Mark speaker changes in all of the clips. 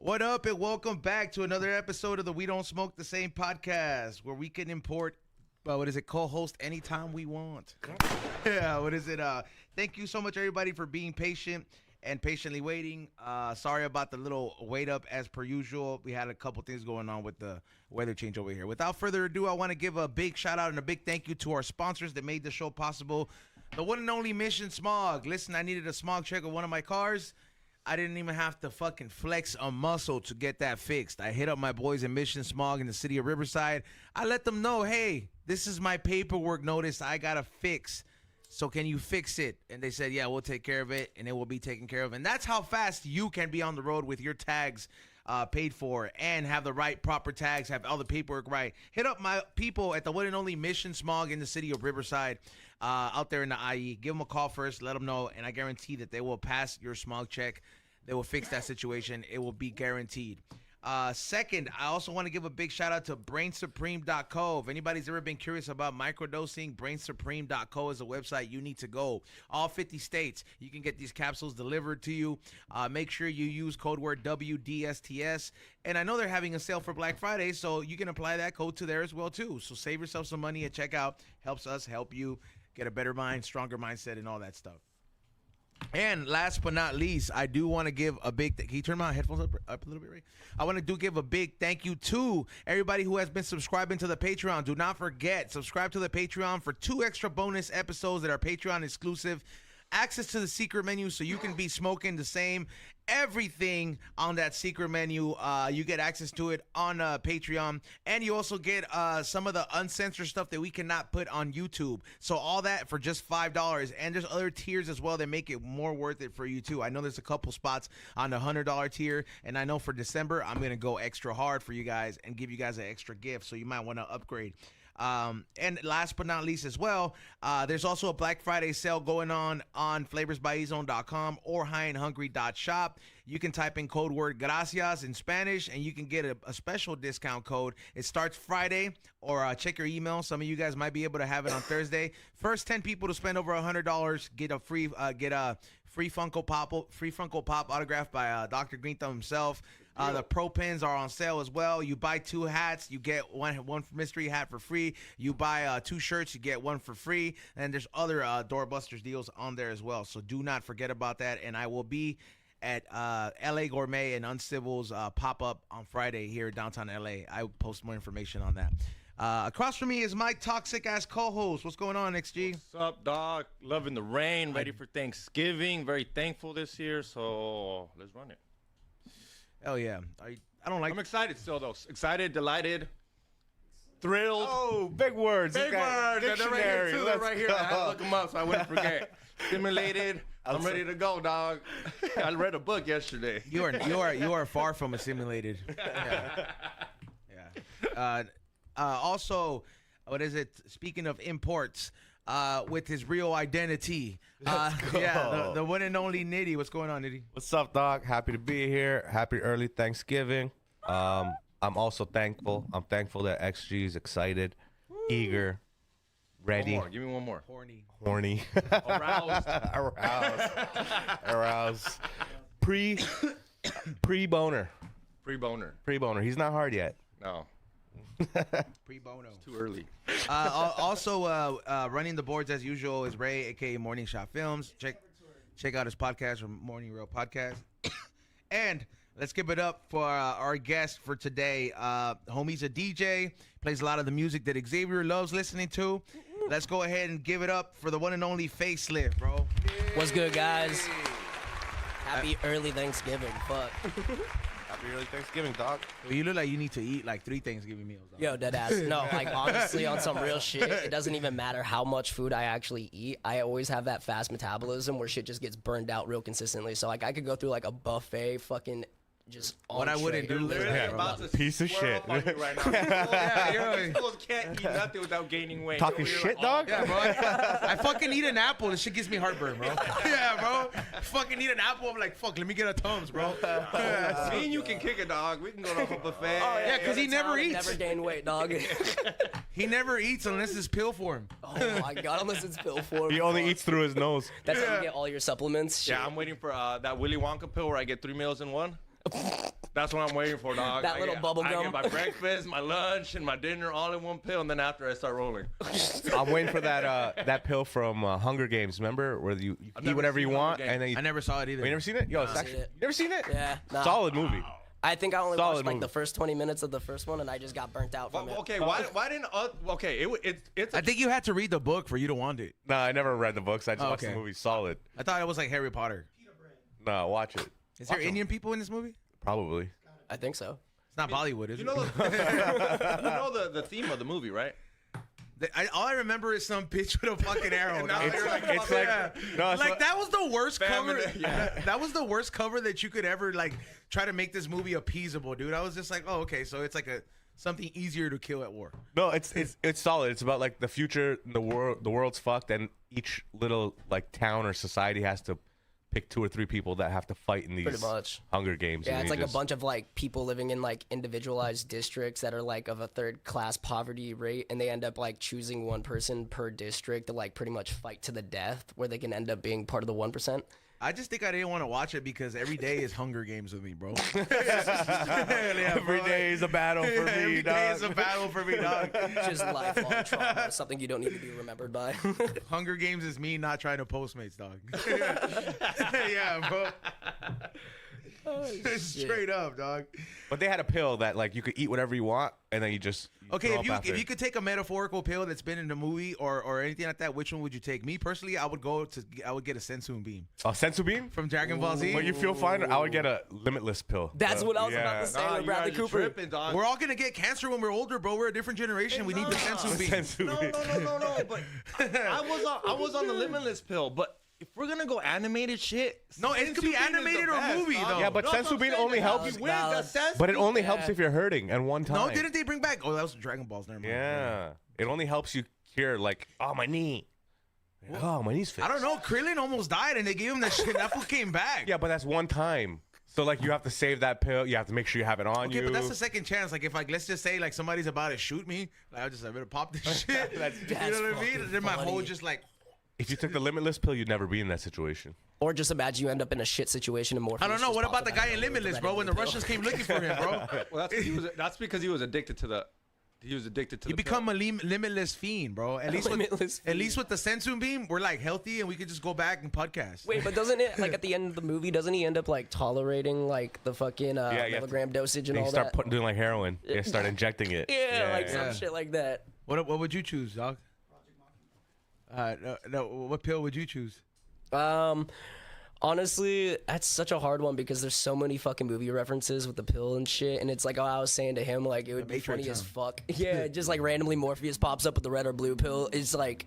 Speaker 1: What up, and welcome back to another episode of the We Don't Smoke the Same podcast, where we can import, co-host anytime we want. Yeah, what is it? Thank you so much, everybody, for being patient and patiently waiting. Sorry about the little wait up as per usual. We had a couple things going on with the weather change over here. Without further ado, I want to give a big shout out and a big thank you to our sponsors that made the show possible. The one and only Mission Smog. Listen, I needed a smog check on one of my cars. I didn't even have to fucking flex a muscle to get that fixed. I hit up my boys in Mission Smog in the city of Riverside. I let them know, hey, this is my paperwork notice I got to fix. So can you fix it? And they said, yeah, we'll take care of it, and it will be taken care of. And that's how fast you can be on the road with your tags paid for and have the right proper tags, have all the paperwork right. Hit up my people at the one and only Mission Smog in the city of Riverside out there in the IE. Give them a call first, let them know, and I guarantee that they will pass your smog check. They will fix that situation. It will be guaranteed. Second, I also want to give a big shout out to BrainSupreme.co. If anybody's ever been curious about microdosing, BrainSupreme.co is a website you need to go. All 50 states, you can get these capsules delivered to you. Make sure you use code word WDSTS. And I know they're having a sale for Black Friday, so you can apply that code to there as well, too. So save yourself some money at checkout. Helps us help you get a better mind, stronger mindset, and all that stuff. And last but not least, I do want to give a big can you turn my headphones up a little bit, Ray? I want to give a big thank you to everybody who has been subscribing to the Patreon. Do not forget, subscribe to the Patreon for 2 extra bonus episodes that are Patreon exclusive. Access to the secret menu so you can be smoking the same everything on that secret menu. You get access to it on Patreon, and you also get some of the uncensored stuff that we cannot put on YouTube. So all that for just $5, and there's other tiers as well that make it more worth it for you too. I know there's a couple spots on the $100 tier, and I know for December I'm gonna go extra hard for you guys and give you guys an extra gift, so you might want to upgrade. And last but not least as well, there's also a Black Friday sale going on flavorsbyezone.com or highandhungry.shop. You can type in code word gracias in Spanish, and you can get a special discount code. It starts Friday, or check your email. Some of you guys might be able to have it on Thursday. First 10 people to spend over $100 get a free Funko Pop autographed by Dr.Greenthumb himself. The Pro Pins are on sale as well. You buy 2 hats, you get one mystery hat for free. You buy 2 shirts, you get 1 for free. And there's other doorbusters deals on there as well. So do not forget about that. And I will be at LA Gourmet and Uncivil's pop-up on Friday here in downtown LA. I will post more information on that. Across from me is my toxic-ass co-host. What's going on, XG?
Speaker 2: What's up, dog? Loving the rain, ready for Thanksgiving. Very thankful this year, so let's run it.
Speaker 1: Hell yeah. I'm
Speaker 2: excited still, though. Excited, delighted, thrilled.
Speaker 3: Oh, big words.
Speaker 2: Big words. They're right here, too. They're right here. I had to look them up so I wouldn't forget. Stimulated. I'm ready to go, dog. I read a book yesterday.
Speaker 1: You are far from assimilated. Yeah. Also, what is it? Speaking of imports, with his real identity. Yeah, the one and only Nitty. What's going on, Nitty?
Speaker 3: What's up, dog? Happy to be here. Happy early Thanksgiving. I'm also thankful. I'm thankful that XG is excited, eager, ready.
Speaker 2: One more. Give me one more.
Speaker 3: Horny.
Speaker 2: Aroused.
Speaker 3: Aroused. Pre-boner.
Speaker 2: Pre-boner.
Speaker 3: He's not hard yet.
Speaker 2: No.
Speaker 1: Pre-bono.
Speaker 2: Too early.
Speaker 1: Also, running the boards as usual is Ray, aka Morning Shot Films. Check out his podcast from Morning Real Podcast. And let's give it up for our guest for today. Homie's a DJ, plays a lot of the music that Xavier loves listening to. Let's go ahead and give it up for the one and only Facelft, bro.
Speaker 4: What's good, guys? Happy early Thanksgiving. Fuck.
Speaker 3: Happy early Thanksgiving, dog.
Speaker 1: Well, you look like you need to eat like 3 Thanksgiving meals. Dog.
Speaker 4: Yo, deadass. No, like honestly, on some real shit, it doesn't even matter how much food I actually eat. I always have that fast metabolism where shit just gets burned out real consistently. So like I could go through like a buffet fucking just
Speaker 1: what I wouldn't do.
Speaker 3: Piece of shit.
Speaker 2: Right now. These fools can't eat nothing without gaining weight.
Speaker 3: Talking shit, dog?
Speaker 1: Yeah, bro. I fucking eat an apple. This shit gives me heartburn, bro. Yeah, bro. Fucking eat an apple. I'm like, fuck, let me get a Tums, bro.
Speaker 2: Me and you can kick it, dog. We can go to a buffet.
Speaker 1: Oh, yeah, because he never eats.
Speaker 4: Never gain weight, dog.
Speaker 1: He never eats unless it's pill form.
Speaker 4: Oh, my God, unless it's pill form.
Speaker 3: He only eats through his nose.
Speaker 4: That's how you get all your supplements. Shit.
Speaker 2: Yeah, I'm waiting for that Willy Wonka pill where I get 3 meals in one. That's what I'm waiting for, dog.
Speaker 4: That little bubble
Speaker 2: I
Speaker 4: gum.
Speaker 2: get my breakfast, my lunch, and my dinner all in one pill, and then after I start rolling.
Speaker 3: I'm waiting for that pill from Hunger Games. Remember where you eat whatever you want, and then
Speaker 1: I never saw it either.
Speaker 3: you never seen it? Yo, it's actually, you never seen it?
Speaker 4: Yeah, nah.
Speaker 3: Solid movie.
Speaker 4: I think I only
Speaker 3: Solid
Speaker 4: watched like
Speaker 3: movie.
Speaker 4: the first 20 minutes of the first one, and I just got burnt out from it.
Speaker 2: Okay, why didn't okay? It's
Speaker 1: I think you had to read the book for you to want it.
Speaker 3: No, I never read the books. I just watched
Speaker 1: okay.
Speaker 3: the movie. Solid.
Speaker 1: I thought it was like Harry Potter.
Speaker 3: No, watch it.
Speaker 1: Is there Indian people in this movie?
Speaker 3: Probably.
Speaker 4: I think so.
Speaker 1: It's not Bollywood, is
Speaker 2: you
Speaker 1: it?
Speaker 2: know the theme of the movie, right?
Speaker 1: All I remember is some bitch with a fucking arrow. dog.
Speaker 3: It's like no, it's
Speaker 1: Like that was the worst cover.
Speaker 2: Yeah.
Speaker 1: That was the worst cover that you could ever like try to make this movie appeasable, dude. I was just like, oh, okay, so it's like something easier to kill at war.
Speaker 3: No, it's solid. It's about like the future. The world's fucked, and each little like town or society has to pick 2 or 3 people that have to fight in these
Speaker 4: Pretty much.
Speaker 3: Hunger Games.
Speaker 4: Yeah,
Speaker 3: and
Speaker 4: it's
Speaker 3: you
Speaker 4: like a bunch of like people living in like individualized districts that are like of a 3rd-class poverty rate, and they end up like choosing one person per district to like pretty much fight to the death, where they can end up being part of the 1%.
Speaker 1: I just think I didn't want to watch it because every day is Hunger Games with me, bro.
Speaker 3: Every day is a battle for me,
Speaker 1: Every
Speaker 3: dog.
Speaker 1: day is a battle for me, dog.
Speaker 4: Just lifelong trauma, something you don't need to be remembered by.
Speaker 1: Hunger Games is me not trying to Postmates, dog. Yeah, bro. Straight up, dog.
Speaker 3: But they had a pill that like you could eat whatever you want, and then you just
Speaker 1: Okay,
Speaker 3: throw
Speaker 1: if
Speaker 3: up
Speaker 1: you
Speaker 3: after.
Speaker 1: could take a metaphorical pill that's been in the movie or anything like that, which one would you take? Me personally, I would get a Sensoon beam
Speaker 3: Sensu beam.
Speaker 1: from Dragon Ball Z.
Speaker 3: But you feel fine. I would get a limitless pill.
Speaker 4: That's what I was about to say
Speaker 2: Nah,
Speaker 4: with
Speaker 2: you
Speaker 4: Bradley
Speaker 2: guys are
Speaker 4: Cooper.
Speaker 2: tripping, dog.
Speaker 1: We're all gonna get cancer when we're older, bro. We're a different generation. We need the Sensoon beam.
Speaker 3: Sensu
Speaker 2: No. But I was on the limitless pill, but. If we're gonna go animated shit,
Speaker 1: No, it could be
Speaker 2: Sensu bean is
Speaker 1: animated
Speaker 2: the
Speaker 1: or
Speaker 2: best,
Speaker 1: movie,
Speaker 2: dog.
Speaker 1: though.
Speaker 3: Yeah, but
Speaker 2: No,
Speaker 3: Sensu
Speaker 2: I'm
Speaker 3: bean
Speaker 2: saying
Speaker 3: only
Speaker 2: that
Speaker 3: helps.
Speaker 2: you win the Sensu
Speaker 3: But it
Speaker 2: bean.
Speaker 3: only helps if you're hurting and one time.
Speaker 1: No, didn't they bring back? Oh, that was Dragon Balls. Never mind.
Speaker 3: Yeah, it only helps you cure like, oh my knee, oh my knee's fixed.
Speaker 1: I don't know. Krillin almost died, and they gave him that shit. That fool came back.
Speaker 3: Yeah, but that's one time. So like you have to save that pill. You have to make sure you have it on
Speaker 1: Okay,
Speaker 3: you.
Speaker 1: but that's the second chance. Like if like let's just say like somebody's about to shoot me, like I better pop this shit. You know what I mean? Then my whole
Speaker 4: funny.
Speaker 1: just like.
Speaker 3: If you took the limitless pill, you'd never be in that situation.
Speaker 4: Or just imagine you end up in a shit situation and more.
Speaker 1: I don't know. What about the guy in Limitless, bro? When the Russians came looking for him, bro.
Speaker 2: Well, that's because he was addicted to the. He was addicted to.
Speaker 1: You
Speaker 2: the
Speaker 1: become a limitless fiend, bro. At least
Speaker 4: Limitless
Speaker 1: at least with the Sensoon beam, we're like healthy and we could just go back and podcast.
Speaker 4: Wait, but doesn't it like at the end of the movie? Doesn't he end up like tolerating like the fucking
Speaker 3: you have to-
Speaker 4: milligram dosage and
Speaker 3: They
Speaker 4: all
Speaker 3: start
Speaker 4: that?
Speaker 3: doing like heroin. They start injecting it.
Speaker 4: Yeah, like
Speaker 1: yeah.
Speaker 4: some shit like that.
Speaker 1: What would you choose, dog? No. What pill would you choose?
Speaker 4: Honestly, that's such a hard one because there's so many fucking movie references with the pill and shit, and it's like, oh, I was saying to him, like, it would be
Speaker 1: Matrix,
Speaker 4: funny as
Speaker 1: huh?
Speaker 4: fuck. Yeah, just like randomly Morpheus pops up with the red or blue pill. It's like,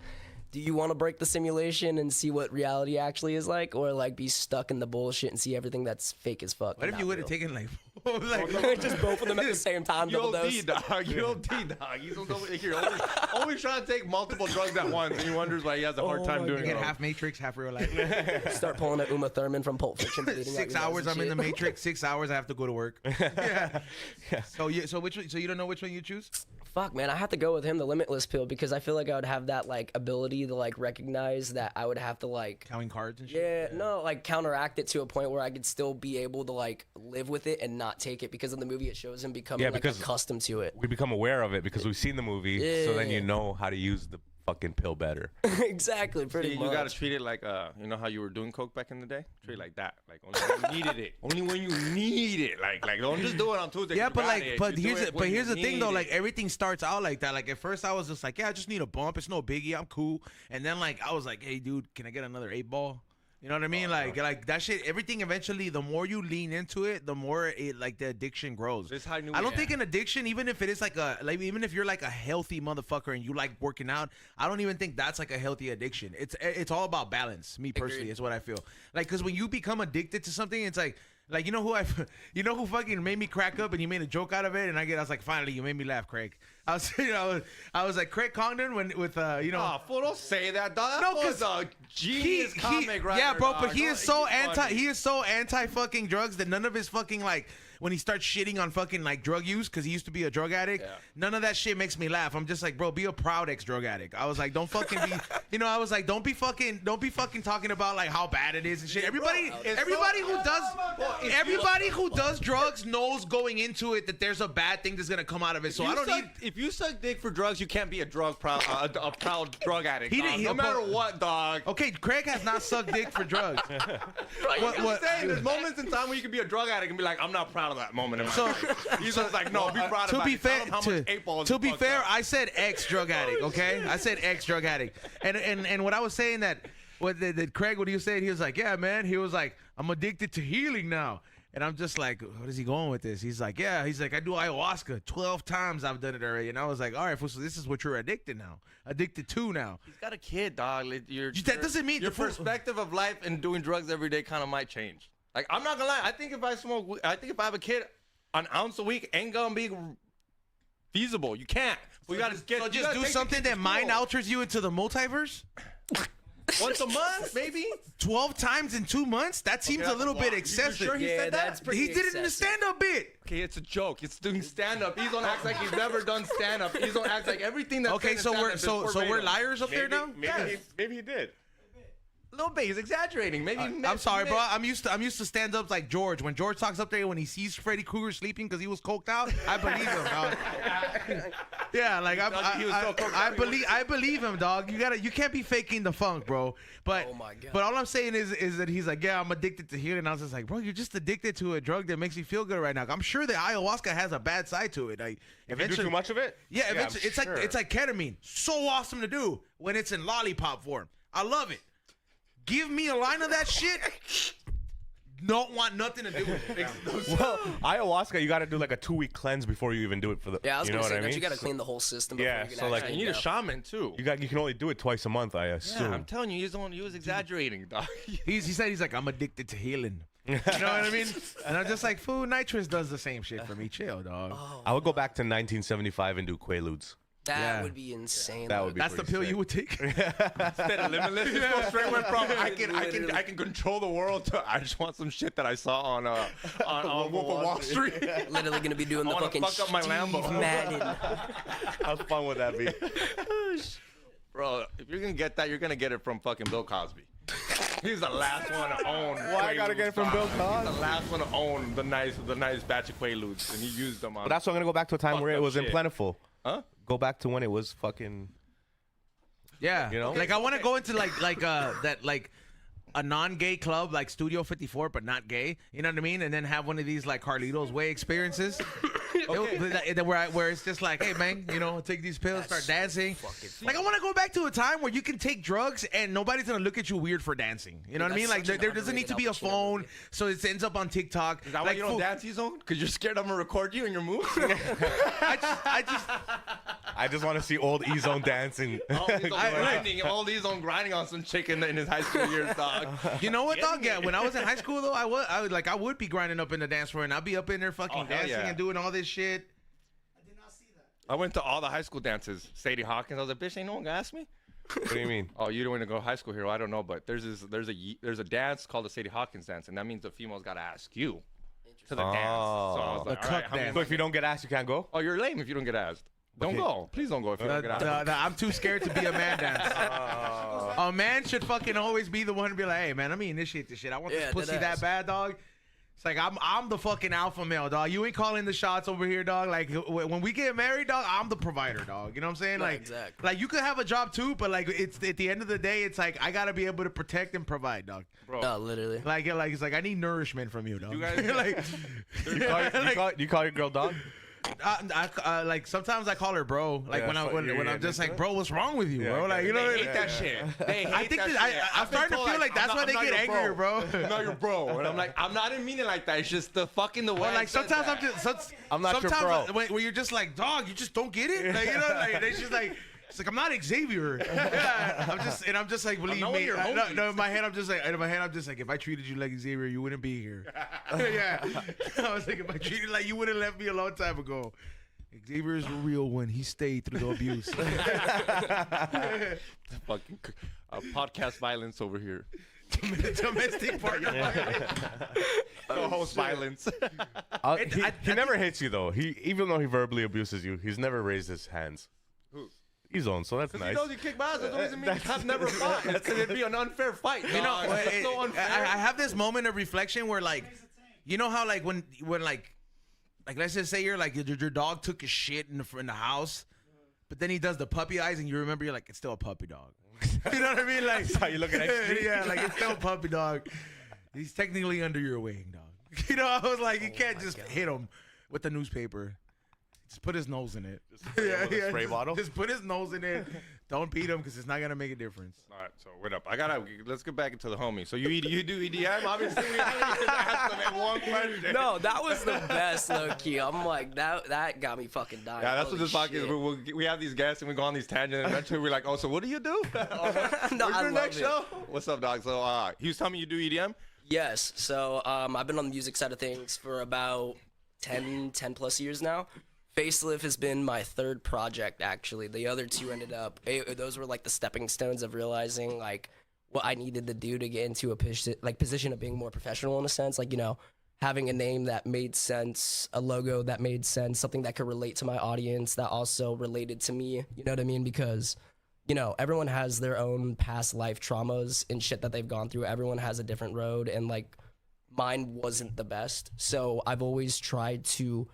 Speaker 4: do you want to break the simulation and see what reality actually is like, or like be stuck in the bullshit and see everythting that's fake as fuck?
Speaker 1: What if you would have taken like
Speaker 4: just both of them at the same time, double
Speaker 2: You'll
Speaker 4: dose?
Speaker 2: dog. You'll dog. He's always trying to take multiple drugs at once, and he wonders why he has a hard time doing
Speaker 1: get
Speaker 2: it.
Speaker 1: half Matrix, half real life?
Speaker 4: Start pulling a Uma Thurman from Pulp Fiction. bleeding out
Speaker 1: 6
Speaker 4: your nose
Speaker 1: hours
Speaker 4: and
Speaker 1: I'm in the
Speaker 4: shit.
Speaker 1: Matrix. 6 hours I have to go to work. Yeah. So you don't know which one you choose?
Speaker 4: Fuck, man, I have to go with him, the limitless pill, because I feel like I would have that like ability to like recognize that I would have to like
Speaker 1: Counting cards and shit.
Speaker 4: yeah, no, like counteract it to a point where I could still be able to like live with it and not take it, because in the movie it shows him becoming like
Speaker 3: because-
Speaker 4: accustomed to it.
Speaker 3: We become aware of it because we've seen the movie. So then you know how to use the fucking pill better.
Speaker 4: Exactly, pretty much.
Speaker 2: You gotta treat it like you know how you were doing coke back in the day. Treat it like that, like only when you needed it. Only when you need it. Like don't just do it on Tuesday.
Speaker 1: Yeah,
Speaker 2: you
Speaker 1: but
Speaker 2: got
Speaker 1: like,
Speaker 2: it.
Speaker 1: but
Speaker 2: You do
Speaker 1: here's
Speaker 2: it when
Speaker 1: here's
Speaker 2: you
Speaker 1: the thing
Speaker 2: need
Speaker 1: though.
Speaker 2: it.
Speaker 1: Like everything starts out like that. Like at first I was just like, yeah, I just need a bump. It's no biggie. I'm cool. And then like I was like, hey, dude, can I get another 8-ball? You know what I mean? Like that shit. Everything eventually, the more you lean into it, the more it like the addiction grows.
Speaker 2: This is how I knew
Speaker 1: I don't
Speaker 2: we-
Speaker 1: think an addiction, even if it is like even if you're like a healthy motherfucker and you like working out, I don't even think that's like a healthy addiction. It's all about balance. Me personally, is what I feel. Like, cause when you become addicted to something, it's like you know who fucking made me crack up and you made a joke out of it, and I was like, finally, you made me laugh, Craig. I was like Craig Congdon with
Speaker 2: Oh, fool, don't say that, dog. That
Speaker 1: No,
Speaker 2: was a genius comic writer.
Speaker 1: yeah, bro,
Speaker 2: dog.
Speaker 1: but he is so
Speaker 2: He's funny.
Speaker 1: anti fucking drugs that none of his fucking like when he starts shitting on fucking like drug use because he used to be a drug addict.
Speaker 2: Yeah.
Speaker 1: None of that shit makes me laugh. I'm just like, bro, be a proud ex-drug addict. I was like, don't fucking be, you know, I was like, don't be fucking talking about like how bad it is and shit. Everybody who does drugs knows going into it that there's a bad thing that's gonna come out of it. So I don't need.
Speaker 2: If you suck dick for drugs, you can't be a proud drug addict. No matter what, dog.
Speaker 1: Okay, Craig has not sucked dick for drugs.
Speaker 2: What? Saying, there's moments in time where you can be a drug addict and be like, I'm not proud of that moment in my life. He's just like, no, be proud of it.
Speaker 1: To be fair, I said ex-drug addict, okay? I said ex-drug addict. And what I was saying that Craig, what he was saying, he was like, yeah, man. He was like, I'm addicted to healing now. And I'm just like, what is he going with this? He's like, yeah. He's like, I do ayahuasca 12 times. I've done it already. And I was like, all right, so this is what you're addicted to now.
Speaker 2: He's got a kid, dog.
Speaker 1: That doesn't mean
Speaker 2: your perspective of life and doing drugs every day kind of might change. Like, I'm not gonna lie. I think if I have a kid, an ounce a week ain't gonna be feasible. You can't. We gotta
Speaker 1: just do something that mind alters you into the multiverse.
Speaker 2: Once a month, maybe
Speaker 1: 12 times in 2 months. That seems a little bit excessive.
Speaker 2: You sure he said that?
Speaker 1: He did it in the stand-up bit.
Speaker 2: Okay, it's a joke. It's doing stand-up. He's gonna act like he's never done stand-up. He's gonna act like everything that's
Speaker 1: okay. So we're liars up there now.
Speaker 3: Maybe he did.
Speaker 2: A little bit. He's exaggerating. Maybe.
Speaker 1: I'm sorry, bro. I'm used to stand-ups like George. When George talks up there, when he sees Freddy Krueger sleeping because he was coked out, I believe him, dog. Yeah, like I believe him, dog. You can't be faking the funk, bro. But
Speaker 4: oh my God.
Speaker 1: But all I'm saying is that he's like, yeah, I'm addicted to healing. And I was just like, bro, you're just addicted to a drug that makes you feel good right now. I'm sure that ayahuasca has a bad side to it. Like,
Speaker 3: if you do too much of it,
Speaker 1: yeah, eventually, it's like ketamine. So awesome to do when it's in lollipop form. I love it. Give me a line of that shit. Don't want nothing to do with it.
Speaker 3: Well, ayahuasca, you got to do like a 2-week cleanse before you even do it for the.
Speaker 4: Yeah, I was gonna say that
Speaker 3: I mean?
Speaker 4: you got to clean the whole system.
Speaker 3: Yeah,
Speaker 4: Before you
Speaker 3: so
Speaker 4: can
Speaker 3: like
Speaker 4: actually
Speaker 2: you need a
Speaker 4: go.
Speaker 2: shaman too.
Speaker 3: You can only do it twice a month, I assume.
Speaker 2: Yeah, I'm telling you, he was exaggerating, dog.
Speaker 1: He said he's like, I'm addicted to healing. You know what I mean? And I'm just like, food nitrous does the same shit for me. Chill, dog.
Speaker 4: Oh,
Speaker 3: I would go back to 1975 and do Quaaludes.
Speaker 4: that would be insane.
Speaker 3: That would be.
Speaker 1: That's the pill you would take.
Speaker 2: Instead of limitless, this go straight went from I can control the world to I just want some shit that I saw on Wolf of Wall Street.
Speaker 4: Literally gonna be doing the
Speaker 2: wanna
Speaker 4: fucking
Speaker 2: fuck up my Lambo.
Speaker 4: Steve Madden.
Speaker 3: How fun would that be?
Speaker 2: Bro, if you're gonna get that, you're gonna get it from fucking Bill Cosby. He's the last one to own.
Speaker 3: Why I gotta get it from Bill Cosby?
Speaker 2: He's the last one to own the nice batch of Quaaludes, and he used them on.
Speaker 3: But that's why I'm gonna go back to a time where it was
Speaker 2: shit.
Speaker 3: plentiful.
Speaker 2: Huh?
Speaker 3: Go back to when it was fucking.
Speaker 1: Yeah,
Speaker 3: You know?
Speaker 1: like I want to go into like a non-gay club like Studio 54, but not gay. You know what I mean? And then have one of these like Carlito's Way experiences. Where it's just like, hey man, you know, take these pills, start dancing. Like I want to go back to a time where you can take drugs and nobody's gonna look at you weird for dancing. You know what I mean? Like there doesn't need to be a phone, so it ends up on TikTok.
Speaker 2: Is that why
Speaker 1: like,
Speaker 2: you don't dance, Ezone? Because you're scared I'm gonna record you and your moves?
Speaker 3: I just want to see old Ezone dancing.
Speaker 2: All these on grinding on some chicken in his high school years, dog.
Speaker 1: You know what, dog? Yeah, when I was in high school though, I would be grinding up in the dance floor and I'd be up in there fucking dancing and doing all this shit.
Speaker 5: I did not see that.
Speaker 2: I went to all the high school dances. Sadie Hawkins. I was like, bitch, ain't no one gonna ask me.
Speaker 3: What do you mean?
Speaker 2: Oh, you don't want to go to high school here? Well, I don't know, but there's a dance called the Sadie Hawkins dance, and that means the female's gotta ask you to the dance. So I was like,
Speaker 1: The
Speaker 2: all right,
Speaker 1: cuck
Speaker 2: how many-
Speaker 1: dance.
Speaker 3: So if you don't get asked, you can't go.
Speaker 2: Oh, you're lame if you don't get asked. Don't go. Please don't go if you don't get asked.
Speaker 1: I'm too scared to be a man dance. A man should fucking always be the one to be like, hey man, let me initiate this shit. I want this pussy that bad, dog. It's like I'm the fucking alpha male, dog. You ain't calling the shots over here, dog. Like when we get married, dog, I'm the provider, dog. You know what I'm saying? Like,
Speaker 4: exactly.
Speaker 1: Like you could have a job too, but like it's at the end of the day, it's like I gotta be able to protect and provide, dog.
Speaker 2: Bro.
Speaker 4: No, literally.
Speaker 1: Like it's like I need nourishment from you, dog.
Speaker 2: You guys-
Speaker 1: like
Speaker 3: You call your girl dog?
Speaker 1: like sometimes I call her bro. Like
Speaker 3: Yeah,
Speaker 1: when I'm just like, bro, what's wrong with you, bro? Like you know,
Speaker 2: They hate that shit. They hate
Speaker 1: I think
Speaker 2: that
Speaker 1: that
Speaker 2: shit.
Speaker 1: I'm
Speaker 2: I've been
Speaker 1: starting to
Speaker 2: told,
Speaker 1: feel like that's why they
Speaker 2: I'm
Speaker 1: get
Speaker 2: not your
Speaker 1: angrier, bro.
Speaker 2: I'm not your bro. And I'm like, I'm not even meaning like that. It's just the fucking the way.
Speaker 1: Or
Speaker 2: I
Speaker 1: like
Speaker 2: said
Speaker 1: sometimes
Speaker 2: that.
Speaker 3: I'm not your
Speaker 1: sometimes
Speaker 3: bro.
Speaker 1: when you're just like, dog, you just don't get it. Like, you know, like they just like. It's like I'm not Xavier. Yeah, I'm just like, believe
Speaker 2: not one
Speaker 1: me.
Speaker 2: of your homies.
Speaker 1: No, in my head, I'm just like, if I treated you like Xavier, you wouldn't be here. Yeah, I was like, if I treated you like you would have left me a long time ago. Xavier is the real one. He stayed through the abuse.
Speaker 2: Fucking podcast violence over here.
Speaker 1: Domestic partner.
Speaker 2: Co-host violence.
Speaker 3: He never hits you though. Even though he verbally abuses you, he's never raised his hands.
Speaker 2: Who?
Speaker 3: Ezone, so that's
Speaker 2: He
Speaker 3: nice.
Speaker 2: knows you kick my ass. That doesn't mean I've never fought. It's because it'd be an unfair fight.
Speaker 1: You know,
Speaker 2: dog. It's so unfair.
Speaker 1: I have this moment of reflection where, like, you know how, like, when like let's just say you're like your dog took a shit in the house, but then he does the puppy eyes, and you remember you're like, it's still a puppy dog. You know what I mean? Like,
Speaker 3: That's how you look at XG?
Speaker 1: Yeah, like it's still a puppy dog. He's technically under your wing, dog. You know, I was like, you can't just hit him with the newspaper. Just put his nose in it.
Speaker 3: spray him with a spray bottle?
Speaker 1: Just put his nose in it. Don't beat him because it's not gonna make a difference.
Speaker 2: All right, so wait up. Let's get back into the homie. So you do EDM? Obviously, we haven't even asked him one question.
Speaker 4: No, that was the best, low key. I'm like, that got me fucking dying.
Speaker 2: Yeah, that's what
Speaker 4: Holy
Speaker 2: this podcast
Speaker 4: shit.
Speaker 2: is. We have these guests and we go on these tangents, and eventually we're like, oh, so what do you do?
Speaker 4: No,
Speaker 2: Where's
Speaker 4: I
Speaker 2: your
Speaker 4: love
Speaker 2: next
Speaker 4: it.
Speaker 2: show? What's up, dog? So he was telling me you do EDM?
Speaker 4: Yes. So I've been on the music side of things for about 10 plus years now. Facelift has been my third project, actually. The other two ended up, those were like the stepping stones of realizing like what I needed to do to get into a position of being more professional in a sense. Like, you know, having a name that made sense, a logo that made sense, something that could relate to my audience that also related to me. You know what I mean? Because, you know, everyone has their own past life traumas and shit that they've gone through. Everyone has a different road, and like mine wasn't the best. So I've always tried to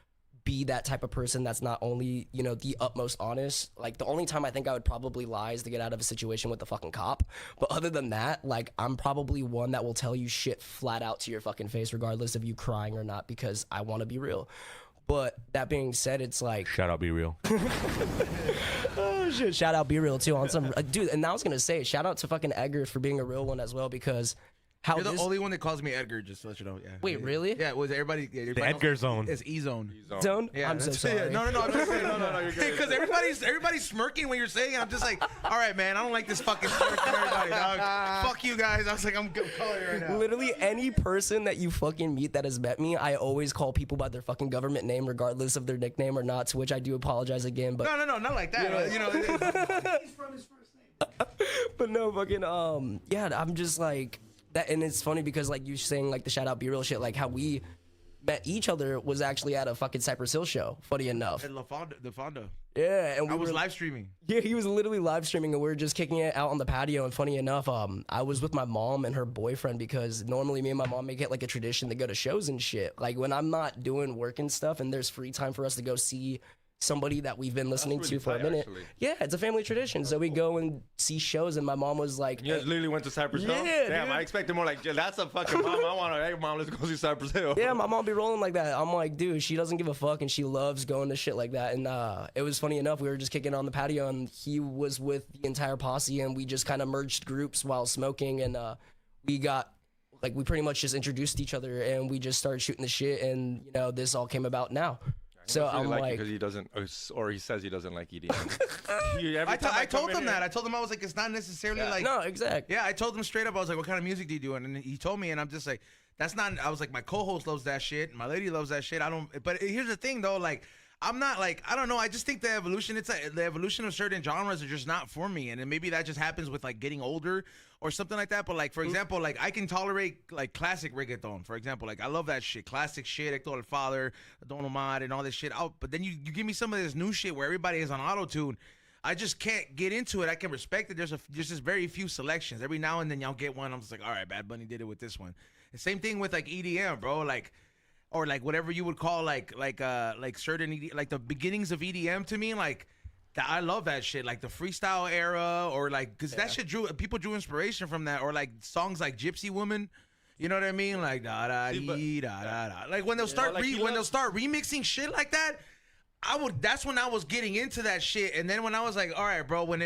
Speaker 4: be that type of person that's not only, you know, the utmost honest. Like, the only time I think I would probably lie is to get out of a situation with the fucking cop. But other than that, like, I'm probably one that will tell you shit flat out to your fucking face, regardless of you crying or not, because I want to be real. But that being said, it's like,
Speaker 3: Shout out, BReal.
Speaker 4: oh shit, shout out BReal too on some dude. And I was gonna say, shout out to fucking Edgar for being a real one as well, because how
Speaker 1: You're the
Speaker 4: this
Speaker 1: only one that calls me Edgar, just to let you know. Yeah.
Speaker 4: Wait, really?
Speaker 1: Yeah, it was everybody.
Speaker 3: The Edgar zone.
Speaker 1: It's Ezone.
Speaker 4: zone?
Speaker 1: Yeah,
Speaker 4: I'm so
Speaker 1: that's-
Speaker 4: sorry.
Speaker 1: yeah, No, I'm just saying. No, you're good. Because everybody's smirking when you're saying it. I'm just like, all right, man, I don't like this fucking smirk from everybody, dog. Fuck you guys. I was like, I'm calling you right now.
Speaker 4: Literally any person that you fucking meet that has met me, I always call people by their fucking government name, regardless of their nickname or not. To which I do apologize again, but
Speaker 1: No, not like that. You know,
Speaker 5: He's from his first name.
Speaker 4: but no fucking yeah, I'm just like that. And it's funny because like you saying like the shout out BReal shit, like how we met each other was actually at a fucking Cypress Hill show, funny enough.
Speaker 1: at the Fonda.
Speaker 4: Yeah, and
Speaker 1: I
Speaker 4: we
Speaker 1: was
Speaker 4: were
Speaker 1: live streaming.
Speaker 4: Yeah, he was literally live streaming, and we were just kicking it out on the patio. And funny enough, I was with my mom and her boyfriend, because normally me and my mom make it like a tradition to go to shows and shit. Like when I'm not doing work and stuff, and there's free time for us to go see somebody that we've been listening
Speaker 2: really
Speaker 4: to for a
Speaker 2: tight,
Speaker 4: minute.
Speaker 2: actually.
Speaker 4: Yeah, it's a family tradition. So we go and see shows, and my mom was like,
Speaker 2: You guys literally went to Cypress Hill?
Speaker 4: Yeah,
Speaker 2: Damn,
Speaker 4: dude.
Speaker 2: I expected more like, that's a fucking mom. I want to, hey, mom, let's go see Cypress Hill.
Speaker 4: yeah, my mom be rolling like that. I'm like, dude, she doesn't give a fuck, and she loves going to shit like that. And it was funny enough, we were just kicking on the patio, and he was with the entire posse, and we just kind of merged groups while smoking, and we pretty much just introduced each other, and we just started shooting the shit, and you know, this all came about now. So I'm like,
Speaker 2: because he doesn't, or he says he doesn't like EDM.
Speaker 1: I told him that. I told him I was like, it's not necessarily like.
Speaker 4: no, exactly.
Speaker 1: Yeah, I told him straight up. I was like, what kind of music do you do? And he told me, and I'm just like, that's not. I was like, my co-host loves that shit. My lady loves that shit. I don't. But here's the thing, though. Like, I'm not like, I don't know. I just think the evolution. It's like the evolution of certain genres are just not for me, and then maybe that just happens with like getting older or something like that. But like, for example, like I can tolerate like classic reggaeton. For example, like I love that shit, classic shit, Hector El Father, Don Omar, and all this shit. But then you give me some of this new shit where everybody is on auto tune. I just can't get into it. I can respect it. There's just very few selections. Every now and then y'all get one. I'm just like, all right, Bad Bunny did it with this one. The same thing with like EDM, bro. Like, or like whatever you would call like certain like the beginnings of EDM to me, like that. I love that shit, like the freestyle era, or like because that shit people drew inspiration from that, or like songs like Gypsy Woman. You know what I mean? Like da da dee da da da. Like when they'll start they'll start remixing shit like that. That's when I was getting into that shit, and then when I was like, all right, bro, when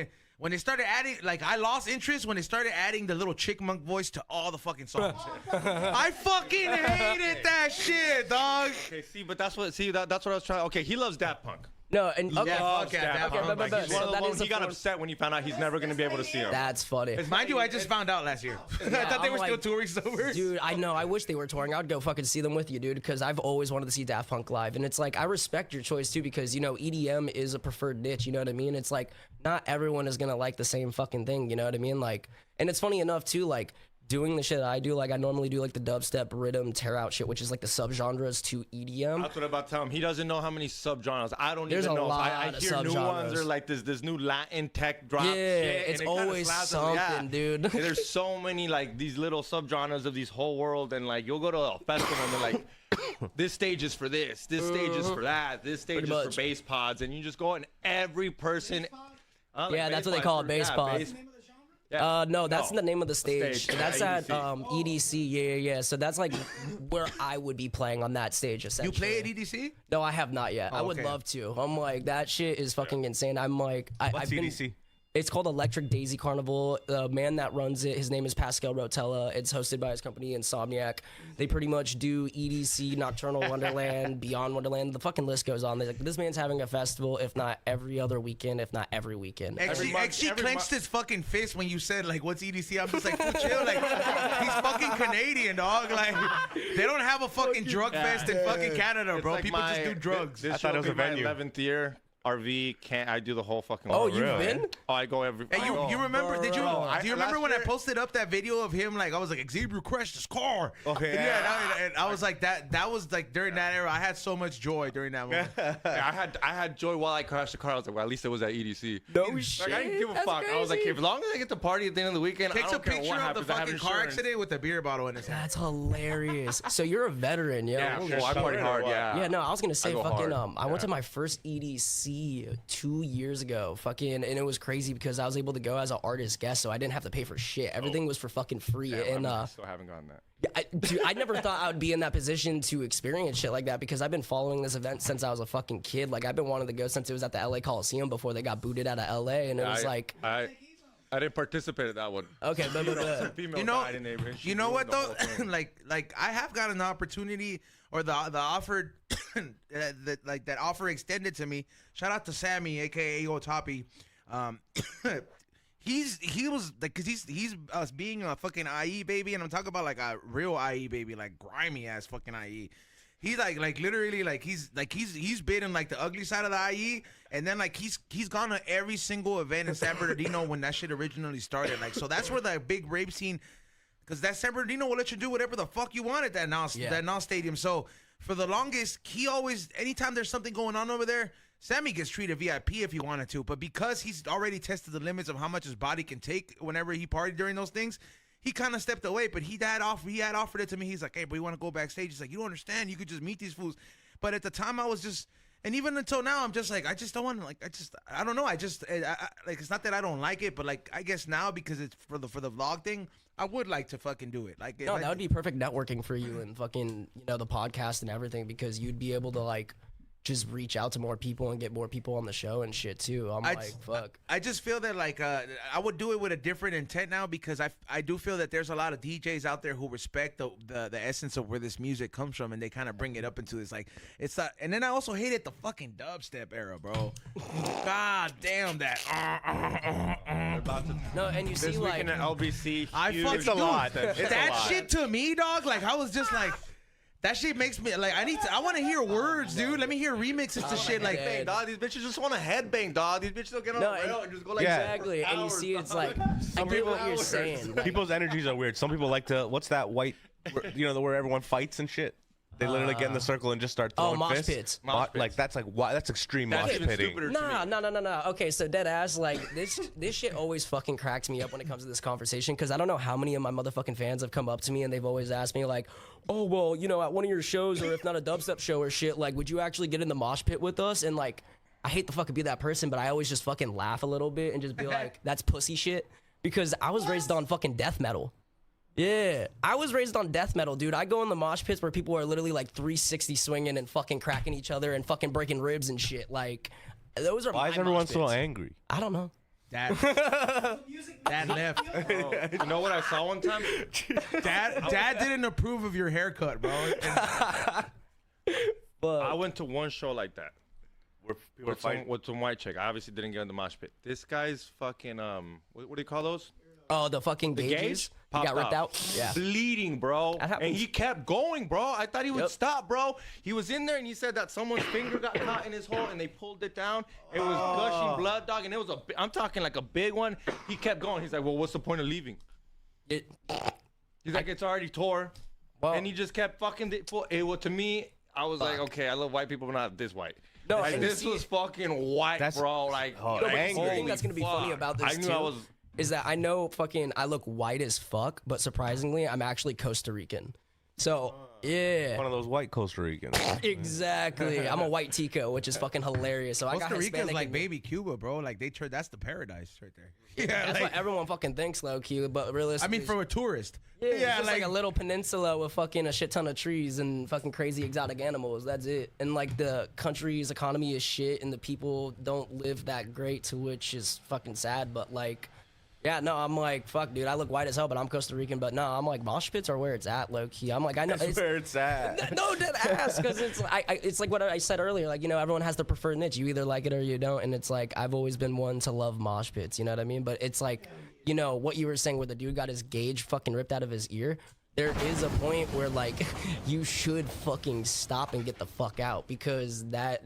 Speaker 1: they started adding, like, I lost interest when they started adding the little chickmunk voice to all the fucking songs. I fucking hated that shit, dog.
Speaker 2: Okay, see, but that's what I was trying. Okay, he loves Daft Punk.
Speaker 4: No, and okay,
Speaker 1: fuck yeah, Daft Punk.
Speaker 4: but
Speaker 2: He's one of
Speaker 4: so
Speaker 2: the
Speaker 4: that
Speaker 2: ones
Speaker 4: is
Speaker 2: he
Speaker 4: a
Speaker 2: got
Speaker 4: form-
Speaker 2: upset when he found out he's never going to be able to see him.
Speaker 4: That's funny.
Speaker 1: Mind you, I just found out last year. I thought they
Speaker 4: I'm
Speaker 1: were still
Speaker 4: like,
Speaker 1: touring sober.
Speaker 4: Dude, I know. I wish they were touring. I'd go fucking see them with you, dude, because I've always wanted to see Daft Punk live. And it's like, I respect your choice, too, because, you know, EDM is a preferred niche, you know what I mean? It's like, not everyone is going to like the same fucking thing, you know what I mean? Like, and it's funny enough, too, like, doing the shit that I do, like I normally do like the dubstep, rhythm, tear out shit, which is like the subgenres to EDM.
Speaker 2: That's what I'm about to tell him. He doesn't know how many subgenres. I don't
Speaker 4: There's
Speaker 2: even
Speaker 4: a
Speaker 2: know.
Speaker 4: lot
Speaker 2: I
Speaker 4: of
Speaker 2: hear new ones.
Speaker 4: subgenres.
Speaker 2: They're like this new Latin tech drop
Speaker 4: Yeah,
Speaker 2: shit.
Speaker 4: it's
Speaker 2: and it kinda
Speaker 4: always
Speaker 2: slaps us.
Speaker 4: something, dude.
Speaker 2: And there's so many like these little subgenres of these whole world, and like you'll go to a festival and they're like, this stage is for this stage is for that, this stage
Speaker 4: Pretty
Speaker 2: is
Speaker 4: much.
Speaker 2: for bass pods, and you just go and every person. Like
Speaker 4: Yeah, that's what they
Speaker 2: bass
Speaker 4: call
Speaker 2: pods
Speaker 4: it, bass
Speaker 2: for-
Speaker 4: pod.
Speaker 5: Name of the genre?
Speaker 4: No, that's
Speaker 2: No.
Speaker 4: the name of the stage.
Speaker 2: stage,
Speaker 4: That's
Speaker 2: yeah,
Speaker 4: at EDC. Yeah. So that's like where I would be playing on that stage.
Speaker 1: You
Speaker 4: Essentially.
Speaker 1: play at EDC?
Speaker 4: No, I have not yet. I would
Speaker 1: okay.
Speaker 4: love to. I'm like, that shit is fucking insane. I'm like, I've
Speaker 3: What's
Speaker 4: been.
Speaker 3: CDC?
Speaker 4: It's called Electric Daisy Carnival. The man that runs it, his name is Pascal Rotella. It's hosted by his company Insomniac. They pretty much do EDC, Nocturnal Wonderland, Beyond Wonderland. The fucking list goes on. They're like, this man's having a festival, if not every other weekend, if not every weekend.
Speaker 1: XG clenched his fucking fist when you said like, "What's EDC?" I'm just like, "Fool, chill." Like, he's fucking Canadian, dog. Like, they don't have a fucking drug fest in fucking Canada,
Speaker 2: It's
Speaker 1: bro.
Speaker 2: like
Speaker 1: People just
Speaker 2: my-
Speaker 1: do drugs.
Speaker 2: This
Speaker 3: I thought it was
Speaker 2: will
Speaker 3: a
Speaker 2: be my
Speaker 3: venue.
Speaker 2: 11th year. RV can't. I do the whole fucking.
Speaker 4: Oh,
Speaker 2: world.
Speaker 4: you've
Speaker 3: really?
Speaker 4: been?
Speaker 2: Oh, I go every.
Speaker 1: Hey,
Speaker 2: I go.
Speaker 1: you remember? Did you?
Speaker 2: Bro,
Speaker 1: Do you remember
Speaker 2: last
Speaker 1: when I
Speaker 2: year-
Speaker 1: posted up that video of him? Like, I was like, Xavier crashed his car.
Speaker 3: Okay,
Speaker 1: and I was like, that was like during that era. I had so much joy during that moment.
Speaker 2: Yeah, I had joy while I crashed the car. I was like, well, at least it was at EDC.
Speaker 4: No
Speaker 2: Like,
Speaker 4: shit.
Speaker 2: I didn't give a
Speaker 4: That's
Speaker 2: fuck. I was like,
Speaker 4: crazy.
Speaker 2: as long as I get to party at the end of the weekend, I
Speaker 1: Takes a
Speaker 2: don't care
Speaker 1: picture
Speaker 2: what
Speaker 1: of the
Speaker 2: happens. I have
Speaker 1: fucking car
Speaker 2: insurance.
Speaker 1: accident with a beer bottle in his hand.
Speaker 4: That's hilarious. So you're a veteran, yo.
Speaker 2: Yeah,
Speaker 4: Holy
Speaker 2: well, I
Speaker 4: shit.
Speaker 2: party hard. Yeah.
Speaker 4: Yeah, no, I was gonna say
Speaker 2: go
Speaker 4: fucking
Speaker 2: hard.
Speaker 4: I went to my first EDC 2 years ago, fucking, and it was crazy because I was able to go as an artist guest, so I didn't have to pay for shit. Everything was for fucking free, and
Speaker 2: I still haven't gotten that.
Speaker 4: Dude, I never thought I would be in that position to experience shit like that because I've been following this event since I was a fucking kid. Like I've been wanting to go since it was at the LA Coliseum before they got booted out of LA, and it was like,
Speaker 2: I didn't participate in that one.
Speaker 4: okay, but
Speaker 2: Female
Speaker 1: You know,
Speaker 2: died in it, and she
Speaker 1: you know
Speaker 2: ruined
Speaker 1: what
Speaker 2: the
Speaker 1: though?
Speaker 2: whole thing.
Speaker 1: like I have gotten the opportunity or the offer that offer extended to me. Shout out to Sammy, aka Otapi. He was like, cause he's us being a fucking IE baby, and I'm talking about like a real IE baby, like grimy ass fucking IE. He's like literally like he's been in like the ugly side of the IE, and then like he's gone to every single event in San Bernardino when that shit originally started. Like, so that's where the big rave scene, because that San Bernardino will let you do whatever the fuck you want at that now stadium. So for the longest, he always, anytime there's something going on over there, Sammy gets treated VIP if he wanted to, but because he's already tested the limits of how much his body can take whenever he partied during those things, he kind of stepped away. But he had offered it to me. He's like, "Hey, but you want to go backstage?" He's like, "You don't understand. You could just meet these fools." But at the time, I was just, and even until now, I'm just like, I just don't want to, like, I don't know. Like, it's not that I don't like it, but like, I guess now because it's for the vlog thing, I would like to fucking do it. Like,
Speaker 4: no, that would be perfect networking for you and fucking, the podcast and everything, because you'd be able to like just reach out to more people and get more people on the show and shit too. Fuck.
Speaker 1: I just feel that like I would do it with a different intent now, because I do feel that there's a lot of DJs out there who respect the essence of where this music comes from, and they kind of bring it up into this like it's not. And then I also hated the fucking dubstep era, bro. God damn that.
Speaker 4: No, and you see
Speaker 2: This
Speaker 4: like
Speaker 2: weekend at LBC,
Speaker 1: I
Speaker 2: huge.
Speaker 1: fucking
Speaker 3: It's a lot.
Speaker 1: That shit to me, dog. Like I was just like. That shit makes me like I want to hear words, dude. Let me hear remixes to shit like
Speaker 2: Headbang, dog. These bitches just want to headbang, dog. These bitches don't get on
Speaker 4: No,
Speaker 2: the rail and just go like
Speaker 3: Yeah.
Speaker 4: exactly, and you
Speaker 2: hours,
Speaker 4: see it's
Speaker 2: dog.
Speaker 4: like I get what you're saying. Like,
Speaker 3: People's energies are weird. Some people like to, what's that white, where everyone fights and shit? They literally get in the circle and just start throwing
Speaker 4: mosh
Speaker 3: fists.
Speaker 4: pits.
Speaker 2: Mosh
Speaker 3: Like that's like why that's extreme
Speaker 2: That's
Speaker 3: mosh
Speaker 2: even
Speaker 3: pitting.
Speaker 2: stupider to me.
Speaker 4: No. Okay, so dead ass, like this shit always fucking cracks me up when it comes to this conversation, because I don't know how many of my motherfucking fans have come up to me and they've always asked me like, oh well, at one of your shows, or if not a dubstep show or shit, like would you actually get in the mosh pit with us? And like, I hate to fucking be that person, but I always just fucking laugh a little bit and just be like, that's pussy shit, because I was raised on fucking death metal. Yeah, I was raised on death metal, dude. I go in the mosh pits where people are literally like 360 swinging and fucking cracking each other and fucking breaking ribs and shit. Like, those are
Speaker 3: Why
Speaker 4: my
Speaker 3: is everyone
Speaker 4: mosh
Speaker 3: so
Speaker 4: pits.
Speaker 3: angry?
Speaker 4: I don't know.
Speaker 1: that left.
Speaker 2: You know what I saw one time?
Speaker 1: Dad didn't approve of your haircut, bro.
Speaker 2: I went to one show like that.
Speaker 3: We're fighting.
Speaker 2: With some white chick. I obviously didn't get in the mosh pit. This guy's fucking what do you call those?
Speaker 4: Oh, the fucking
Speaker 2: The
Speaker 4: gauges.
Speaker 2: gauge
Speaker 4: You
Speaker 2: popped
Speaker 4: got ripped out. Yeah.
Speaker 2: bleeding, bro.
Speaker 4: That happens.
Speaker 2: And he kept going, bro. I thought he would
Speaker 4: Yep.
Speaker 2: stop, bro. He was in there and he said that someone's finger got caught in his hole and they pulled it down. It was gushing blood, dog, and it was I'm talking like a big one. He kept going. He's like, well, what's the point of leaving? He's like, it's already tore.
Speaker 4: Well,
Speaker 2: And he just kept fucking it was, to me, I was like, okay, I love white people, but not this white.
Speaker 4: No,
Speaker 2: like,
Speaker 4: and
Speaker 2: this
Speaker 4: see-
Speaker 2: was fucking white, bro. Like,
Speaker 3: Oh,
Speaker 2: like,
Speaker 3: angry.
Speaker 4: The thing that's gonna be funny
Speaker 2: fuck.
Speaker 4: about this
Speaker 2: I knew
Speaker 4: too
Speaker 2: I was.
Speaker 4: is that I know fucking I look white as fuck, but surprisingly, I'm actually Costa Rican. So yeah,
Speaker 3: One of those white Costa Ricans.
Speaker 4: exactly. I'm a white Tico, which is fucking hilarious. So I
Speaker 1: Costa
Speaker 4: got
Speaker 1: Rica's
Speaker 4: Hispanic
Speaker 1: like
Speaker 4: in-
Speaker 1: baby Cuba, bro. Like that's the paradise right there. Yeah,
Speaker 4: That's
Speaker 1: like,
Speaker 4: what everyone fucking thinks, low key. But
Speaker 1: I
Speaker 4: realistically,
Speaker 1: mean, from a tourist.
Speaker 4: it's just like a little peninsula with fucking a shit ton of trees and fucking crazy exotic animals. That's it. And like the country's economy is shit, and the people don't live that great, to which is fucking sad. But like, yeah, no, I'm like, fuck, dude. I look white as hell, but I'm Costa Rican. But no, I'm like, mosh pits are where it's at, low key. I'm like, I know.
Speaker 3: That's where it's at.
Speaker 4: No, dead ass, because it's like what I said earlier. Like, you know, everyone has their preferred niche. You either like it or you don't. And it's like I've always been one to love mosh pits. You know what I mean? But it's like, you know, what you were saying where the dude got his gauge fucking ripped out of his ear. There is a point where like you should fucking stop and get the fuck out, because that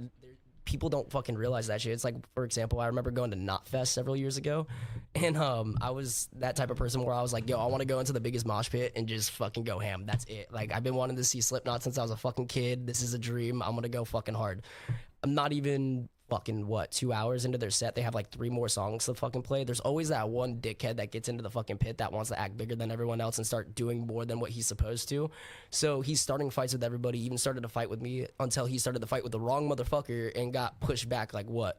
Speaker 4: people don't fucking realize that shit. It's like, for example, I remember going to Knotfest several years ago, and I was that type of person where I was like, yo, I want to go into the biggest mosh pit and just fucking go ham. That's it. Like, I've been wanting to see Slipknot since I was a fucking kid. This is a dream. I'm gonna go fucking hard. I'm not even fucking 2 hours into their set. They have like 3 more songs to fucking play. There's always that one dickhead that gets into the fucking pit that wants to act bigger than everyone else and start doing more than what he's supposed to. So he's starting fights with everybody. He even started a fight with me until he started the fight with the wrong motherfucker and got pushed back like 4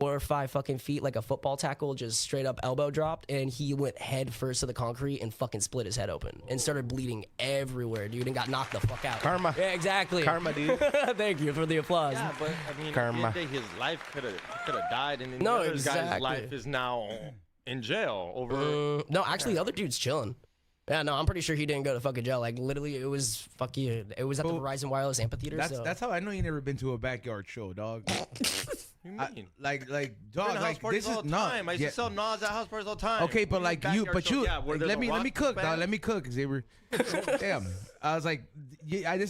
Speaker 4: or 5 fucking feet, like a football tackle, just straight up elbow dropped, and he went head first to the concrete and fucking split his head open and started bleeding everywhere, dude, and got knocked the fuck out.
Speaker 3: Karma.
Speaker 4: Yeah, exactly.
Speaker 3: Karma, dude.
Speaker 4: Thank you for the applause.
Speaker 2: Yeah, but I mean,
Speaker 3: Karma.
Speaker 2: at the end of the day, his life could have died, and then
Speaker 4: No,
Speaker 2: the other guy's
Speaker 4: exactly.
Speaker 2: life is now in jail over.
Speaker 4: No, actually, the other dude's chilling. Yeah, no, I'm pretty sure he didn't go to fucking jail. Like, literally, it was it was at the
Speaker 1: Well,
Speaker 4: Verizon Wireless Amphitheater.
Speaker 1: That's how I know you never been to a backyard show, dog.
Speaker 2: What do you mean?
Speaker 1: Like
Speaker 2: We're
Speaker 1: dog,
Speaker 2: in house
Speaker 1: like
Speaker 2: parties
Speaker 1: this is
Speaker 2: all the
Speaker 1: not.
Speaker 2: time. I used
Speaker 1: yeah.
Speaker 2: to sell Nas at house parties all the time.
Speaker 1: Okay, but
Speaker 2: What do
Speaker 1: like
Speaker 2: mean
Speaker 1: you,
Speaker 2: backyard
Speaker 1: but
Speaker 2: show?
Speaker 1: you,
Speaker 2: Yeah, where there's
Speaker 1: let
Speaker 2: a
Speaker 1: me
Speaker 2: rock
Speaker 1: cook,
Speaker 2: band?
Speaker 1: dog. Let me cook, Xavier. Damn, I was like,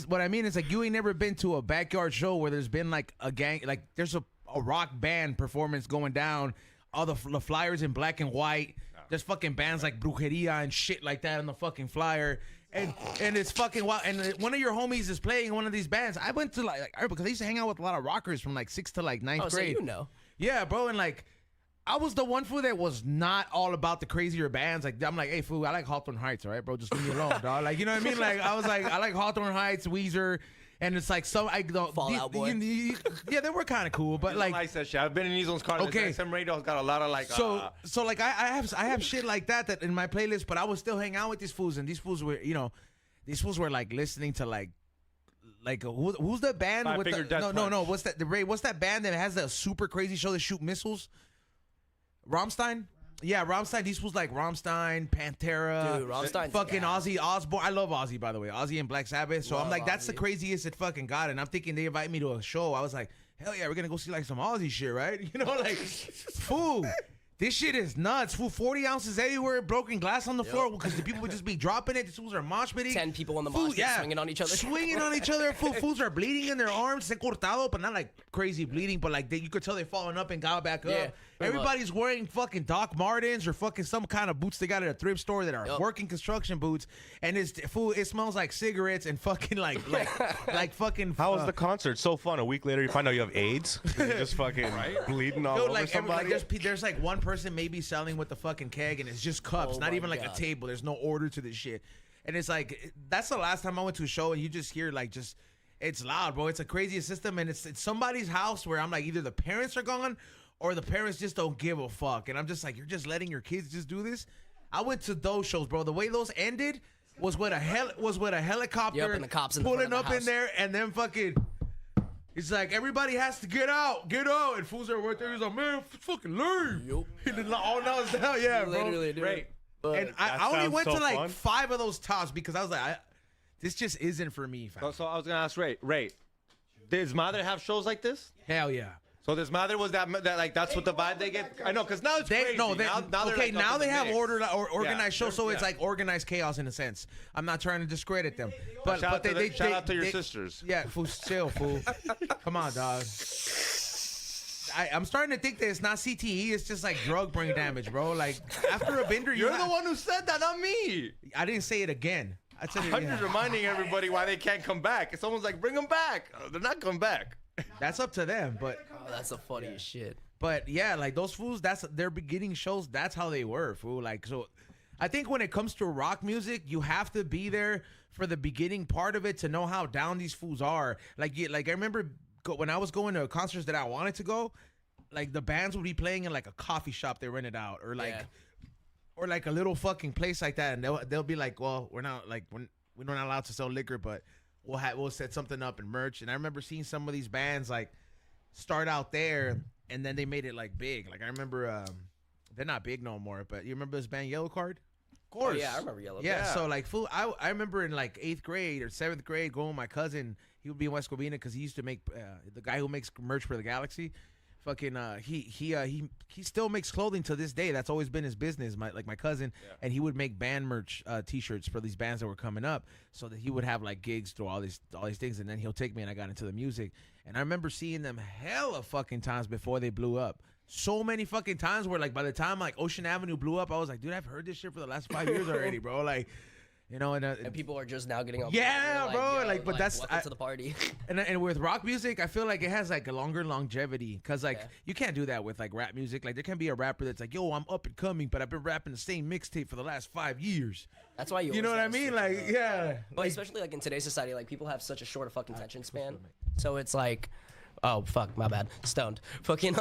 Speaker 1: what I mean is like you ain't never been to a backyard show where there's been like a gang, like there's a rock band performance going down, all the flyers in black and white. There's fucking bands like Brujeria and shit like that on the fucking flyer. And it's fucking wild. And one of your homies is playing one of these bands. I went to like because I used to hang out with a lot of rockers from like 6th to like 9th
Speaker 4: Oh, so
Speaker 1: grade.
Speaker 4: you know.
Speaker 1: Yeah, bro, and like I was the one fool that was not all about the crazier bands. Like I'm like, hey fool, I like Hawthorne Heights, all right, bro, just leave me alone, dog. Like, you know what I mean? Like I was like, I like Hawthorne Heights, Weezer, and it's like some
Speaker 4: Fall Out Boy.
Speaker 1: yeah, they were kind of cool, but
Speaker 2: Like,
Speaker 1: like
Speaker 2: that shit. I've been in Ezone's car.
Speaker 1: Okay.
Speaker 2: XM radio's got a lot of like.
Speaker 1: so like I have shit like that in my playlist, but I would still hang out with these fools, and these fools were like listening to like who's the band
Speaker 2: Five
Speaker 1: with
Speaker 2: Finger
Speaker 1: the
Speaker 2: Death
Speaker 1: no
Speaker 2: Punch.
Speaker 1: what's that band that has the super crazy show that shoot missiles? Rammstein? Yeah, Rammstein. These fools like Rammstein, Pantera,
Speaker 4: Dude, Rammstein's
Speaker 1: fucking
Speaker 4: gas.
Speaker 1: Ozzy Osbourne. I love Ozzy, by the way. Ozzy and Black Sabbath. So I'm
Speaker 4: Love
Speaker 1: like, that's the
Speaker 4: Ozzy.
Speaker 1: craziest it fucking got. And I'm thinking they invite me to a show. I was like, hell yeah, we're gonna go see like some Ozzy shit, right? You know, like, fool. This shit is nuts. Fool, 40 ounces everywhere, broken glass on the floor because the people would just be dropping it. These fools are mosh pitting.
Speaker 4: 10 people in the
Speaker 1: Fool,
Speaker 4: mosh pit swinging on each other.
Speaker 1: Swinging on each other. Fools are bleeding in their arms. Se cortado, but not like crazy bleeding, but like you could tell they're falling up and got back
Speaker 4: Yeah,
Speaker 1: up.
Speaker 4: pretty
Speaker 1: Everybody's wearing fucking Doc Martens or fucking some kind of boots they got at a thrift store that are
Speaker 4: Yup.
Speaker 1: working construction boots. And it's fool, it smells like cigarettes and fucking like fucking.
Speaker 3: How was the concert? So fun. A week later, you find out you have AIDS. You're just fucking bleeding all
Speaker 1: Dude,
Speaker 3: over
Speaker 1: like,
Speaker 3: somebody.
Speaker 1: there's like one person maybe selling with the fucking keg and it's just cups,
Speaker 4: Oh
Speaker 1: not
Speaker 4: my
Speaker 1: even like
Speaker 4: God.
Speaker 1: a table. There's no order to this shit. And it's like, that's the last time I went to a show and you just hear like just, it's loud, bro. It's a crazy system and it's somebody's house where I'm like, either the parents are gone or the parents just don't give a fuck. And I'm just like, you're just letting your kids just do this? I went to those shows, bro. The way those ended was with a helicopter
Speaker 4: Yep, and the cops in the
Speaker 1: pulling
Speaker 4: front of
Speaker 1: up
Speaker 4: the
Speaker 1: in
Speaker 4: house.
Speaker 1: there and then fucking it's like everybody has to get out, and fools are right there. He's like, man, fucking leave.
Speaker 4: Yup.
Speaker 1: And then all now it's down, yeah, bro.
Speaker 4: Literally, dude.
Speaker 2: Right.
Speaker 1: And I
Speaker 3: That
Speaker 1: only
Speaker 3: sounds
Speaker 1: went
Speaker 3: so
Speaker 1: to like
Speaker 3: fun.
Speaker 1: 5 of those tops because I was like, this just isn't for me, fam.
Speaker 2: So I was gonna ask Ray. Does Mother have shows like this?
Speaker 1: Hell yeah.
Speaker 2: So this Mother was that like that's what the vibe they get. I know, cause now it's crazy. Now they're
Speaker 1: okay,
Speaker 2: like
Speaker 1: now
Speaker 2: up in
Speaker 1: they
Speaker 2: the
Speaker 1: have
Speaker 2: mix.
Speaker 1: organized shows, so it's
Speaker 2: yeah.
Speaker 1: like organized chaos in a sense. I'm not trying to discredit them, but
Speaker 2: Shout out to
Speaker 1: they
Speaker 2: your sisters.
Speaker 1: Yeah, fool, chill, fool. Come on, dog. I'm starting to think that it's not CTE. It's just like drug brain damage, bro. Like after a bender,
Speaker 2: You're the one who said that, not me.
Speaker 1: I didn't say it again. I said it.
Speaker 2: I'm just reminding everybody why they can't come back. If someone's like, bring them back. They're not coming back.
Speaker 1: That's up to them, but.
Speaker 4: Oh, that's the funniest shit.
Speaker 1: But yeah, like those fools, that's their beginning shows. That's how they were, fool. Like, so I think when it comes to rock music, you have to be there for the beginning part of it to know how down these fools are. Like, I remember when I was going to concerts that I wanted to go, like the bands would be playing in like a coffee shop they rented out, or like, or like a little fucking place like that, and they'll be like, well, we're not allowed to sell liquor, but we'll set something up and merch. And I remember seeing some of these bands like start out there. And then they made it like big. Like I remember, they're not big no more. But you remember this band Yellow Card?
Speaker 2: Of course.
Speaker 4: Oh, yeah, I remember Yellow.
Speaker 1: Yeah. So like, fool, I remember in like 8th grade or 7th grade going with my cousin. He would be in West Covina because he used to make the guy who makes merch for the Galaxy. Fucking he still makes clothing to this day. That's always been his business. My cousin, and he would make band merch T-shirts for these bands that were coming up, so that he would have like gigs through all these things, and then he'll take me, and I got into the music. And I remember seeing them hella fucking times before they blew up. So many fucking times where like by the time like Ocean Avenue blew up, I was like, dude, I've heard this shit for the last 5 years already, bro. Like, you know, and
Speaker 4: people are just now getting on.
Speaker 1: Yeah,
Speaker 4: board.
Speaker 1: bro.
Speaker 4: Yo,
Speaker 1: Like, but that's
Speaker 4: welcome to the party.
Speaker 1: And with rock music, I feel like it has like a longer longevity, because like you can't do that with like rap music. Like there can be a rapper that's like, yo, I'm up and coming, but I've been rapping the same mixtape for the last 5 years.
Speaker 4: That's why you
Speaker 1: know what I
Speaker 4: always
Speaker 1: mean?
Speaker 4: gotta
Speaker 1: Like,
Speaker 4: switch it up.
Speaker 1: yeah.
Speaker 4: But especially like in today's society, like people have such a short fucking attention span. So it's like, oh fuck, my bad, stoned. Fucking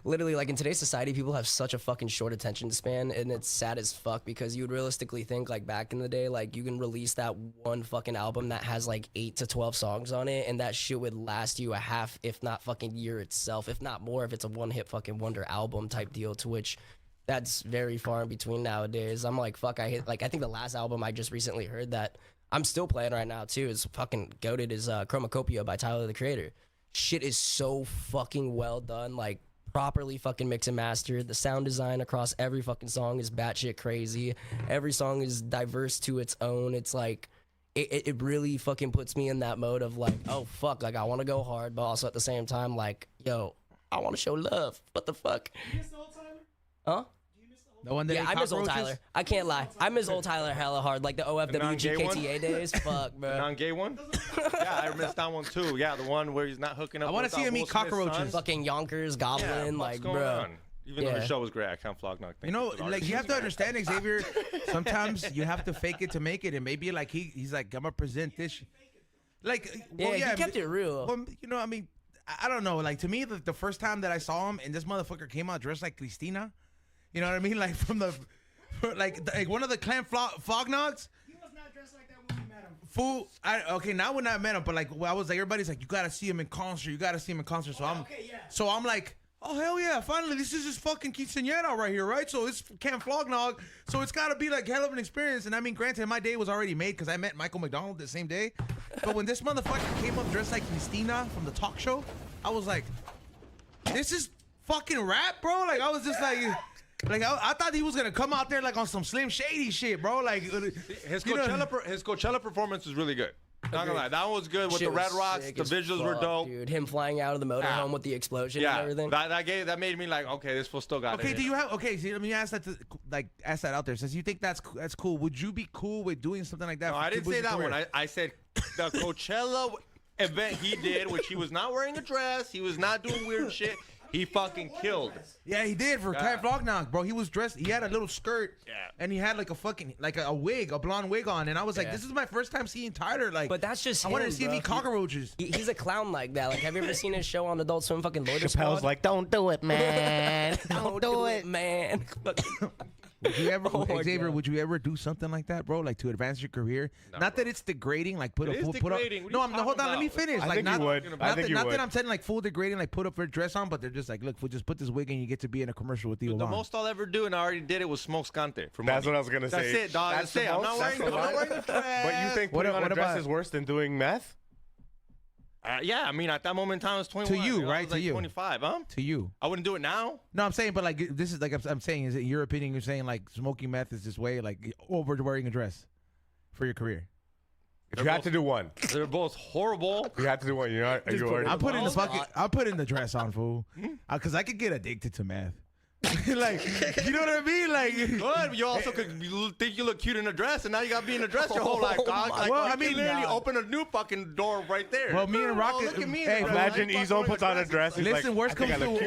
Speaker 4: literally like in today's society, people have such a fucking short attention span, and it's sad as fuck because you would realistically think like back in the day, like you can release that one fucking album that has like 8 to 12 songs on it, and that shit would last you a half, if not fucking year itself, if not more, if it's a one-hit fucking wonder album type deal. To which that's very far in between nowadays. I'm like, fuck, I think the last album I just recently heard that I'm still playing right now too is fucking goated is Chromacopia by Tyler the Creator. Shit is so fucking well done, like properly fucking mixed and mastered. The sound design across every fucking song is batshit crazy. Every song is diverse to its own. It's like it really fucking puts me in that mode of like, oh fuck, like I want to go hard, but also at the same time like, yo, I want to show love. What the fuck?
Speaker 5: You miss the old Tyler?
Speaker 4: Huh?
Speaker 1: The one that
Speaker 4: Yeah, I miss old Tyler. I can't lie. I miss old Tyler hella hard. Like the OFW
Speaker 2: non-gay one?
Speaker 4: GKTA days. Fuck, bro.
Speaker 2: Non-gay one? Yeah, I missed that one too. Yeah, the one where he's not hooking up.
Speaker 1: I want to see him eat cockroaches.
Speaker 4: Fucking Yonkers, Goblin, like, bro.
Speaker 2: Even though the show was great, I can't flog knock.
Speaker 1: You know, like you have to understand, Xavier. Sometimes you have to fake it to make it, and maybe like he's like, I'm gonna present this. Like, well,
Speaker 4: yeah, he kept it real.
Speaker 1: Well, you know, I mean, I don't know. Like to me, the first time that I saw him, and this motherfucker came out dressed like Christina. You know what I mean? Like from the, like one of the clan flog knocks.
Speaker 5: He was not dressed like that when we met him.
Speaker 1: Fool, okay, now when I met him, but like I was like, everybody's like, you gotta see him in concert. You gotta see him in concert. So so I'm like, oh hell yeah, finally, this is just fucking quinceañera right here, right? So it's Camp Flognog, so it's gotta be like hell of an experience. And I mean, granted, my day was already made because I met Michael McDonald the same day. But when this motherfucker came up dressed like Christina from the talk show, I was like, this is fucking rap, bro. Like I was just like I thought he was gonna come out there like on some Slim Shady shit, bro. Like
Speaker 2: his Coachella performance was really good. Not gonna lie, that one was good with
Speaker 4: Shit
Speaker 2: the Red
Speaker 4: was
Speaker 2: Rocks.
Speaker 4: sick
Speaker 2: The
Speaker 4: as
Speaker 2: visuals were
Speaker 4: fuck,
Speaker 2: dope.
Speaker 4: dude. Him flying out of the motorhome with the explosion and everything.
Speaker 2: That made me like, okay, this fool still got it.
Speaker 1: Okay, do you have see, let me ask that ask that out there. Since you think that's cool, would you be cool with doing something like that?
Speaker 2: No, I didn't say that one. I said the Coachella event he did, which he was not wearing a dress, he was not doing weird shit. He fucking killed.
Speaker 1: Yeah, he did for Camp Flognog, bro. He was dressed. He had a little skirt.
Speaker 2: Yeah.
Speaker 1: And he had like a fucking a wig, a blonde wig on, and I was like, this is my first time seeing Tyler. Like,
Speaker 4: But that's just
Speaker 1: I wanted to
Speaker 4: him,
Speaker 1: see him
Speaker 4: bro.
Speaker 1: eat cockroaches.
Speaker 4: He's a clown like that. Like, have you ever seen his show on Adult Swim? Fucking Loiter
Speaker 3: Chappelle's
Speaker 4: Squad?
Speaker 3: like, don't do it, man.
Speaker 4: don't do it, man.
Speaker 1: Would you ever,
Speaker 4: Oh my
Speaker 1: Xavier?
Speaker 4: God.
Speaker 1: Would you ever do something like that, bro? Like to advance your career?
Speaker 2: No,
Speaker 1: Not
Speaker 2: bro.
Speaker 1: that it's degrading. Like put
Speaker 2: It is
Speaker 1: put
Speaker 2: degrading.
Speaker 1: up.
Speaker 2: What
Speaker 1: No,
Speaker 2: are you
Speaker 1: hold on. Let me
Speaker 2: talking
Speaker 1: finish.
Speaker 3: I
Speaker 1: like
Speaker 3: think
Speaker 1: not,
Speaker 3: you would. I
Speaker 1: Not,
Speaker 3: think you
Speaker 1: not
Speaker 3: would.
Speaker 1: that I'm saying like full degrading. Like put up a dress on, but they're just like, look, we'll just put this wig and you get to be in a commercial with you.
Speaker 2: The most I'll ever do, and I already did it, was smoke scante.
Speaker 3: That's what I was gonna say.
Speaker 2: That's it, dog. That's it. I'm not wearing a dress.
Speaker 3: But you think
Speaker 1: What
Speaker 3: putting on a
Speaker 1: about-
Speaker 3: dress is worse than doing meth?
Speaker 2: Yeah, I mean, at that moment in time, I was 21.
Speaker 1: To you,
Speaker 2: I
Speaker 1: right?
Speaker 2: was
Speaker 1: To
Speaker 2: like
Speaker 1: you.
Speaker 2: 25, huh?
Speaker 1: to you.
Speaker 2: I wouldn't do it now.
Speaker 1: No, I'm saying, but like this is like I'm saying, is it your opinion? You're saying like smoking meth is this way, like over wearing a dress for your career.
Speaker 3: If you had to do one,
Speaker 2: They're both horrible.
Speaker 3: you had to do one. You're not. Are you already?
Speaker 1: I'm putting the fucking. I'm putting the dress on, fool. Cause I could get addicted to meth. Like, you know what I mean? Like,
Speaker 2: But you also could think you look cute in a dress, and now you got to be in a dress your whole life, dog. Like,
Speaker 1: Well,
Speaker 2: I
Speaker 1: I mean,
Speaker 2: mean, literally open a new fucking door right there.
Speaker 1: well, me and Rocket.
Speaker 2: look at me.
Speaker 1: Hey,
Speaker 2: bro.
Speaker 3: Imagine
Speaker 2: Like,
Speaker 3: Ezone
Speaker 2: fucking
Speaker 3: puts on a dress. He's
Speaker 1: listen,
Speaker 3: like,
Speaker 1: worst
Speaker 3: I think
Speaker 1: comes
Speaker 3: I look
Speaker 1: to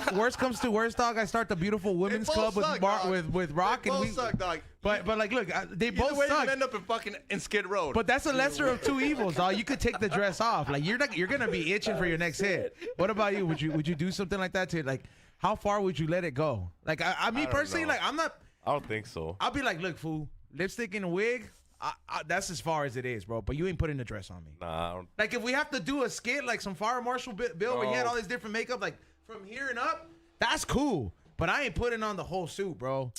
Speaker 3: cute.
Speaker 1: worst comes to worst, dog. I start the beautiful women's
Speaker 2: both
Speaker 1: club with
Speaker 2: suck,
Speaker 1: Mark
Speaker 2: dog.
Speaker 1: with Rock,
Speaker 2: They
Speaker 1: and
Speaker 2: both
Speaker 1: we.
Speaker 2: suck, dog.
Speaker 1: But like, look, they
Speaker 2: Either
Speaker 1: both
Speaker 2: way,
Speaker 1: suck.
Speaker 2: you end up in Skid Row.
Speaker 1: But that's a lesser of two evils, dog. You could take the dress off. Like you're gonna be itching for your next hit. What about you? Would you do something like that to like? How far would you let it go? Like I mean
Speaker 3: don't
Speaker 1: personally,
Speaker 3: know.
Speaker 1: like I'm not.
Speaker 3: I don't think so.
Speaker 1: I'll be like, look, fool, lipstick and a wig. That's as far as it is, bro. But you ain't putting the dress on me.
Speaker 3: Nah, I don't.
Speaker 1: Like if we have to do a skit, like some Fire Marshal Bill, where he had all this different makeup, like from here and up, that's cool. But I ain't putting on the whole suit, bro.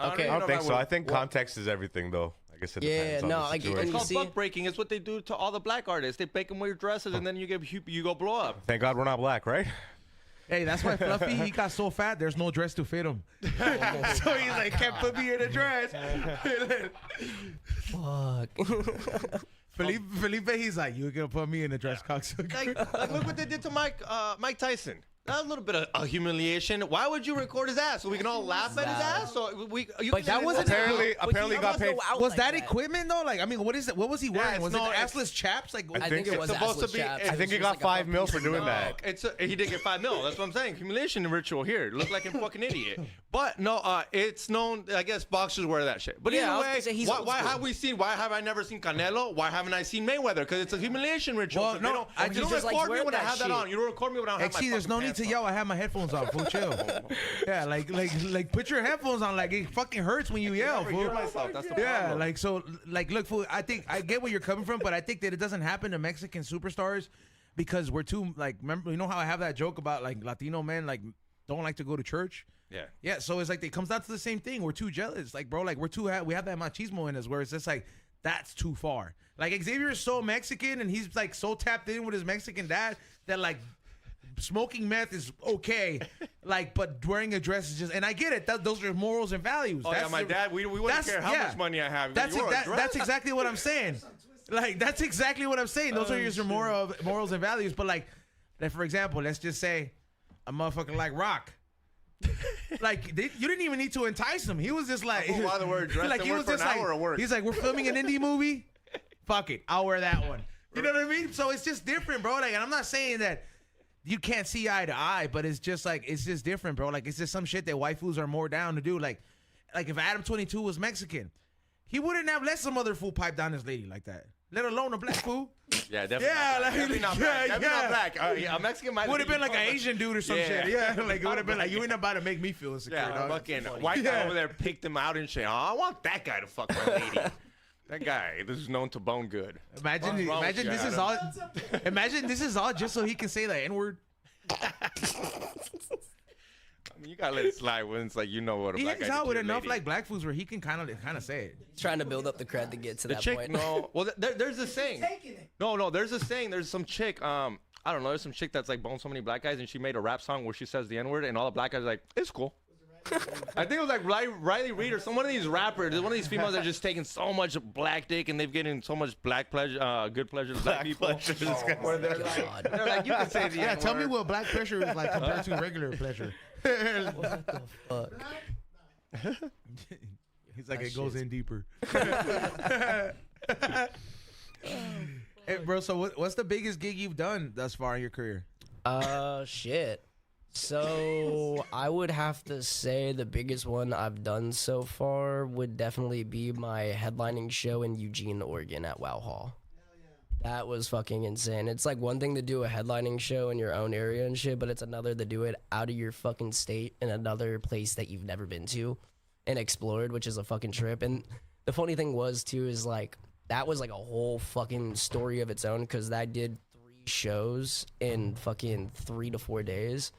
Speaker 4: Okay.
Speaker 3: I don't think so. I think context is everything, though. I guess it depends on
Speaker 4: no,
Speaker 3: the
Speaker 4: I get-
Speaker 3: situation.
Speaker 2: It's
Speaker 4: you
Speaker 2: called
Speaker 4: see-
Speaker 2: buck breaking. It's what they do to all the black artists. They make them wear dresses, and then you go blow up.
Speaker 3: Thank God we're not black, right?
Speaker 1: Hey, that's why Fluffy, he got so fat, there's no dress to fit him. So he's like, can't put me in a dress.
Speaker 4: Fuck.
Speaker 1: Felipe, he's like, you're gonna put me in a dress, cocksucker.
Speaker 2: Like, look what they did to Mike Tyson. That's a little bit of a humiliation. Why would you record his ass so we can all laugh at his ass? So you
Speaker 4: But that wasn't
Speaker 3: Apparently
Speaker 4: he
Speaker 3: got
Speaker 4: must
Speaker 3: paid.
Speaker 4: go out
Speaker 1: Was
Speaker 4: like
Speaker 1: that equipment though? Like, I mean, what is it? What was he wearing?
Speaker 2: it's
Speaker 1: Was
Speaker 2: no-
Speaker 1: it the
Speaker 2: it's-
Speaker 1: assless chaps? Like,
Speaker 4: I think it was
Speaker 2: supposed to
Speaker 4: assless
Speaker 2: be-
Speaker 4: chaps.
Speaker 2: I
Speaker 3: I
Speaker 4: It
Speaker 3: think
Speaker 4: was
Speaker 3: he
Speaker 4: just
Speaker 3: got
Speaker 4: like a
Speaker 3: 5 mil for
Speaker 4: piece of
Speaker 3: doing
Speaker 4: meat.
Speaker 3: that.
Speaker 2: He did get 5 mil. That's what I'm saying. Humiliation ritual here. Look like a fucking idiot. But no, it's known. I guess boxers wear that shit. But
Speaker 4: Yeah, I
Speaker 2: either
Speaker 4: was
Speaker 2: way,
Speaker 4: gonna say he's old
Speaker 2: why
Speaker 4: school.
Speaker 2: have we seen? Why have I never seen Canelo? Why haven't I seen Mayweather? Because it's a humiliation ritual.
Speaker 1: Well,
Speaker 2: 'Cause
Speaker 1: no,
Speaker 2: they don't,
Speaker 1: I
Speaker 2: you
Speaker 1: just
Speaker 2: don't
Speaker 4: like
Speaker 2: record me
Speaker 4: wearing
Speaker 2: when I
Speaker 4: that
Speaker 2: have that
Speaker 4: shit.
Speaker 2: on. You don't record me when I don't have my
Speaker 1: XC, there's
Speaker 2: fucking
Speaker 1: no need
Speaker 2: pants
Speaker 1: to
Speaker 2: on.
Speaker 1: yell. I have my headphones on. Fool, chill. Yeah, like put your headphones on. Like it fucking hurts when you yell,
Speaker 2: I
Speaker 1: fool.
Speaker 2: hear myself. That's the
Speaker 1: Yeah,
Speaker 2: problem.
Speaker 1: like so, like look, fool. I think I get where you're coming from, but I think that it doesn't happen to Mexican superstars because we're too like. Remember, you know how I have that joke about like Latino men like don't like to go to church.
Speaker 2: Yeah.
Speaker 1: Yeah, so it's like it comes down to the same thing. We're too jealous, like bro. Like we have that machismo in us where it's just like that's too far. Like Xavier is so Mexican and he's like so tapped in with his Mexican dad that like smoking meth is okay, like but wearing a dress is just. And I get it. Those are morals and values.
Speaker 2: Oh yeah,
Speaker 1: That's
Speaker 2: my
Speaker 1: the-
Speaker 2: dad. We wouldn't
Speaker 1: that's-
Speaker 2: care how
Speaker 1: yeah.
Speaker 2: much money I have.
Speaker 1: That's
Speaker 2: You wore a
Speaker 1: that's
Speaker 2: dress?
Speaker 1: exactly what I'm saying. Like that's exactly what I'm saying. Those are your morals and values. But like for example, let's just say a motherfucker like Rock. Like you didn't even need to entice him. He was just like,
Speaker 2: I'll rather wear a dress than work for an hour at work.
Speaker 1: he's like, we're filming an indie movie. Fuck it, I'll wear that one. You know what I mean? So it's just different, bro. Like, and I'm not saying that you can't see eye to eye, but it's just like it's just different, bro. Like it's just some shit that waifus are more down to do. Like if Adam 22 was Mexican, he wouldn't have let some other fool pipe down his lady like that. Let alone a black fool.
Speaker 2: Yeah, definitely.
Speaker 1: Yeah,
Speaker 2: not black.
Speaker 1: like-
Speaker 2: definitely not
Speaker 1: yeah,
Speaker 2: black. Definitely
Speaker 1: yeah.
Speaker 2: not black. A Mexican might
Speaker 1: Would have been like an Asian dude or some
Speaker 2: Yeah.
Speaker 1: shit. Yeah, like it would have been like you ain't about to make me feel insecure,
Speaker 2: Yeah,
Speaker 1: dog.
Speaker 2: fucking white guy
Speaker 1: Yeah.
Speaker 2: over there picked him out and shit. Oh, I want that guy to fuck my lady. That guy, this is known to bone good.
Speaker 1: Imagine,
Speaker 2: What's wrong with
Speaker 1: imagine
Speaker 2: you,
Speaker 1: this is
Speaker 2: Adam?
Speaker 1: all. Imagine this is all just so he can say the N word.
Speaker 2: I mean, you gotta let it slide when it's like you know what a
Speaker 1: He
Speaker 2: black
Speaker 1: hangs
Speaker 2: guy did
Speaker 1: out
Speaker 2: to
Speaker 1: with
Speaker 2: your
Speaker 1: enough
Speaker 2: lady.
Speaker 1: like black fools where he can kind of say it.
Speaker 4: Trying to build up the cred to get to
Speaker 2: The
Speaker 4: that
Speaker 2: chick,
Speaker 4: point.
Speaker 2: no. Well, there's a saying.
Speaker 5: Taking it.
Speaker 2: No, there's a saying. There's some chick. I don't know. There's some chick that's like boned so many black guys, and she made a rap song where she says the N word, and all the black guys are like, it's cool. I think it was like Riley Reid or some one of these rappers. One of these females that are just taking so much black dick, and they've getting so much black pleasure, good pleasure to black people. Where they're like,
Speaker 4: God.
Speaker 2: they're like, you can say the
Speaker 1: Yeah,
Speaker 2: N-word.
Speaker 1: tell me what black pleasure is like compared to regular pleasure.
Speaker 4: Fuck.
Speaker 1: He's like
Speaker 4: That
Speaker 1: it goes
Speaker 4: shit's-
Speaker 1: in deeper. Hey, bro. So what's the biggest gig you've done thus far in your career?
Speaker 4: Shit. So I would have to say the biggest one I've done so far would definitely be my headlining show in Eugene, Oregon at Wow Hall. That was fucking insane. It's like one thing to do a headlining show in your own area and shit, but it's another to do it out of your fucking state in another place that you've never been to and explored, which is a fucking trip. And the funny thing was too is like that was like a whole fucking story of its own because I did 3 shows in fucking 3 to 4 days.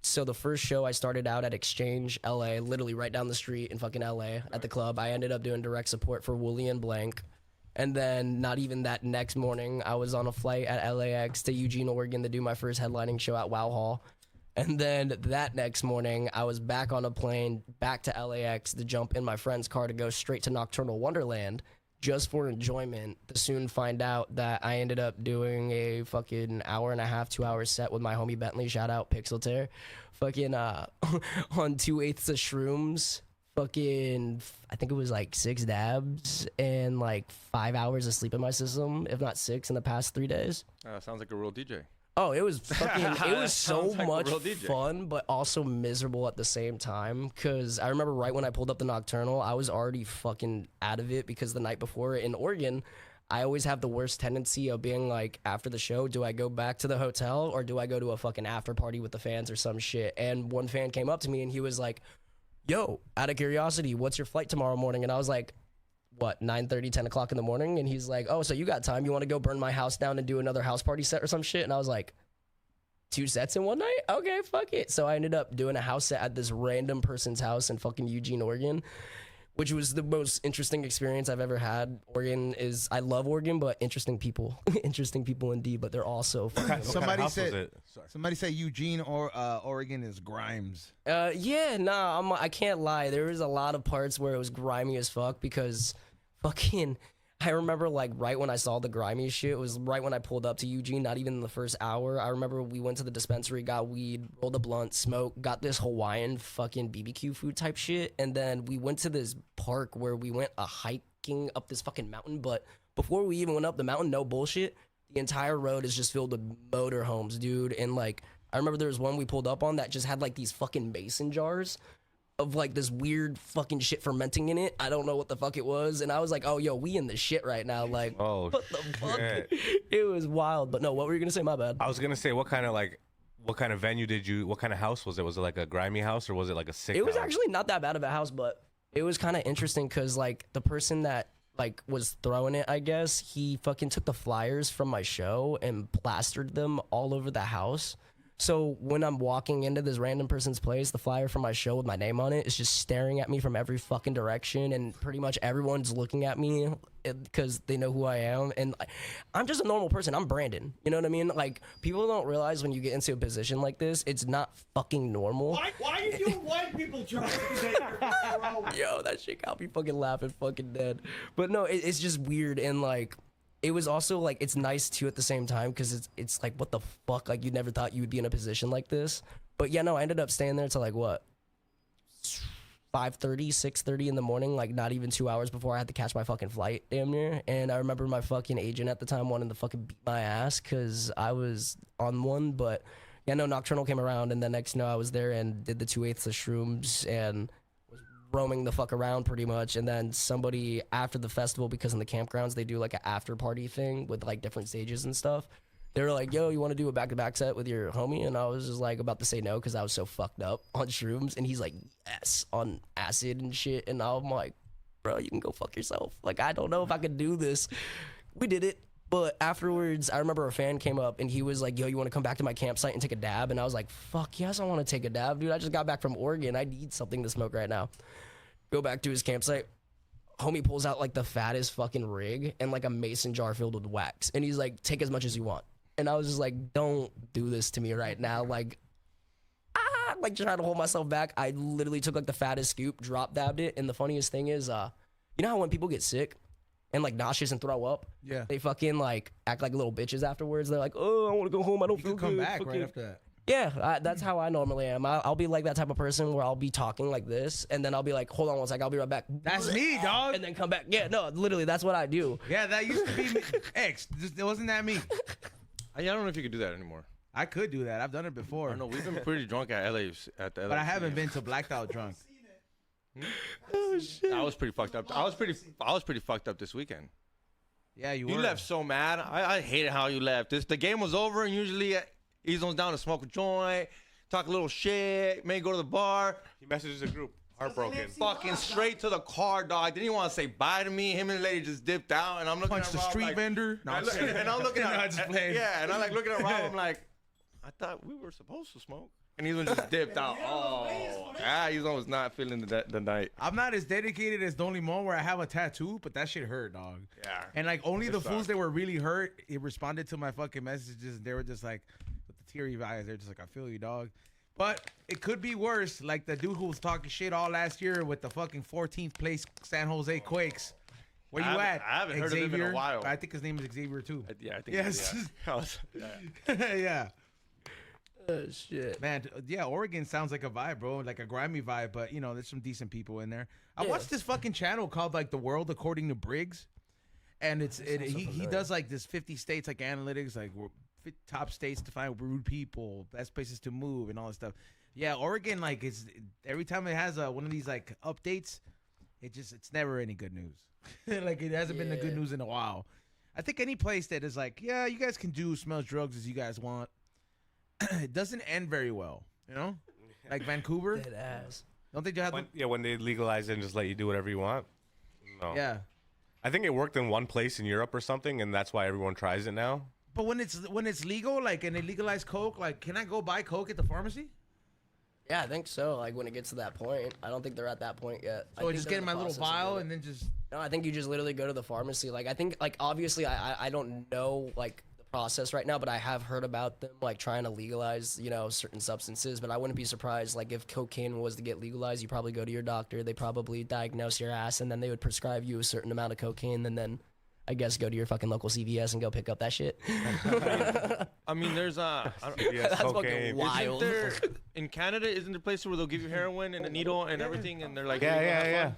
Speaker 4: So the first show I started out at Exchange, LA, literally right down the street in fucking LA at the club. I ended up doing direct support for Wooly and Blank. And then not even that next morning, I was on a flight at LAX to Eugene, Oregon to do my first headlining show at Wow Hall. And then that next morning, I was back on a plane back to LAX to jump in my friend's car to go straight to Nocturnal Wonderland, just for enjoyment, to soon find out that I ended up doing a fucking hour and a half, 2 hour set with my homie Bentley. Shout out Pixel Tear. Fucking on 2/8 of shrooms. Fucking, I think it was like 6 dabs and like 5 hours of sleep in my system, if not 6 in the past 3 days.
Speaker 2: Sounds like a real DJ.
Speaker 4: Oh, it was fucking, it was so
Speaker 2: Sounds like a
Speaker 4: much
Speaker 2: real DJ.
Speaker 4: fun, but also miserable at the same time. Cause I remember right when I pulled up the Nocturnal, I was already fucking out of it because the night before in Oregon, I always have the worst tendency of being like, after the show, do I go back to the hotel or do I go to a fucking after party with the fans or some shit? And one fan came up to me and he was like, yo, out of curiosity, what's your flight tomorrow morning? And I was like, what, 9:30, 10 o'clock in the morning? And he's like, oh, so you got time? You want to go burn my house down and do another house party set or some shit? And I was like, 2 sets in one night? Okay, fuck it. So I ended up doing a house set at this random person's house in fucking Eugene, Oregon, which was the most interesting experience I've ever had. Oregon is, I love Oregon, but interesting people. Interesting people indeed, but they're also fucking.
Speaker 1: Somebody said Eugene or Oregon is Grimes.
Speaker 4: Yeah, nah, I can't lie. There was a lot of parts where it was grimy as fuck because fucking, I remember like right when I saw the grimy shit, it was right when I pulled up to Eugene, not even in the first hour. I remember we went to the dispensary, got weed, rolled a blunt, smoked, got this Hawaiian fucking BBQ food type shit, and then we went to this park where we went hiking up this fucking mountain, but before we even went up the mountain, no bullshit, the entire road is just filled with motor homes, dude, and like, I remember there was one we pulled up on that just had like these fucking mason jars of like this weird fucking shit fermenting in it. I don't know what the fuck it was. And I was like, oh, yo, we in the shit right now. Like,
Speaker 3: Oh,
Speaker 4: what the fuck?
Speaker 3: shit.
Speaker 4: It was wild. But no, what were you going to say? My bad.
Speaker 3: I was gonna say, what kind of venue did you? What kind of house was it? Was it like a grimy house or was it like a sick?
Speaker 4: It was
Speaker 3: house?
Speaker 4: actually not that bad of a house, but it was kind of interesting because like the person that like was throwing it, I guess, he fucking took the flyers from my show and plastered them all over the house. So when I'm walking into this random person's place, the flyer from my show with my name on it is just staring at me from every fucking direction, and pretty much everyone's looking at me because they know who I am. And I'm just a normal person. I'm Brandon. You know what I mean? Like, people don't realize when you get into a position like this, it's not fucking normal.
Speaker 5: Why are you doing white people jokes?
Speaker 4: Yo, that shit got me fucking laughing fucking dead. But no, it's just weird, and like, it was also like, it's nice too at the same time because it's like, what the fuck? Like, you never thought you would be in a position like this. But yeah, no, I ended up staying there till like what, 5:30, 6:30 in the morning, like not even 2 hours before I had to catch my fucking flight, damn near. And I remember my fucking agent at the time wanted to fucking beat my ass because I was on one. But yeah, no, Nocturnal came around, and the next, I was there and did the 2/8 of shrooms and was roaming the fuck around pretty much. And then somebody after the festival, because in the campgrounds they do like an after party thing with like different stages and stuff, they were like, yo, you want to do a back-to-back set with your homie? And I was just like about to say no because I was so fucked up on shrooms. And he's like, yes, on acid and shit. And I'm like, bro, you can go fuck yourself. Like, I don't know if I could do this. We did it. But afterwards, I remember a fan came up and he was like, yo, you want to come back to my campsite and take a dab? And I was like, fuck yes, I want to take a dab, dude. I just got back from Oregon. I need something to smoke right now. Go back to his campsite. Homie pulls out like the fattest fucking rig and like a mason jar filled with wax. And he's like, take as much as you want. And I was just like, don't do this to me right now. Like trying to hold myself back. I literally took like the fattest scoop, drop dabbed it. And the funniest thing is, you know how when people get sick and like nauseous and throw up,
Speaker 1: Yeah.
Speaker 4: they fucking like act like little bitches afterwards. They're like, oh, I want to go home. I don't
Speaker 1: You
Speaker 4: feel
Speaker 1: could come
Speaker 4: good.
Speaker 1: back right
Speaker 4: Fucking-
Speaker 1: after that.
Speaker 4: Yeah, that's how I normally am. I'll be like that type of person where I'll be talking like this, and then I'll be like, hold on one sec, I'll be right back.
Speaker 1: That's me, dog.
Speaker 4: And then come back. Yeah, no, literally, that's what I do.
Speaker 1: Yeah, that used to be me. X. Wasn't that me?
Speaker 2: I don't know if you could do that anymore.
Speaker 1: I could do that. I've done it before.
Speaker 2: I don't know. We've been pretty drunk at LA at the LA.
Speaker 1: But I haven't been to blacked out drunk.
Speaker 4: Oh, shit.
Speaker 2: I was pretty fucked up. I was pretty fucked up this weekend.
Speaker 1: Yeah, you
Speaker 2: You
Speaker 1: were.
Speaker 2: left so mad. I hated how you left. The game was over, and usually Ezone's down to smoke a joint, talk a little shit, maybe go to the bar.
Speaker 3: He messages the group, heartbroken.
Speaker 2: Fucking straight to the car, dog. Didn't even want to say bye to me. Him and the lady just dipped out, and I'm looking
Speaker 1: Punched
Speaker 2: at
Speaker 1: the
Speaker 2: Rob
Speaker 1: street
Speaker 2: like,
Speaker 1: vendor. No, I'm
Speaker 2: and
Speaker 1: kidding.
Speaker 2: I'm looking
Speaker 1: No,
Speaker 2: at
Speaker 1: I just played.
Speaker 2: yeah, and I'm like looking at Rob. I'm like, I thought we were supposed to smoke, and Ezone just dipped out. Oh, yeah, Ezone was not feeling the night.
Speaker 1: I'm not as dedicated as Don Limon where I have a tattoo, but that shit hurt, dog.
Speaker 2: Yeah.
Speaker 1: And like only the
Speaker 2: It
Speaker 1: fools
Speaker 2: sucked.
Speaker 1: that were really hurt, it responded to my fucking messages. They were just like, with the teary eyes, they're just like, I feel you, dog. But it could be worse. Like the dude who was talking shit all last year with the fucking 14th place San Jose Quakes. Where you
Speaker 2: I
Speaker 1: at?
Speaker 2: haven't heard of him in a while.
Speaker 1: I think his name is Xavier too.
Speaker 2: Yeah, I think.
Speaker 1: Yes.
Speaker 2: Yeah.
Speaker 1: Yeah.
Speaker 4: Oh shit.
Speaker 1: Man, yeah, Oregon sounds like a vibe, bro, like a grimy vibe. But you know, there's some decent people in there. I
Speaker 4: Yeah.
Speaker 1: watched this fucking channel called like The World According to Briggs, and he does like this 50 states like analytics, like top states to find rude people, best places to move, and all this stuff. Yeah, Oregon, like is every time it has one of these like updates, it's never any good news. Like it hasn't been the good news in a while. I think any place that is like, yeah, you guys can do smell drugs as you guys want. It doesn't end very well, you know, like Vancouver.
Speaker 4: Dead ass.
Speaker 1: Don't they have?
Speaker 3: When they legalize it and just let you do whatever you want. No.
Speaker 1: Yeah,
Speaker 3: I think it worked in one place in Europe or something, and that's why everyone tries it now.
Speaker 1: but when it's legal, like, and they legalize coke, like, can I go buy coke at the pharmacy?
Speaker 4: Yeah, I think so. Like when it gets to that point, I don't think they're at that point yet.
Speaker 1: So I just get in my little vial and then just.
Speaker 4: No, I think you just literally go to the pharmacy. Like I think, like obviously, I don't know like the process right now, but I have heard about them like trying to legalize, you know, certain substances. But I wouldn't be surprised, like if cocaine was to get legalized, you probably go to your doctor. They probably diagnose your ass, and then they would prescribe you a certain amount of cocaine, and then I guess go to your fucking local CVS and go pick up that shit.
Speaker 2: I mean, there's
Speaker 4: That's fucking wild.
Speaker 2: In Canada, isn't there places where they'll give you heroin and a needle and everything, and they're like, "Here you go, have
Speaker 3: Yeah.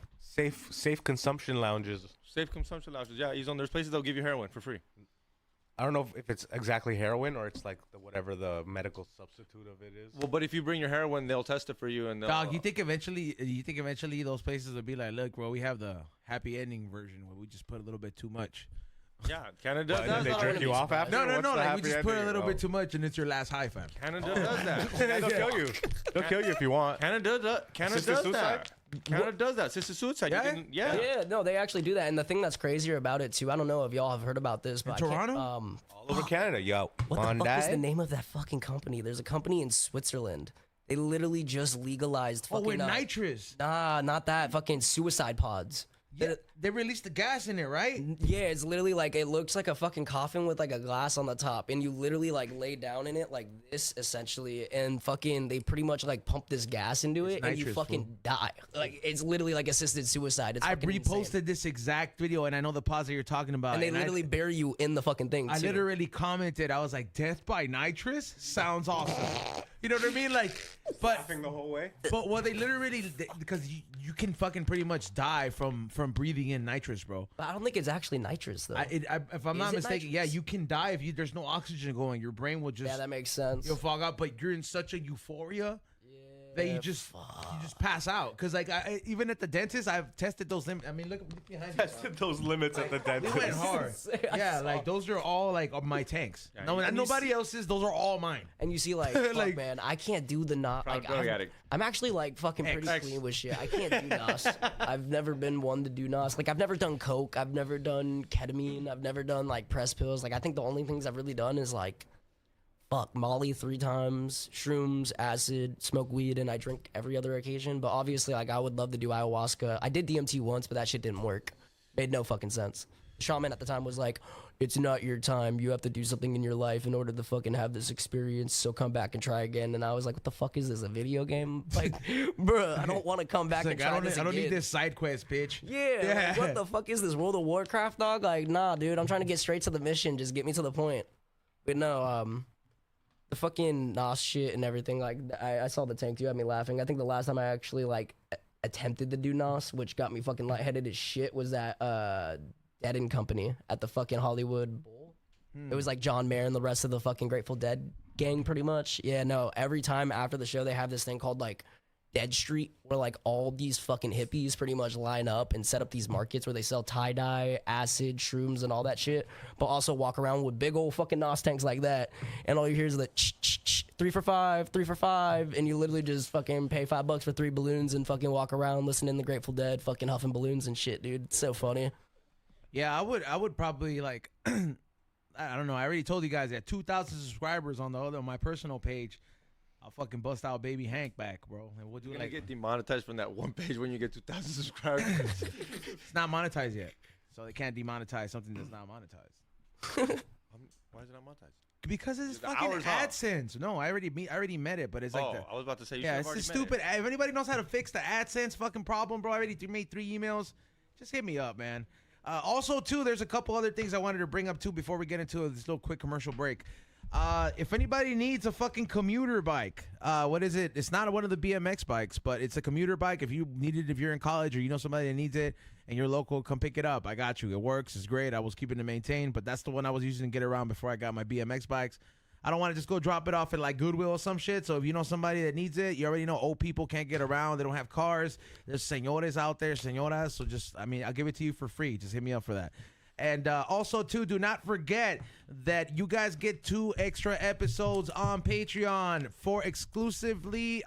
Speaker 2: fun."
Speaker 3: Safe consumption lounges.
Speaker 2: Safe consumption lounges. Yeah, Ezone. There's places they'll give you heroin for free.
Speaker 3: I don't know if it's exactly heroin or it's like whatever the medical substitute of it is.
Speaker 2: Well, but if you bring your heroin, they'll test it for you, and they'll,
Speaker 1: Dog, you think eventually those places will be like, look, bro, we have the happy ending version where we just put a little bit too much.
Speaker 2: yeah, Canada
Speaker 3: And then
Speaker 2: does
Speaker 3: they
Speaker 2: that.
Speaker 3: jerk you off after?
Speaker 1: No,
Speaker 3: What's the
Speaker 1: like we
Speaker 3: happy
Speaker 1: just put a
Speaker 3: ending?
Speaker 1: little
Speaker 3: Oh.
Speaker 1: bit too much and it's your last high, fam.
Speaker 2: Canada does that.
Speaker 3: Yeah, they'll kill you. They'll kill you if you want.
Speaker 2: Canada
Speaker 3: Assisted
Speaker 2: does
Speaker 3: suicide?
Speaker 2: that. Canada does that. Assisted suicide.
Speaker 1: Yeah?
Speaker 4: Yeah, no, they actually do that. And the thing that's crazier about it too, I don't know if y'all have heard about this, but
Speaker 1: In
Speaker 4: I can't-
Speaker 1: Toronto?
Speaker 3: All over Canada, yo.
Speaker 4: what the
Speaker 3: One
Speaker 4: fuck is
Speaker 3: day.
Speaker 4: the name of that fucking company? There's a company in Switzerland. They literally just legalized
Speaker 1: Oh,
Speaker 4: fucking
Speaker 1: with nitrous.
Speaker 4: Nah, not that. Fucking suicide pods.
Speaker 1: Yeah, they released the gas in it, right?
Speaker 4: Yeah, it's literally like it looks like a fucking coffin with like a glass on the top, and you literally like lay down in it like this essentially, and fucking they pretty much like pump this gas into it, and you
Speaker 1: nitrous,
Speaker 4: fucking die. Like it's literally like assisted suicide. It's
Speaker 1: I
Speaker 4: fucking
Speaker 1: reposted
Speaker 4: insane.
Speaker 1: this exact video, and I know the pause that you're talking about.
Speaker 4: And they literally bury you in the fucking thing.
Speaker 1: I
Speaker 4: too.
Speaker 1: literally commented, I was like, death by nitrous sounds awesome. You know what I mean? Like, but
Speaker 3: Laughing the whole way.
Speaker 1: well, they literally, because you can fucking pretty much die from breathing in nitrous, bro.
Speaker 4: But I don't think it's actually nitrous though.
Speaker 1: If I'm not
Speaker 4: Is it
Speaker 1: mistaken, yeah,
Speaker 4: nitrous?
Speaker 1: you can die if there's no oxygen going. Your brain will just
Speaker 4: Yeah, that makes sense.
Speaker 1: you'll fog out, but you're in such a euphoria that you just pass out. Cause like even at the dentist, I've tested those limits. I mean, look behind you.
Speaker 3: Tested those limits at the
Speaker 1: They
Speaker 3: dentist.
Speaker 1: went hard.
Speaker 4: I
Speaker 1: Yeah,
Speaker 4: saw.
Speaker 1: like those are all like of my tanks. No,
Speaker 4: and you
Speaker 1: nobody else's. Those are all mine.
Speaker 4: And you see, like, fuck,
Speaker 1: Like-
Speaker 4: man, I can't do the nos.
Speaker 2: Proud
Speaker 4: Like,
Speaker 2: drug addict.
Speaker 4: I'm actually like fucking pretty
Speaker 2: X.
Speaker 4: clean with shit. I can't do nos. I've never been one to do nos. Like, I've never done coke. I've never done ketamine. I've never done like press pills. Like, I think the only things I've really done is like, fuck, Molly 3 times, shrooms, acid, smoke weed, and I drink every other occasion. But obviously, like, I would love to do ayahuasca. I did DMT once, but that shit didn't work. Made no fucking sense. The shaman at the time was like, it's not your time. You have to do something in your life in order to fucking have this experience. So come back and try again. And I was like, what the fuck is this, a video game? Like, bruh, I don't want to come back
Speaker 1: It's
Speaker 4: and
Speaker 1: like
Speaker 4: try this
Speaker 1: I don't need
Speaker 4: again.
Speaker 1: this side quest, bitch.
Speaker 4: Yeah, like, what the fuck is this, World of Warcraft, dog? Like, nah, dude, I'm trying to get straight to the mission. Just get me to the point. But no, the fucking NOS shit and everything, like, I saw the tank. You had me laughing. I think the last time I actually, like, attempted to do NOS, which got me fucking lightheaded as shit, was that, Dead and Company at the fucking Hollywood Bowl. It was like John Mayer and the rest of the fucking Grateful Dead gang, pretty much. Yeah, no, every time after the show, they have this thing called, like, Dead Street, where like all these fucking hippies pretty much line up and set up these markets where they sell tie-dye, acid, shrooms, and all that shit, but also walk around with big old fucking NOS tanks like that, and all you hear is the 3 for 5, 3 for 5, and you literally just fucking pay $5 for 3 balloons and fucking walk around listening to Grateful Dead, fucking huffing balloons and shit, dude. It's so funny.
Speaker 1: Yeah, I would probably like I don't know. I already told you guys at 2,000 subscribers on my personal page, I'll fucking bust out Baby Hank back, bro. And we'll do
Speaker 2: You're
Speaker 1: like
Speaker 2: gonna get demonetized from that one page when you get 2,000 subscribers.
Speaker 1: it's not monetized yet, so they can't demonetize something that's not monetized
Speaker 2: Why is it not monetized?
Speaker 1: because it's
Speaker 2: The
Speaker 1: fucking
Speaker 2: hours off.
Speaker 1: AdSense. No, I already met it, but it's like
Speaker 2: Oh,
Speaker 1: the,
Speaker 2: I was about to say. You
Speaker 1: yeah,
Speaker 2: should have
Speaker 1: it's the
Speaker 2: already met
Speaker 1: stupid. If anybody knows how to fix the AdSense fucking problem, bro, I already made 3 emails. Just hit me up, man. Also, too, there's a couple other things I wanted to bring up too before we get into this little quick commercial break. If anybody needs a fucking commuter bike, what is it? It's not one of the BMX bikes, but it's a commuter bike. If you need it, if you're in college or you know somebody that needs it and you're local, come pick it up. I got you. It works. It's great. I was keeping it maintained, but that's the one I was using to get around before I got my BMX bikes. I don't want to just go drop it off at like Goodwill or some shit. So if you know somebody that needs it, you already know old people can't get around. They don't have cars. There's señores out there, señoras. So I'll give it to you for free. Just hit me up for that. And also, too, do not forget that you guys get 2 extra episodes on Patreon exclusively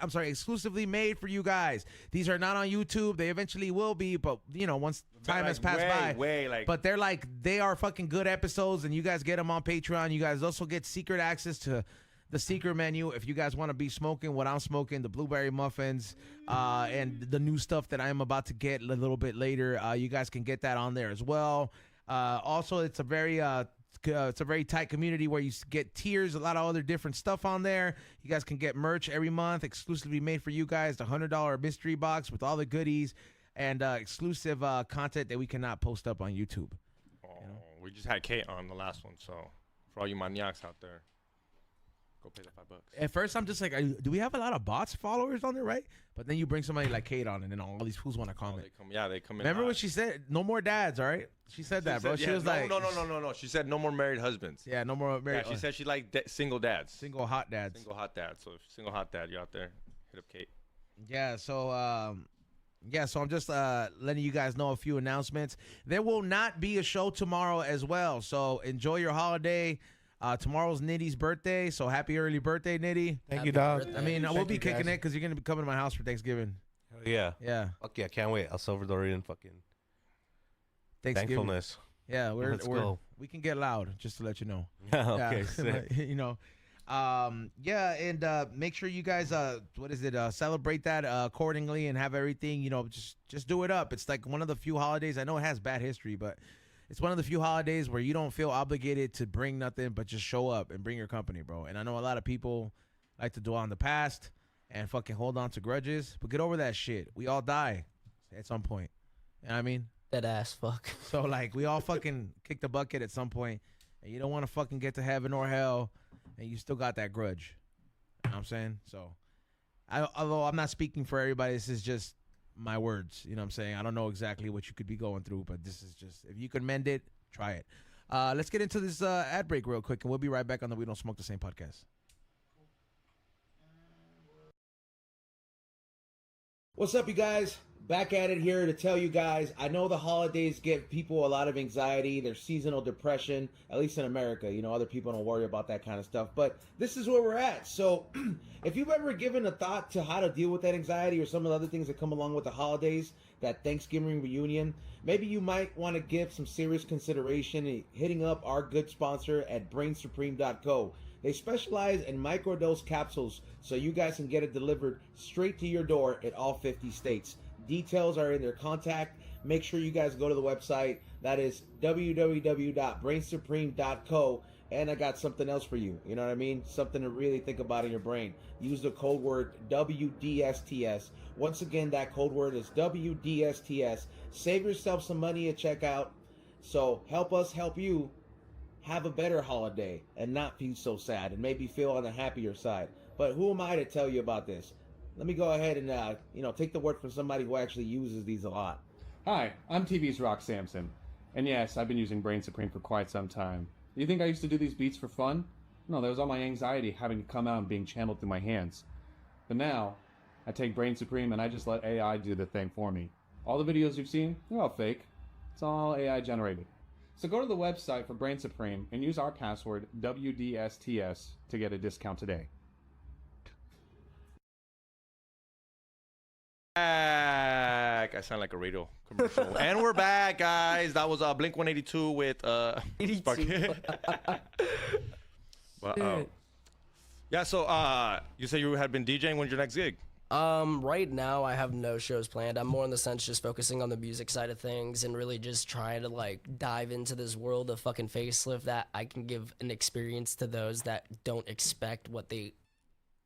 Speaker 1: made for you guys. These are not on YouTube. They eventually will be, but, once time has passed by. But they are fucking good episodes, and you guys get them on Patreon. You guys also get secret access to the secret menu if you guys want to be smoking what I'm smoking, the blueberry muffins, and the new stuff that I'm about to get a little bit later. You guys can get that on there as well. Also, it's a very tight community where you get tiers, a lot of other different stuff on there. You guys can get merch every month, exclusively made for you guys. The $100 mystery box with all the goodies and exclusive content that we cannot post up on YouTube.
Speaker 2: We just had Kate on the last one, so for all you maniacs out there, go pay the $5.
Speaker 1: At first, I'm just like, do we have a lot of bots followers on there, right? But then you bring somebody like Kate on, and then all these fools want to comment.
Speaker 2: They come in.
Speaker 1: Remember what she said? No more dads, all right? She said that, bro. She was like,
Speaker 2: no. She said no more married husbands.
Speaker 1: Yeah, no more married.
Speaker 2: Yeah, she said she liked single dads.
Speaker 1: Single hot dads.
Speaker 2: Single hot dads. So if single hot dad, you out there, hit up Kate.
Speaker 1: Yeah. So I'm just letting you guys know a few announcements. There will not be a show tomorrow as well. So enjoy your holiday. Tomorrow's Nitty's birthday, so happy early birthday, Nitty.
Speaker 3: Thank you, dog.
Speaker 4: birthday.
Speaker 1: I mean, we'll be kicking it because you're going to be coming to my house for Thanksgiving.
Speaker 3: Hell yeah.
Speaker 1: Yeah.
Speaker 3: Fuck yeah, can't wait. I'll Salvadorian fucking
Speaker 1: Thankksgiving.
Speaker 3: thankfulness.
Speaker 1: Yeah,
Speaker 3: Let's go.
Speaker 1: we can get loud, just to let you know.
Speaker 3: Okay,
Speaker 1: Yeah.
Speaker 3: sick.
Speaker 1: And make sure you guys, celebrate that accordingly and have everything, just do it up. It's like one of the few holidays. I know it has bad history, but it's one of the few holidays where you don't feel obligated to bring nothing but just show up and bring your company, bro. And I know a lot of people like to dwell on the past and fucking hold on to grudges, but get over that shit. We all die at some point. You know what I mean?
Speaker 4: That ass fuck.
Speaker 1: So, we all fucking kick the bucket at some point, and you don't want to fucking get to heaven or hell, and you still got that grudge. You know what I'm saying? So, although I'm not speaking for everybody, this is just my words. You know what I'm saying? I don't know exactly what you could be going through, but this is just, if you could mend it, try it. Let's get into this ad break real quick, and we'll be right back on the We Don't Smoke the Same podcast. What's up, you guys? Back at it here to tell you guys, I know the holidays give people a lot of anxiety. There's seasonal depression, at least in America. Other people don't worry about that kind of stuff. But this is where we're at. So if you've ever given a thought to how to deal with that anxiety or some of the other things that come along with the holidays, that Thanksgiving reunion, maybe you might want to give some serious consideration hitting up our good sponsor at BrainSupreme.co. They specialize in microdose capsules, so you guys can get it delivered straight to your door in all 50 states. Details are in their contact. Make sure you guys go to the website. That is www.brainsupreme.co. And I got something else for you. You know what I mean? Something to really think about in your brain. Use the code word WDSTS. Once again, that code word is WDSTS. Save yourself some money at checkout. So help us help you have a better holiday and not feel so sad and maybe feel on the happier side. But who am I to tell you about this? Let me go ahead and take the word from somebody who actually uses these a lot.
Speaker 6: Hi, I'm TV's Rock Sampson. And yes, I've been using Brain Supreme for quite some time. You think I used to do these beats for fun? No, that was all my anxiety having to come out and being channeled through my hands. But now, I take Brain Supreme and I just let AI do the thing for me. All the videos you've seen, they're all fake. It's all AI generated. So go to the website for Brain Supreme and use our password WDSTS to get a discount today.
Speaker 2: Back. I sound like a radio commercial. And we're back, guys. That was Blink 182 with Sparky. Well, yeah. So you said you had been DJing. When's your next gig?
Speaker 4: Right now I have no shows planned. I'm more in the sense just focusing on the music side of things and really just trying to dive into this world of fucking Facelft that I can give an experience to those that don't expect what they,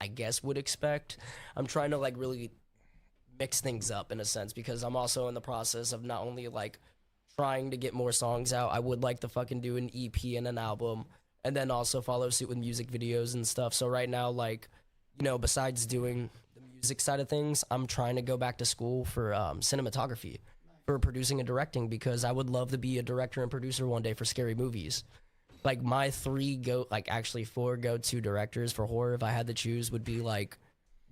Speaker 4: I guess, would expect. I'm trying to really mix things up in a sense because I'm also in the process of not only trying to get more songs out. I would like to fucking do an EP and an album, and then also follow suit with music videos and stuff. So right now, like, you know, besides doing the music side of things, I'm trying to go back to school for cinematography, for producing and directing, because I would love to be a director and producer one day for scary movies. Like my four go-to directors for horror, if I had to choose, would be like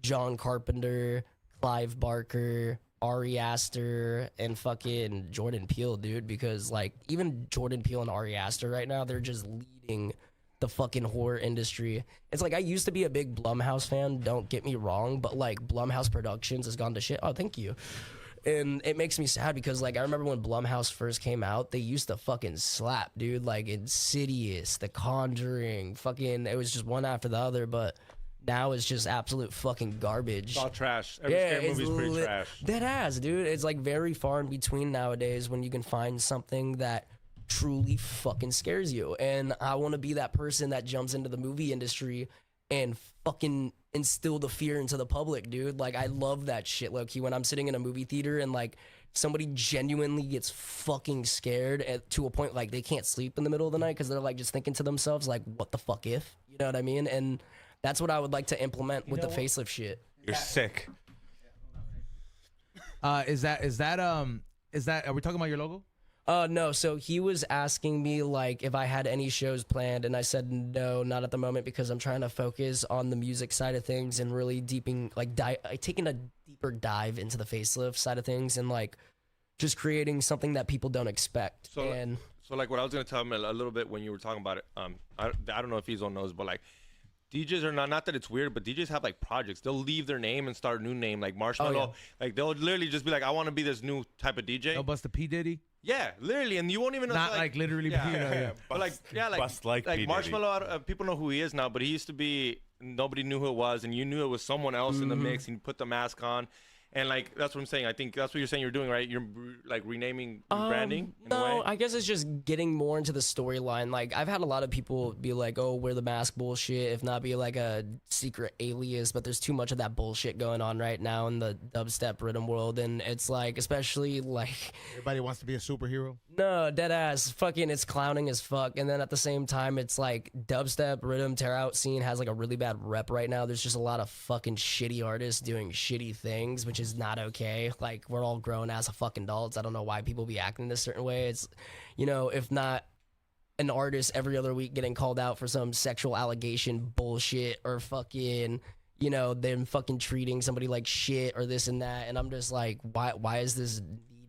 Speaker 4: John Carpenter, Clive Barker, Ari Aster, and fucking Jordan Peele, dude. Because like even Jordan Peele and Ari Aster right now, they're just leading the fucking horror industry. It's like I used to be a big Blumhouse fan, don't get me wrong, but like Blumhouse Productions has gone to shit. Oh, thank you. And it makes me sad because like I remember when Blumhouse first came out, they used to fucking slap, dude. Like Insidious, The Conjuring, fucking it was just one after the other, but now it's just absolute fucking garbage.
Speaker 2: It's all trash. Every scary movie's pretty trash.
Speaker 4: That ass, dude. It's like very far in between nowadays when you can find something that truly fucking scares you. And I want to be that person that jumps into the movie industry and fucking instill the fear into the public, dude. Like I love that shit, low-key, when I'm sitting in a movie theater and like somebody genuinely gets fucking scared to a point like they can't sleep in the middle of the night because they're like just thinking to themselves like, what the fuck if? You know what I mean? And that's what I would like to implement with the Facelft shit.
Speaker 3: You're sick.
Speaker 1: Is that are we talking about your logo?
Speaker 4: No, so he was asking me like if I had any shows planned, and I said no, not at the moment, because I'm trying to focus on the music side of things and really taking a deeper dive into the Facelft side of things and like just creating something that people don't expect.
Speaker 2: So like what I was gonna tell him a little bit when you were talking about it, I don't know if Ezone knows, but like DJs are not that it's weird, but DJs have like projects. They'll leave their name and start a new name, like Marshmallow.
Speaker 4: Oh, yeah.
Speaker 2: Like they'll literally just be like, I want to be this new type of DJ.
Speaker 1: No, bust the P Diddy.
Speaker 2: Yeah, literally, and you won't even know.
Speaker 1: Not like literally.
Speaker 2: Yeah,
Speaker 1: you know, yeah.
Speaker 2: But
Speaker 3: Bust like P. Diddy.
Speaker 2: Marshmallow. People know who he is now, but he used to be. Nobody knew who it was, and you knew it was someone else in the mix. And you put the mask on, and like that's what I'm saying. I think that's what you're saying. You're doing right. You're like renaming, rebranding.
Speaker 4: No, I guess it's just getting more into the storyline. Like I've had a lot of people be like, "Oh, wear the mask bullshit." If not, be like a secret alias. But there's too much of that bullshit going on right now in the dubstep rhythm world, and it's like, especially like
Speaker 1: Everybody wants to be a superhero.
Speaker 4: no, dead ass, fucking, it's clowning as fuck. And then at the same time, it's like dubstep rhythm tear out scene has like a really bad rep right now. There's just a lot of fucking shitty artists doing shitty things, which is not okay. Like we're all grown as a fucking adults. I don't know why people be acting this certain way. It's, you know, if not an artist every other week getting called out for some sexual allegation bullshit or fucking, you know, them fucking treating somebody like shit or this and that. And I'm just like, why is this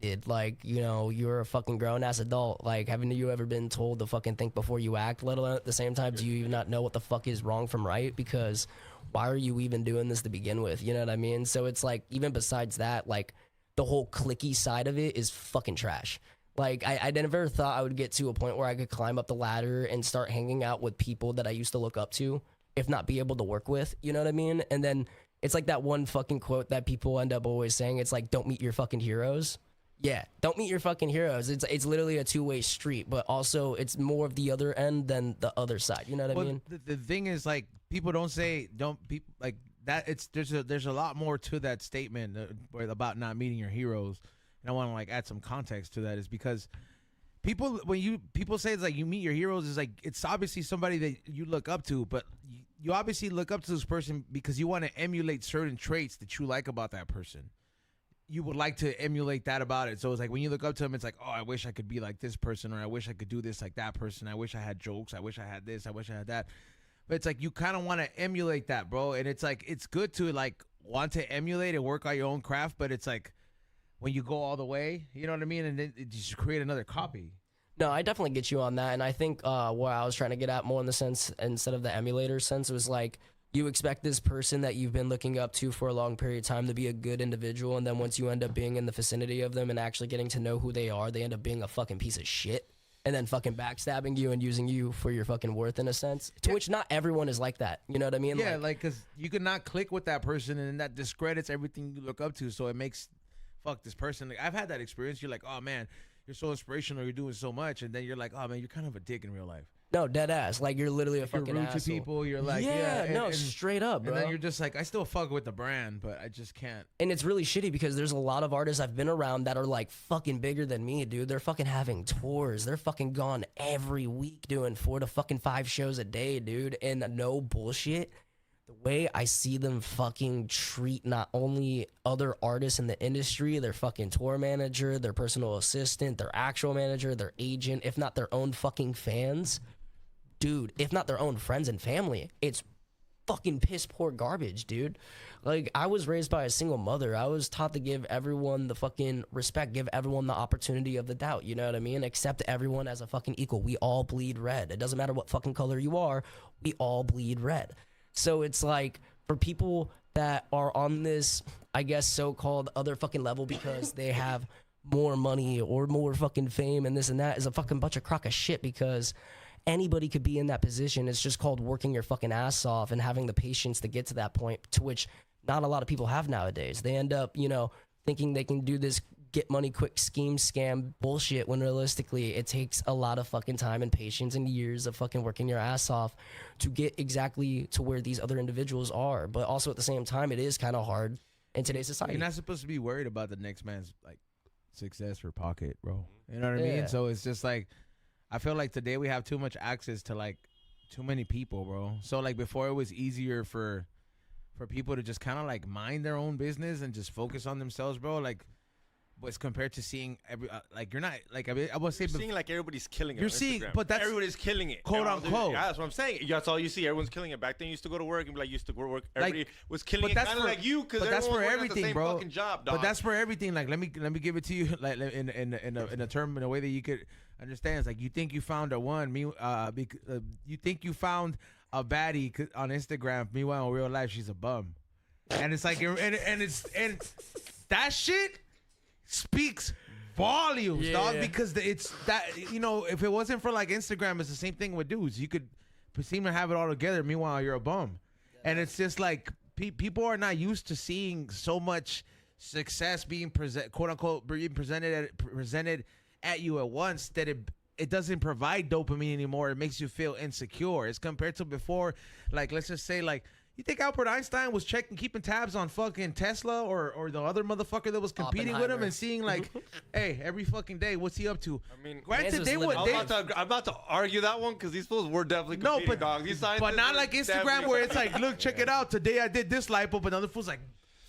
Speaker 4: needed? Like, you know, you're a fucking grown ass adult. Like, haven't you ever been told to fucking think before you act? Let alone at the same time, do you even not know what the fuck is wrong from right? Because why are you even doing this to begin with? You know what I mean? So it's like, even besides that, like the whole clicky side of it is fucking trash. Like, I never thought I would get to a point where I could climb up the ladder and start hanging out with people that I used to look up to, if not be able to work with. You know what I mean? And then it's like that one fucking quote that people end up always saying. It's like, don't meet your fucking heroes. Yeah, don't meet your fucking heroes. It's literally a two-way street, but also it's more of the other end than the other side. You know what I mean?
Speaker 1: The thing is, like, people don't say people like that. It's there's a lot more to that statement about not meeting your heroes. And I want to like add some context to that, is because people say it's like you meet your heroes, is like it's obviously somebody that you look up to, but you obviously look up to this person because you want to emulate certain traits that you like about that person. You would like to emulate that about it. So it's like when you look up to them, it's like, oh, I wish I could be like this person, or I wish I could do this like that person. I wish I had jokes. I wish I had this. I wish I had that. But it's like you kind of want to emulate that, bro. And it's like it's good to like want to emulate and work on your own craft, but it's like when you go all the way, you know what I mean? And then it just create another copy.
Speaker 4: No, I definitely get you on that. And I think what I was trying to get at more in the sense, instead of the emulator sense, was like, you expect this person that you've been looking up to for a long period of time to be a good individual, and then once you end up being in the vicinity of them and actually getting to know who they are, they end up being a fucking piece of shit, and then fucking backstabbing you and using you for your fucking worth, in a sense. To which not everyone is like that. You know what I mean?
Speaker 1: Yeah, like, because you could not click with that person, and that discredits everything you look up to, so it makes, fuck this person. Like, I've had that experience. You're like, oh, man, you're so inspirational, you're doing so much, and then you're like, oh, man, you're kind of a dick in real life.
Speaker 4: No, dead ass. Like you're literally a
Speaker 1: You're
Speaker 4: fucking
Speaker 1: rude
Speaker 4: asshole.
Speaker 1: to people. You're like,
Speaker 4: yeah, no,
Speaker 1: and
Speaker 4: straight up, bro.
Speaker 1: And then you're just like, I still fuck with the brand, but I just can't.
Speaker 4: And it's really shitty because there's a lot of artists I've been around that are like fucking bigger than me, dude. They're fucking having tours. They're fucking gone every week doing 4 to fucking 5 shows a day, dude. And no bullshit, the way I see them fucking treat not only other artists in the industry, their fucking tour manager, their personal assistant, their actual manager, their agent, if not their own fucking fans, dude, if not their own friends and family, it's fucking piss poor garbage, dude. Like, I was raised by a single mother. I was taught to give everyone the fucking respect, give everyone the opportunity of the doubt, you know what I mean? Accept everyone as a fucking equal. We all bleed red. It doesn't matter what fucking color you are, we all bleed red. So it's like, for people that are on this, I guess, so-called other fucking level because they have more money or more fucking fame and this and that, is a fucking bunch of crock of shit, because anybody could be in that position. It's just called working your fucking ass off and having the patience to get to that point, to which not a lot of people have nowadays. They end up, you know, thinking they can do this get money quick scheme scam bullshit, when realistically it takes a lot of fucking time and patience and years of fucking working your ass off to get exactly to where these other individuals are. But also at the same time, it is kind of hard in today's society.
Speaker 1: You're not supposed to be worried about the next man's like success or pocket, bro. You know what I mean?
Speaker 4: Yeah.
Speaker 1: So it's just like, I feel like today we have too much access to like too many people, bro. So like before, it was easier for people to just kind of like mind their own business and just focus on themselves, bro. Like, was compared to seeing every like, you're not like, I would say
Speaker 2: You're seeing like everybody's killing it.
Speaker 1: You're
Speaker 2: on
Speaker 1: seeing-
Speaker 2: Instagram.
Speaker 1: but that's-
Speaker 2: everybody's killing it,
Speaker 1: quote
Speaker 2: you know?
Speaker 1: unquote.
Speaker 2: Yeah, that's what I'm saying. That's all you see. Everyone's killing it. Back then, you used to go to work and be like, used to go to work. Everybody was killing
Speaker 1: but
Speaker 2: it,
Speaker 1: that's
Speaker 2: kind of
Speaker 1: for-
Speaker 2: like you, because
Speaker 1: but that's for
Speaker 2: everyone the
Speaker 1: everything,
Speaker 2: same
Speaker 1: bro.
Speaker 2: fucking job, dog.
Speaker 1: But that's for everything. Like, let me give it to you like in a term, in a way that you could understand. It's like, you think you found a one, you think you found a baddie on Instagram. Meanwhile, in real life, she's a bum. And it's like, and that shit speaks volumes, dog. Because it's that, you know, if it wasn't for like Instagram, it's the same thing with dudes. You could seem to have it all together. Meanwhile, you're a bum. And it's just like, people are not used to seeing so much success being quote unquote being presented at you at once, that it doesn't provide dopamine anymore. It makes you feel insecure. It's compared to before. Like, let's just say, like, you think Albert Einstein was keeping tabs on fucking Tesla or the other motherfucker that was competing with him
Speaker 4: Oppenheimer.
Speaker 1: and seeing like, hey, every fucking day, what's he up to?
Speaker 2: I mean,
Speaker 1: granted,
Speaker 4: was
Speaker 1: they
Speaker 4: living-
Speaker 1: would.
Speaker 2: I'm about to argue that one, because these fools were definitely
Speaker 1: No,
Speaker 2: competing,
Speaker 1: but
Speaker 2: dog. These
Speaker 1: but
Speaker 2: scientists
Speaker 1: not
Speaker 2: were
Speaker 1: like Instagram,
Speaker 2: definitely-
Speaker 1: where it's like, look, check it out. Today I did this lipo, but another fool's like,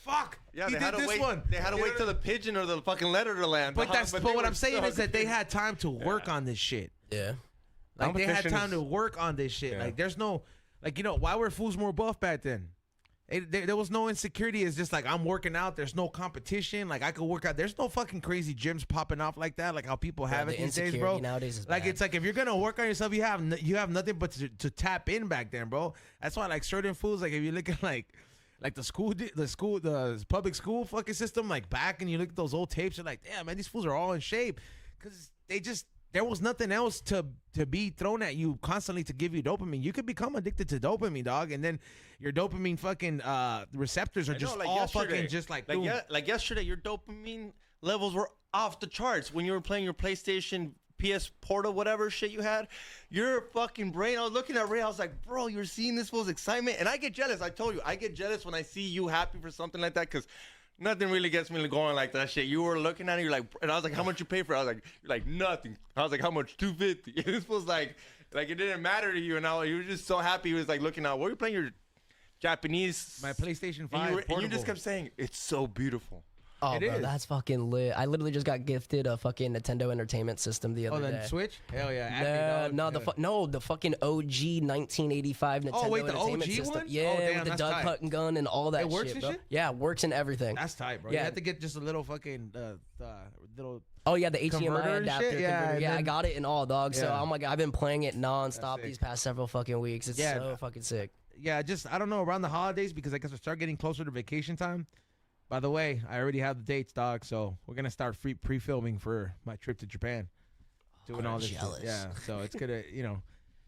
Speaker 1: fuck,
Speaker 2: Yeah,
Speaker 1: he
Speaker 2: they
Speaker 1: did
Speaker 2: had to
Speaker 1: this
Speaker 2: wait.
Speaker 1: one.
Speaker 2: They had to
Speaker 1: You
Speaker 2: wait
Speaker 1: know
Speaker 2: till the pigeon or the fucking letter to land.
Speaker 1: But
Speaker 2: dog.
Speaker 1: that's
Speaker 2: they
Speaker 1: but what
Speaker 2: were
Speaker 1: I'm saying
Speaker 2: so
Speaker 1: is that they
Speaker 2: competing.
Speaker 1: had time to work on this shit.
Speaker 4: Yeah.
Speaker 1: Like, they had
Speaker 3: Competition
Speaker 1: time
Speaker 3: is-
Speaker 1: to work on this shit.
Speaker 3: Yeah.
Speaker 1: Like, there's no, like, you know, why were fools more buff back then? There was no insecurity. It's just like, I'm working out. There's no competition. Like, I could work out. There's no fucking crazy gyms popping off like that, like how people have
Speaker 4: the
Speaker 1: it these days,
Speaker 4: insecurity
Speaker 1: bro.
Speaker 4: nowadays is
Speaker 1: Like,
Speaker 4: bad.
Speaker 1: it's like, if you're gonna work on yourself, you have nothing but to tap in back then, bro. That's why, like, certain fools, like, if you look at like the public school fucking system, like back, and you look at those old tapes, you're like, damn, man, these fools are all in shape, because there was nothing else to be thrown at you constantly to give you dopamine. You could become addicted to dopamine, dog, and then your dopamine fucking receptors are
Speaker 2: I know,
Speaker 1: just
Speaker 2: like
Speaker 1: all
Speaker 2: yesterday.
Speaker 1: fucking just like,
Speaker 2: like,
Speaker 1: boom.
Speaker 2: like yesterday, your dopamine levels were off the charts when you were playing your PlayStation, PS Portal, whatever shit you had. Your fucking brain. I was looking at Ray. I was like, bro, you're seeing this fool's excitement, and I get jealous. I told you, I get jealous when I see you happy for something like that, because nothing really gets me going like that shit. You were looking at it, you're like, and I was like, how much you pay for it? I was like, you're like, nothing. I was like, how much? $250. And this was like it didn't matter to you, and now you were just so happy. He was like looking out. What were you playing? Your Japanese.
Speaker 1: My PlayStation 5
Speaker 2: and you, and you
Speaker 1: portable.
Speaker 2: just kept saying, it's so beautiful.
Speaker 4: Oh,
Speaker 1: It
Speaker 4: bro,
Speaker 1: is.
Speaker 4: that's fucking lit. I literally just got gifted a fucking Nintendo Entertainment System the other
Speaker 1: Oh,
Speaker 4: day.
Speaker 1: the Switch? Hell yeah. Acme, dog.
Speaker 4: The fucking OG 1985 Nintendo
Speaker 1: Oh, wait, the
Speaker 4: Entertainment
Speaker 1: OG
Speaker 4: System.
Speaker 1: one?
Speaker 4: Yeah,
Speaker 1: Oh, damn,
Speaker 4: with the
Speaker 1: that's
Speaker 4: duck
Speaker 1: tight.
Speaker 4: hunting gun and all that
Speaker 1: It works
Speaker 4: shit,
Speaker 1: and
Speaker 4: bro.
Speaker 1: shit?
Speaker 4: Yeah, works and everything.
Speaker 1: That's tight, bro.
Speaker 4: Yeah.
Speaker 1: You have to get just a little fucking little.
Speaker 4: Oh yeah, the HDMI
Speaker 1: Converter and
Speaker 4: adapter.
Speaker 1: shit? Yeah,
Speaker 4: converter.
Speaker 1: and
Speaker 4: Yeah, I
Speaker 1: then-
Speaker 4: got it and all, dog. So
Speaker 1: Yeah.
Speaker 4: I'm like, I've been playing it nonstop
Speaker 1: That's
Speaker 4: these
Speaker 1: sick.
Speaker 4: past several fucking weeks. It's
Speaker 1: Yeah.
Speaker 4: so fucking sick.
Speaker 1: Yeah, just, I don't know, around the holidays, because I guess I start getting closer to vacation time. By the way, I already have the dates, dog. So we're gonna start pre-filming for my trip to Japan, doing all this. Shit.
Speaker 4: jealous.
Speaker 1: Yeah, so it's gonna, you know,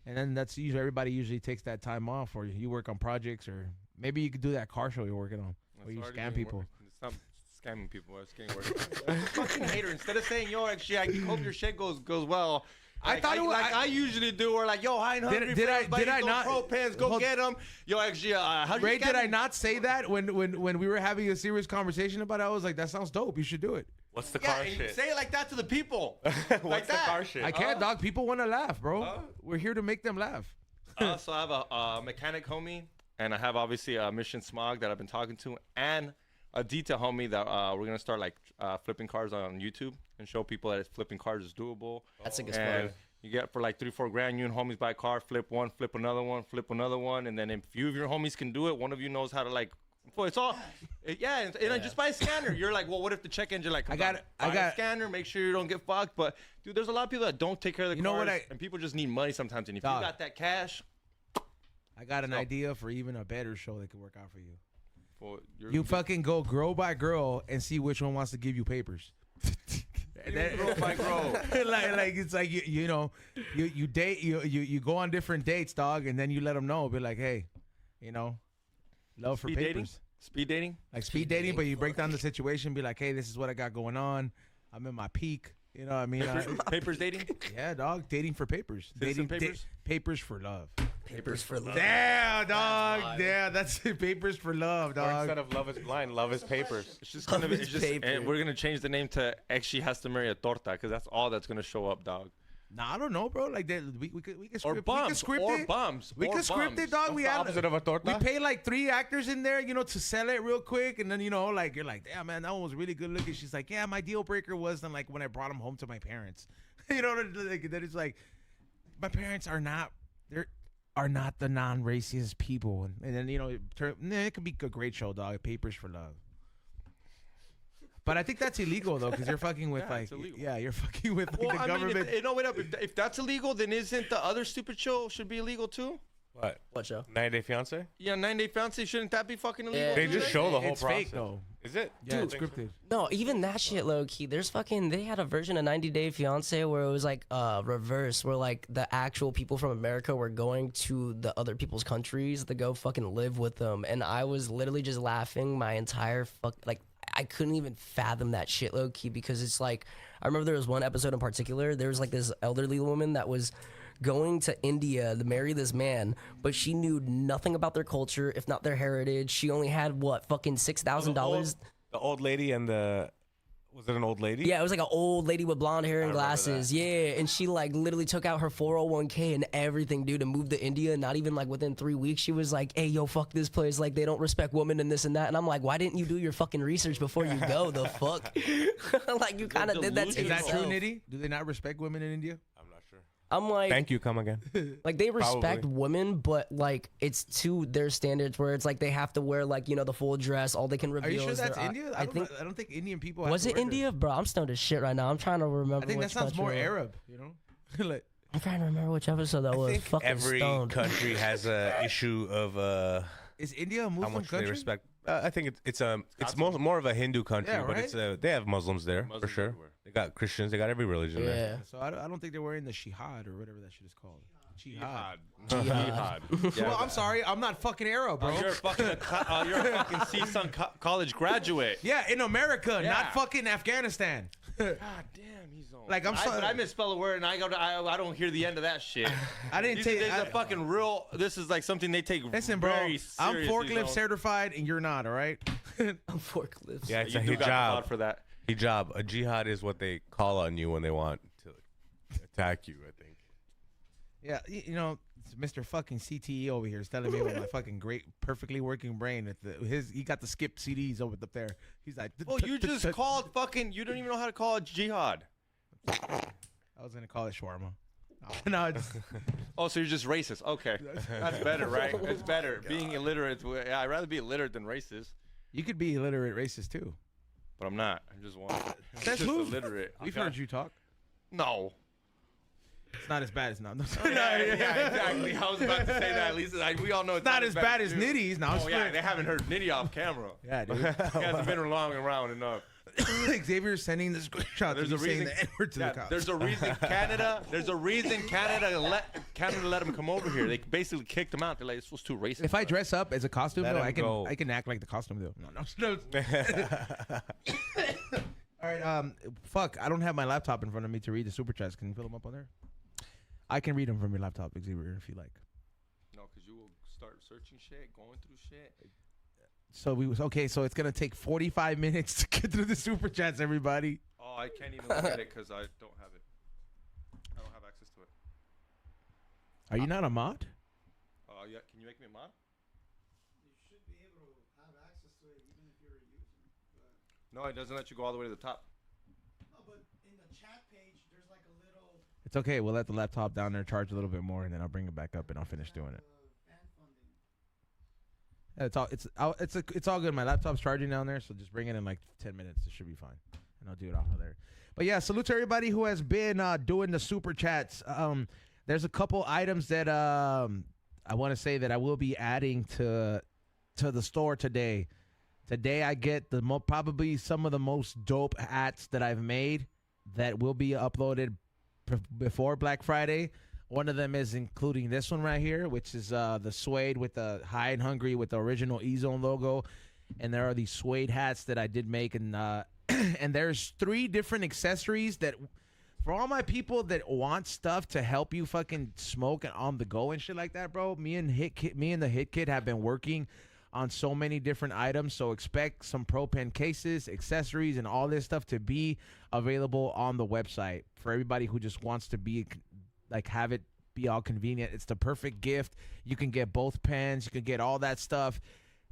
Speaker 1: and then that's usually everybody usually takes that time off, or you work on projects, or maybe you could do that car show you're working on, where you scam people.
Speaker 2: Stop scamming people. It's getting worse. Fucking hater. Instead of saying, yo, actually, I hope your shit goes well,
Speaker 1: I thought it was.
Speaker 2: I usually do. Or like, yo, I ain't hungry.
Speaker 1: Did I not?
Speaker 2: Pro pants, go get them. Yo, actually, how
Speaker 1: Ray, did I not say that when we were having a serious conversation about it? I was like, that sounds dope. You should do it.
Speaker 3: What's the
Speaker 2: Yeah,
Speaker 3: car
Speaker 2: and
Speaker 3: shit?
Speaker 2: say it like that to the people.
Speaker 3: What's the car shit?
Speaker 1: I can't, dog. People want to laugh, bro. We're here to make them laugh.
Speaker 2: So I have a mechanic homie, and I have obviously a Mission Smog that I've been talking to, and a detail homie that we're gonna start like flipping cars on YouTube and show people that flipping cars is doable.
Speaker 4: That's a good
Speaker 2: And
Speaker 4: spot.
Speaker 2: you get for like $3-4 grand. You and homies buy a car, flip one, flip another one, and then if few of your homies can do it, one of you knows how to like. Well, it's all, yeah, and just buy a scanner. You're like, well, what if the check engine like?
Speaker 1: I got
Speaker 2: a scanner. Make sure you don't get fucked. But dude, there's a lot of people that don't take care of the
Speaker 1: You know
Speaker 2: cars,
Speaker 1: what
Speaker 2: and people just need money sometimes. And if
Speaker 1: Dog.
Speaker 2: you got that cash,
Speaker 1: I got an idea for even a better show that could work out for you.
Speaker 2: well,
Speaker 1: You fucking go girl by girl and see which one wants to give you papers.
Speaker 2: girl by girl.
Speaker 1: like it's like you know you date you go on different dates, dog, and then you let them know, be like, hey, you know, love for
Speaker 2: Speed
Speaker 1: papers.
Speaker 2: dating? Speed dating?
Speaker 1: Like speed dating, but you break down the situation, be like, hey, this is what I got going on. I'm in my peak. You know what I mean?
Speaker 2: Papers dating?
Speaker 1: Yeah, dog. Dating for papers.
Speaker 2: Citizen
Speaker 1: Dating
Speaker 2: papers?
Speaker 1: Papers for love.
Speaker 4: Papers for love.
Speaker 1: Yeah, dog. Yeah, that's it. Papers for love,
Speaker 3: Or
Speaker 1: dog.
Speaker 3: instead of love is blind, love is papers.
Speaker 2: It's just gonna be, it's just,
Speaker 4: Paper.
Speaker 2: and we're gonna change the name to She Has to Marry a Torta, because that's all that's gonna show up, dog.
Speaker 1: Nah, I don't know, bro. Like that, we could script,
Speaker 2: Or
Speaker 1: we could
Speaker 2: bums.
Speaker 1: script
Speaker 2: Or
Speaker 1: it.
Speaker 2: bums.
Speaker 1: We
Speaker 2: or
Speaker 1: could script it,
Speaker 2: bums.
Speaker 1: dog. We
Speaker 3: the
Speaker 1: had
Speaker 3: opposite of a torta?
Speaker 1: We pay like 3 actors in there, you know, to sell it real quick, and then you know, like you're like, damn man, that one was really good looking. She's like, yeah, my deal breaker was then like when I brought him home to my parents. You know, like that it's like my parents are not the non-racist people, and then you know, it could be a great show, dog. Papers for love. But I think that's illegal though, because you're fucking with
Speaker 2: Yeah, it's
Speaker 1: like,
Speaker 2: illegal.
Speaker 1: yeah, you're fucking with like
Speaker 2: Well,
Speaker 1: the
Speaker 2: I
Speaker 1: government.
Speaker 2: mean, wait up. If that's illegal, then isn't the other stupid show should be illegal too?
Speaker 3: What?
Speaker 4: What show?
Speaker 3: 90 Day Fiance?
Speaker 2: Yeah, 9 Day Fiance, shouldn't that be fucking illegal?
Speaker 4: Yeah.
Speaker 3: They
Speaker 2: too,
Speaker 3: just
Speaker 2: then?
Speaker 3: show the whole
Speaker 1: It's
Speaker 3: process.
Speaker 1: fake though.
Speaker 3: Is it?
Speaker 1: Yeah, it's
Speaker 3: I think so.
Speaker 1: scripted.
Speaker 4: No, even that shit low key. There's fucking. They had a version of 90 Day Fiance where it was like reverse, where like the actual people from America were going to the other people's countries to go fucking live with them, and I was literally just laughing my entire like. I couldn't even fathom that shit low key because it's like I remember there was one episode in particular. There was like this elderly woman that was going to India to marry this man, but she knew nothing about their culture, if not their heritage. She only had what fucking $6,000.
Speaker 3: The old lady and the... Was it an old lady?
Speaker 4: Yeah, it was like an old lady with blonde hair and
Speaker 3: remember
Speaker 4: glasses. Yeah, and she like literally took out her 401k and everything, dude, to move to India. Not even like within 3 weeks, she was like, "Hey, yo, fuck this place. Like they don't respect women and this and that." And I'm like, "Why didn't you do your fucking research before you go? The fuck? Like you kind of did that to
Speaker 1: Is that
Speaker 4: yourself."
Speaker 1: true, Nitty? Do they not respect women in India?
Speaker 3: I'm not sure.
Speaker 4: I'm like,
Speaker 3: Thank you, come again.
Speaker 4: like they respect
Speaker 3: Probably.
Speaker 4: women, but like it's to their standards where it's like they have to wear like, you know, the full dress. All they can reveal
Speaker 1: Are you sure
Speaker 4: is
Speaker 1: that's
Speaker 4: their eye-
Speaker 1: India?
Speaker 4: I think.
Speaker 1: I don't think Indian people. Have
Speaker 4: Was
Speaker 1: to
Speaker 4: it
Speaker 1: wear
Speaker 4: India, bro? I'm stoned as shit right now. I'm trying to remember.
Speaker 1: This. I think that
Speaker 4: which
Speaker 1: sounds more
Speaker 4: country.
Speaker 1: Arab. You know, like
Speaker 4: I'm trying to remember which episode that was.
Speaker 3: I think
Speaker 4: Fucking
Speaker 3: every
Speaker 4: stoned.
Speaker 3: country has a issue of
Speaker 1: is India a
Speaker 3: how
Speaker 1: Muslim
Speaker 3: much
Speaker 1: country?
Speaker 3: they respect. I think it's more of a Hindu country,
Speaker 1: Yeah,
Speaker 3: but
Speaker 1: right?
Speaker 3: it's they have Muslims there for
Speaker 2: Muslims
Speaker 3: sure.
Speaker 2: everywhere.
Speaker 3: They got Christians, they got every religion there.
Speaker 4: Yeah.
Speaker 1: So I don't think they're wearing the shihad or whatever that shit is called. Jihad.
Speaker 2: Jihad. Yeah,
Speaker 1: Well, I'm sorry, I'm not fucking Arab, bro.
Speaker 2: You're a fucking CSUN college graduate.
Speaker 1: Yeah, in America,
Speaker 2: Yeah.
Speaker 1: not fucking Afghanistan.
Speaker 2: God damn, he's on.
Speaker 1: Like, I'm sorry.
Speaker 2: But I misspell a word and I don't hear the end of that shit.
Speaker 1: I didn't take.
Speaker 2: This is a fucking real. This is like something they take.
Speaker 1: Listen, bro,
Speaker 2: very
Speaker 1: I'm
Speaker 2: seriously,
Speaker 1: forklift
Speaker 2: zone.
Speaker 1: certified and you're not. All right.
Speaker 4: Forklifts.
Speaker 3: Yeah, it's
Speaker 2: You
Speaker 3: a
Speaker 2: do got the
Speaker 3: hijab.
Speaker 2: pod for that.
Speaker 3: Hijab. A jihad is what they call on you when they want to attack you, I think.
Speaker 1: Yeah, you know, it's Mr. fucking CTE over here is telling me with my fucking great, perfectly working brain that he got the skip CDs over up there. He's like,
Speaker 2: Well, you just called fucking. You don't even know how to call it jihad.
Speaker 1: I was gonna call it shawarma. No, it's,
Speaker 2: Oh, so you're just racist? Okay, that's better, right? It's better. Being illiterate. Yeah, I'd rather be illiterate than racist.
Speaker 1: you could be illiterate racist too.
Speaker 2: But I'm not. I'm just one. I'm
Speaker 1: That's
Speaker 2: just
Speaker 1: move.
Speaker 2: illiterate.
Speaker 1: We've
Speaker 2: Okay?
Speaker 1: heard you talk.
Speaker 2: No.
Speaker 1: It's not as bad as no.
Speaker 2: Yeah, exactly. I was about to say that. At least we all know it's
Speaker 1: Not as bad as
Speaker 2: you.
Speaker 1: Nitty's. No,
Speaker 2: Oh yeah, they haven't heard Nitty off camera.
Speaker 1: yeah, dude.
Speaker 2: He hasn't been along around enough.
Speaker 1: Xavier's sending the screenshot.
Speaker 2: There's
Speaker 1: There's
Speaker 2: a
Speaker 1: saying
Speaker 2: reason.
Speaker 1: the N-word to the
Speaker 2: Yeah,
Speaker 1: cops.
Speaker 2: there's a reason Canada. There's a reason Canada let him come over here. They basically kicked him out. They're like, this was too racist.
Speaker 1: If I dress up as a costume,
Speaker 3: Let
Speaker 1: though,
Speaker 3: him
Speaker 1: I can act like the costume though. No. All right, fuck. I don't have my laptop in front of me to read the super chats. Can you fill them up on there? I can read them from your laptop, Xavier, if you like.
Speaker 2: No, because you will start searching shit, going through shit.
Speaker 1: So so it's gonna take 45 minutes to get through the super chats, everybody.
Speaker 2: Oh, I can't even look at it because I don't have it. I don't have access to it.
Speaker 1: Are you not a mod?
Speaker 2: Yeah, can you make me a mod?
Speaker 5: You should be able to have access to it even if you're a user. But...
Speaker 2: No, it doesn't let you go all the way to the top.
Speaker 5: No, but in the chat page, there's like a little
Speaker 1: It's okay. We'll let the laptop down there charge a little bit more, and then I'll bring it back up, and I'll finish doing it.
Speaker 5: fan funding.
Speaker 1: Yeah, it's all good. My laptop's charging down there, so just bring it in like 10 minutes. It should be fine, and I'll do it off of there. But yeah, salute to everybody who has been doing the super chats. There's a couple items that I want to say that I will be adding to the store today. Today I get probably some of the most dope hats that I've made that will be uploaded before Black Friday. One of them is including this one right here, which is the suede with the High and Hungry with the original Ezone logo. And there are these suede hats that I did make, and and there's 3 different accessories that for all my people that want stuff to help you fucking smoke and on the go and shit like that, bro. Me and the Hit Kit have been working on so many different items, so expect some Pro Pen cases, accessories, and all this stuff to be available on the website for everybody who just wants to be like have it be all convenient. It's the perfect gift. You can get both pens, you can get all that stuff.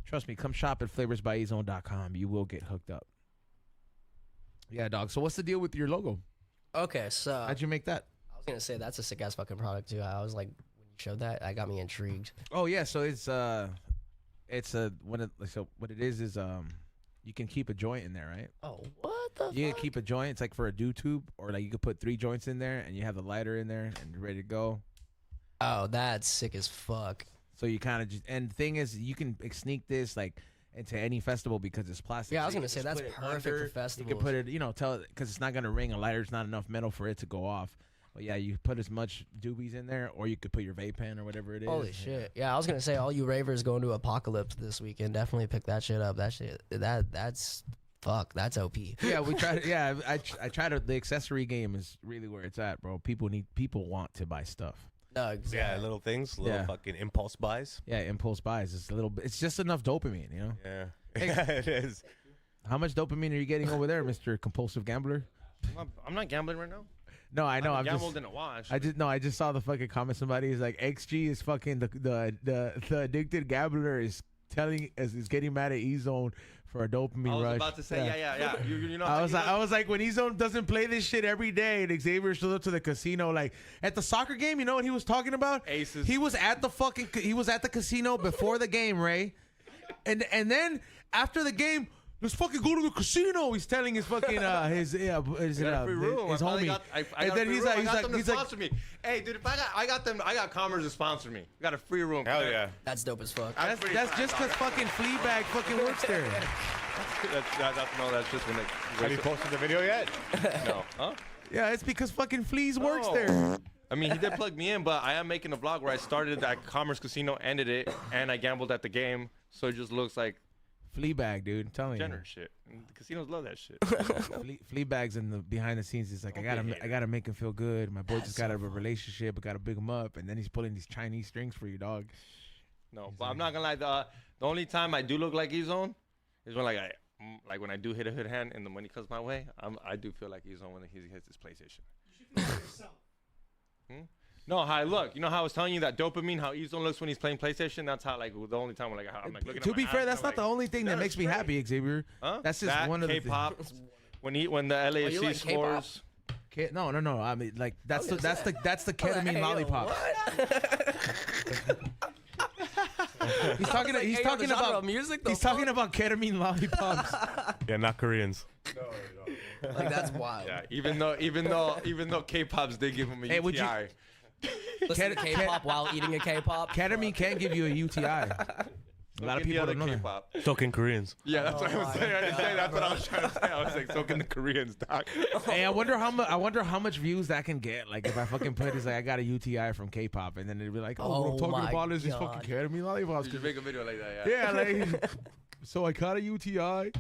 Speaker 1: Trust me, come shop at flavorsbyezone.com. You will get hooked up. Yeah, dog. So what's the deal with your logo?
Speaker 4: Okay, so
Speaker 1: How'd you make that?
Speaker 4: I was gonna say that's a sick ass fucking product too. I was like, when you showed that, got me intrigued.
Speaker 1: Oh yeah, so what it is you can keep a joint in there, right?
Speaker 4: Oh, what the?
Speaker 1: You
Speaker 4: fuck?
Speaker 1: can keep a joint. It's like for a dew tube, or like you could put 3 joints in there, and you have the lighter in there, and you're ready to go.
Speaker 4: Oh, that's sick as fuck.
Speaker 1: So you kind of just, and the thing is, you can sneak this like into any festival because it's plastic.
Speaker 4: Yeah, I
Speaker 1: So
Speaker 4: was
Speaker 1: you
Speaker 4: gonna
Speaker 1: can
Speaker 4: say
Speaker 1: just
Speaker 4: that's
Speaker 1: put it
Speaker 4: perfect
Speaker 1: under.
Speaker 4: for festivals.
Speaker 1: You can put it, because it's not gonna ring. A lighter's not enough metal for it to go off. But yeah, you put as much doobies in there, or you could put your vape pen or whatever it is.
Speaker 4: Holy shit! Yeah, I was gonna say all you ravers going to Apocalypse this weekend, definitely pick that shit up. That shit, that's fuck. That's OP.
Speaker 1: Yeah, we try to. Yeah, I try to. The accessory game is really where it's at, bro. People want to buy stuff.
Speaker 4: No, exactly.
Speaker 3: Yeah, little things, little
Speaker 1: Yeah.
Speaker 3: fucking impulse buys.
Speaker 1: Yeah, impulse buys. It's a little bit. It's just enough dopamine, you know.
Speaker 3: Yeah,
Speaker 1: Hey.
Speaker 3: yeah, it is.
Speaker 1: How much dopamine are you getting over there, Mr. Compulsive Gambler?
Speaker 2: I'm not gambling right now.
Speaker 1: No, I know.
Speaker 2: I
Speaker 1: I'm
Speaker 2: gambled
Speaker 1: just.
Speaker 2: in a while. Actually.
Speaker 1: I just saw the fucking comment. Somebody is like, XG is fucking the addicted gambler is getting mad at Ezone for a dopamine
Speaker 2: I was
Speaker 1: rush.
Speaker 2: about to say, yeah. You know.
Speaker 1: I was like, when Ezone doesn't play this shit every day, and Xavier shows up to the casino, like at the soccer game, you know what he was talking about?
Speaker 2: Aces.
Speaker 1: He was at the casino before the game, Ray, and then after the game. Let's fucking go to the casino. He's telling his fucking his
Speaker 2: free room.
Speaker 1: homie.
Speaker 2: I
Speaker 1: And then he's like,
Speaker 2: sponsor me. Hey, dude, if I got Commerce to sponsor me. Got a free room.
Speaker 3: Hell yeah.
Speaker 4: That's dope as fuck.
Speaker 1: that's just because fucking Fleabag fucking works there.
Speaker 2: That's just when it.
Speaker 3: Have you posted the video yet?
Speaker 2: No. Huh?
Speaker 1: Yeah, it's because fucking Fleas works
Speaker 2: No.
Speaker 1: there.
Speaker 2: I mean, he did plug me in, but I am making a vlog where I started at Commerce Casino, ended it, and I gambled at the game, so it just looks like
Speaker 1: Fleabag, dude. I'm telling you.
Speaker 2: generous shit. And the casinos love that shit.
Speaker 1: Fleabag's in the behind the scenes. He's like, I gotta make him feel good. My boy just got out of a relationship. I gotta big him up, and then he's pulling these Chinese strings for you, dog.
Speaker 2: No, but I'm not gonna lie. The only time I do look like Ezone is when when I do hit a hood hand and the money comes my way. I do feel like Ezone when he hits his PlayStation.
Speaker 5: You should feel like yourself.
Speaker 2: No, how I look. You know how I was telling you that dopamine, how Ezone looks when he's playing PlayStation. That's how the only time I'm looking.
Speaker 1: To
Speaker 2: at
Speaker 1: be
Speaker 2: my
Speaker 1: fair,
Speaker 2: ass,
Speaker 1: that's
Speaker 2: I'm
Speaker 1: not the only thing that
Speaker 2: "That
Speaker 1: makes
Speaker 2: is
Speaker 1: me
Speaker 2: great."
Speaker 1: happy, Xavier.
Speaker 2: Huh?
Speaker 1: That's just
Speaker 2: That,
Speaker 1: one of the
Speaker 2: K-pop. When the
Speaker 4: you
Speaker 2: LAFC
Speaker 4: like K-pop?
Speaker 2: scores.
Speaker 1: No. I mean, like that's the ketamine
Speaker 4: Hey,
Speaker 1: lollipop. He's talking. He's
Speaker 4: hey, yo,
Speaker 1: talking
Speaker 4: the genre
Speaker 1: about
Speaker 4: of music, the
Speaker 1: He's
Speaker 4: fuck?
Speaker 1: talking about ketamine lollipops.
Speaker 3: Yeah, not Koreans.
Speaker 4: Like that's wild.
Speaker 2: Yeah, even though K-pops did give him a
Speaker 1: Hey, would you-
Speaker 2: UTI.
Speaker 4: Listen to K-pop while eating a K-pop.
Speaker 1: Ketamine can give you a UTI. A lot of people don't know that.
Speaker 2: K-pop.
Speaker 3: So can Koreans.
Speaker 2: Yeah, that's what I was saying. I didn't say that's what I was trying to say. I was like, so can the Koreans, doc.
Speaker 1: Hey, I wonder how much views that can get. Like if I fucking put it's like I got a UTI from K-pop, and then it'd be like, what I'm
Speaker 4: Oh
Speaker 1: talking
Speaker 4: my
Speaker 1: about is these
Speaker 4: God.
Speaker 1: fucking ketamine lollipops.
Speaker 2: You should make a video like that, yeah.
Speaker 1: Yeah, like so I got a UTI.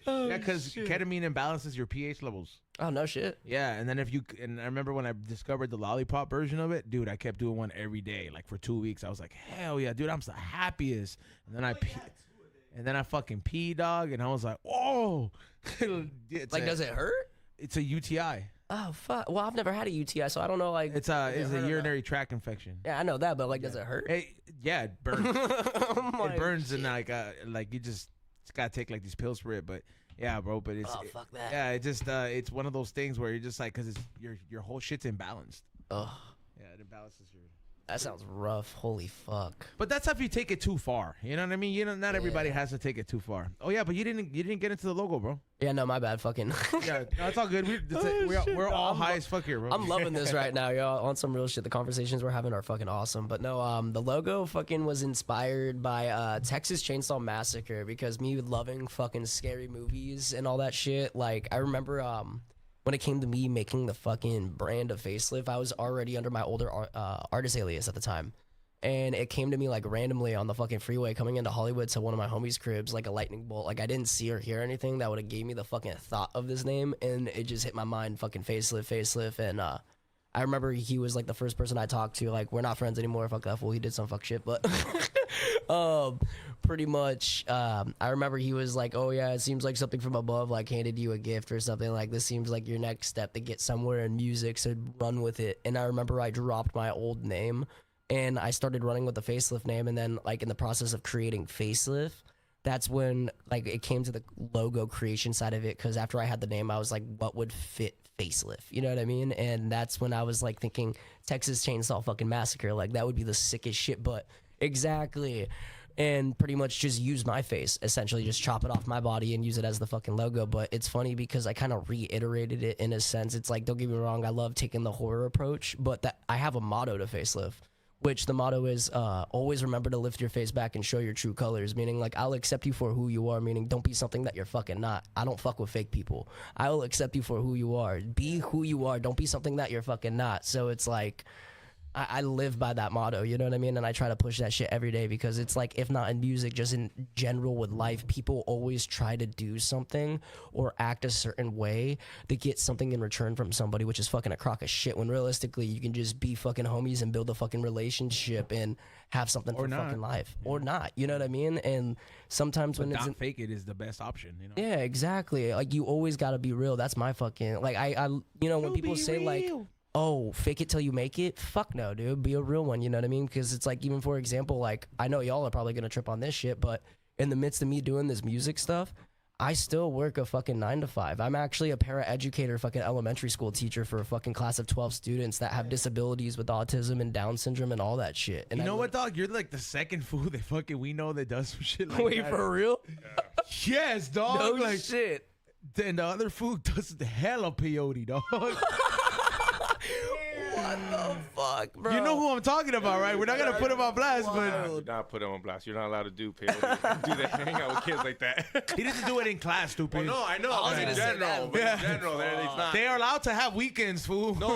Speaker 1: Yeah, because ketamine imbalances your pH levels.
Speaker 4: Oh no shit.
Speaker 1: Yeah, and then and I remember when I discovered the lollipop version of it, dude, I kept doing one every day, like for 2 weeks. I was like, hell yeah, dude, I'm the happiest. And then I fucking pee, dog, and I was like, oh.
Speaker 4: Does it hurt?
Speaker 1: It's a UTI.
Speaker 4: Oh fuck. Well, I've never had a UTI, so I don't know. Like,
Speaker 1: It's a urinary tract infection.
Speaker 4: yeah, I know that, but like, does it hurt?
Speaker 1: Yeah, it burns.
Speaker 4: Oh
Speaker 1: It burns, and like you just gotta take like these pills for it. But yeah, bro. But it's
Speaker 4: fuck that.
Speaker 1: yeah, it just it's one of those things where you're just like, because it's your whole shit's imbalanced.
Speaker 4: Oh,
Speaker 1: Yeah, it imbalances your.
Speaker 4: that sounds rough. Holy fuck.
Speaker 1: But that's if you take it too far. You know what I mean? Not everybody has to take it too far. Oh yeah, but you didn't get into the logo, bro.
Speaker 4: Yeah, no, my bad. Fucking.
Speaker 1: Yeah, no, it's all good. We're all high as fuck here, bro.
Speaker 4: I'm loving this right now, y'all. On some real shit. The conversations we're having are fucking awesome. But no, the logo fucking was inspired by Texas Chainsaw Massacre, because me loving fucking scary movies and all that shit. Like, I remember when it came to me making the fucking brand of Facelft, I was already under my older artist alias at the time. And it came to me like randomly on the fucking freeway coming into Hollywood to one of my homies' cribs, like a lightning bolt. Like, I didn't see or hear anything that would have gave me the fucking thought of this name, and it just hit my mind, fucking Facelft. And I remember he was like the first person I talked to. Like, we're not friends anymore. Fuck that fool. He did some fuck shit, but pretty much. I remember he was like, "Oh yeah, it seems like something from above like handed you a gift or something. Like, this seems like your next step to get somewhere in music, so run with it." And I remember I dropped my old name, and I started running with the Facelft name. And then, like, in the process of creating Facelft, that's when like it came to the logo creation side of it. Because after I had the name, I was like, what would fit Facelft? You know what I mean? And that's when I was like thinking Texas Chainsaw fucking Massacre. Like, that would be the sickest shit. But exactly. And pretty much just use my face, essentially just chop it off my body and use it as the fucking logo. But it's funny because I kind of reiterated it in a sense. It's like, don't get me wrong, I love taking the horror approach, but that I have a motto to Facelft, which the motto is always remember to lift your face back and show your true colors, meaning like I'll accept you for who you are, meaning don't be something that you're fucking not. I don't fuck with fake people. I will accept you for who you are. Be who you are. Don't be something that you're fucking not. So it's like I live by that motto, you know what I mean? And I try to push that shit every day, because it's like, if not in music, just in general with life, people always try to do something or act a certain way to get something in return from somebody, which is fucking a crock of shit, when realistically you can just be fucking homies and build a fucking relationship and have something for fucking life. Yeah. Or not, you know what I mean? And sometimes when it's
Speaker 1: fake it is the best option, you know?
Speaker 4: Yeah, exactly. Like, you always gotta be real. That's my fucking, like, I you know, when people say real. Like, oh, fake it till you make it. Fuck no, dude. Be a real one, you know what I mean? Because it's like, even for example, like, I know y'all are probably gonna trip on this shit, but in the midst of me doing this music stuff, I still work a fucking 9 to 5. I'm actually a paraeducator, fucking elementary school teacher for a fucking class of 12 students that have disabilities with autism and Down syndrome and all that shit. And
Speaker 1: you know what, dog? You're like the second fool that fucking we know that does some shit like that.
Speaker 4: Wait, for real?
Speaker 1: Yes, dog.
Speaker 4: No
Speaker 1: like,
Speaker 4: shit.
Speaker 1: Then the other fool does the hell of peyote, dog.
Speaker 4: What the fuck, bro?
Speaker 1: You know who I'm talking about, right? We're not gonna put him on blast, but
Speaker 2: Do not put him on blast. You're not allowed to do peyote. Do that. Hang out with kids like that.
Speaker 1: he doesn't do it in class, stupid.
Speaker 2: No, I know.
Speaker 4: I was
Speaker 2: But in
Speaker 4: gonna say
Speaker 2: general,
Speaker 4: that.
Speaker 2: but
Speaker 1: Yeah.
Speaker 2: in general, it's not.
Speaker 1: They are allowed to have weekends, fool.
Speaker 2: No,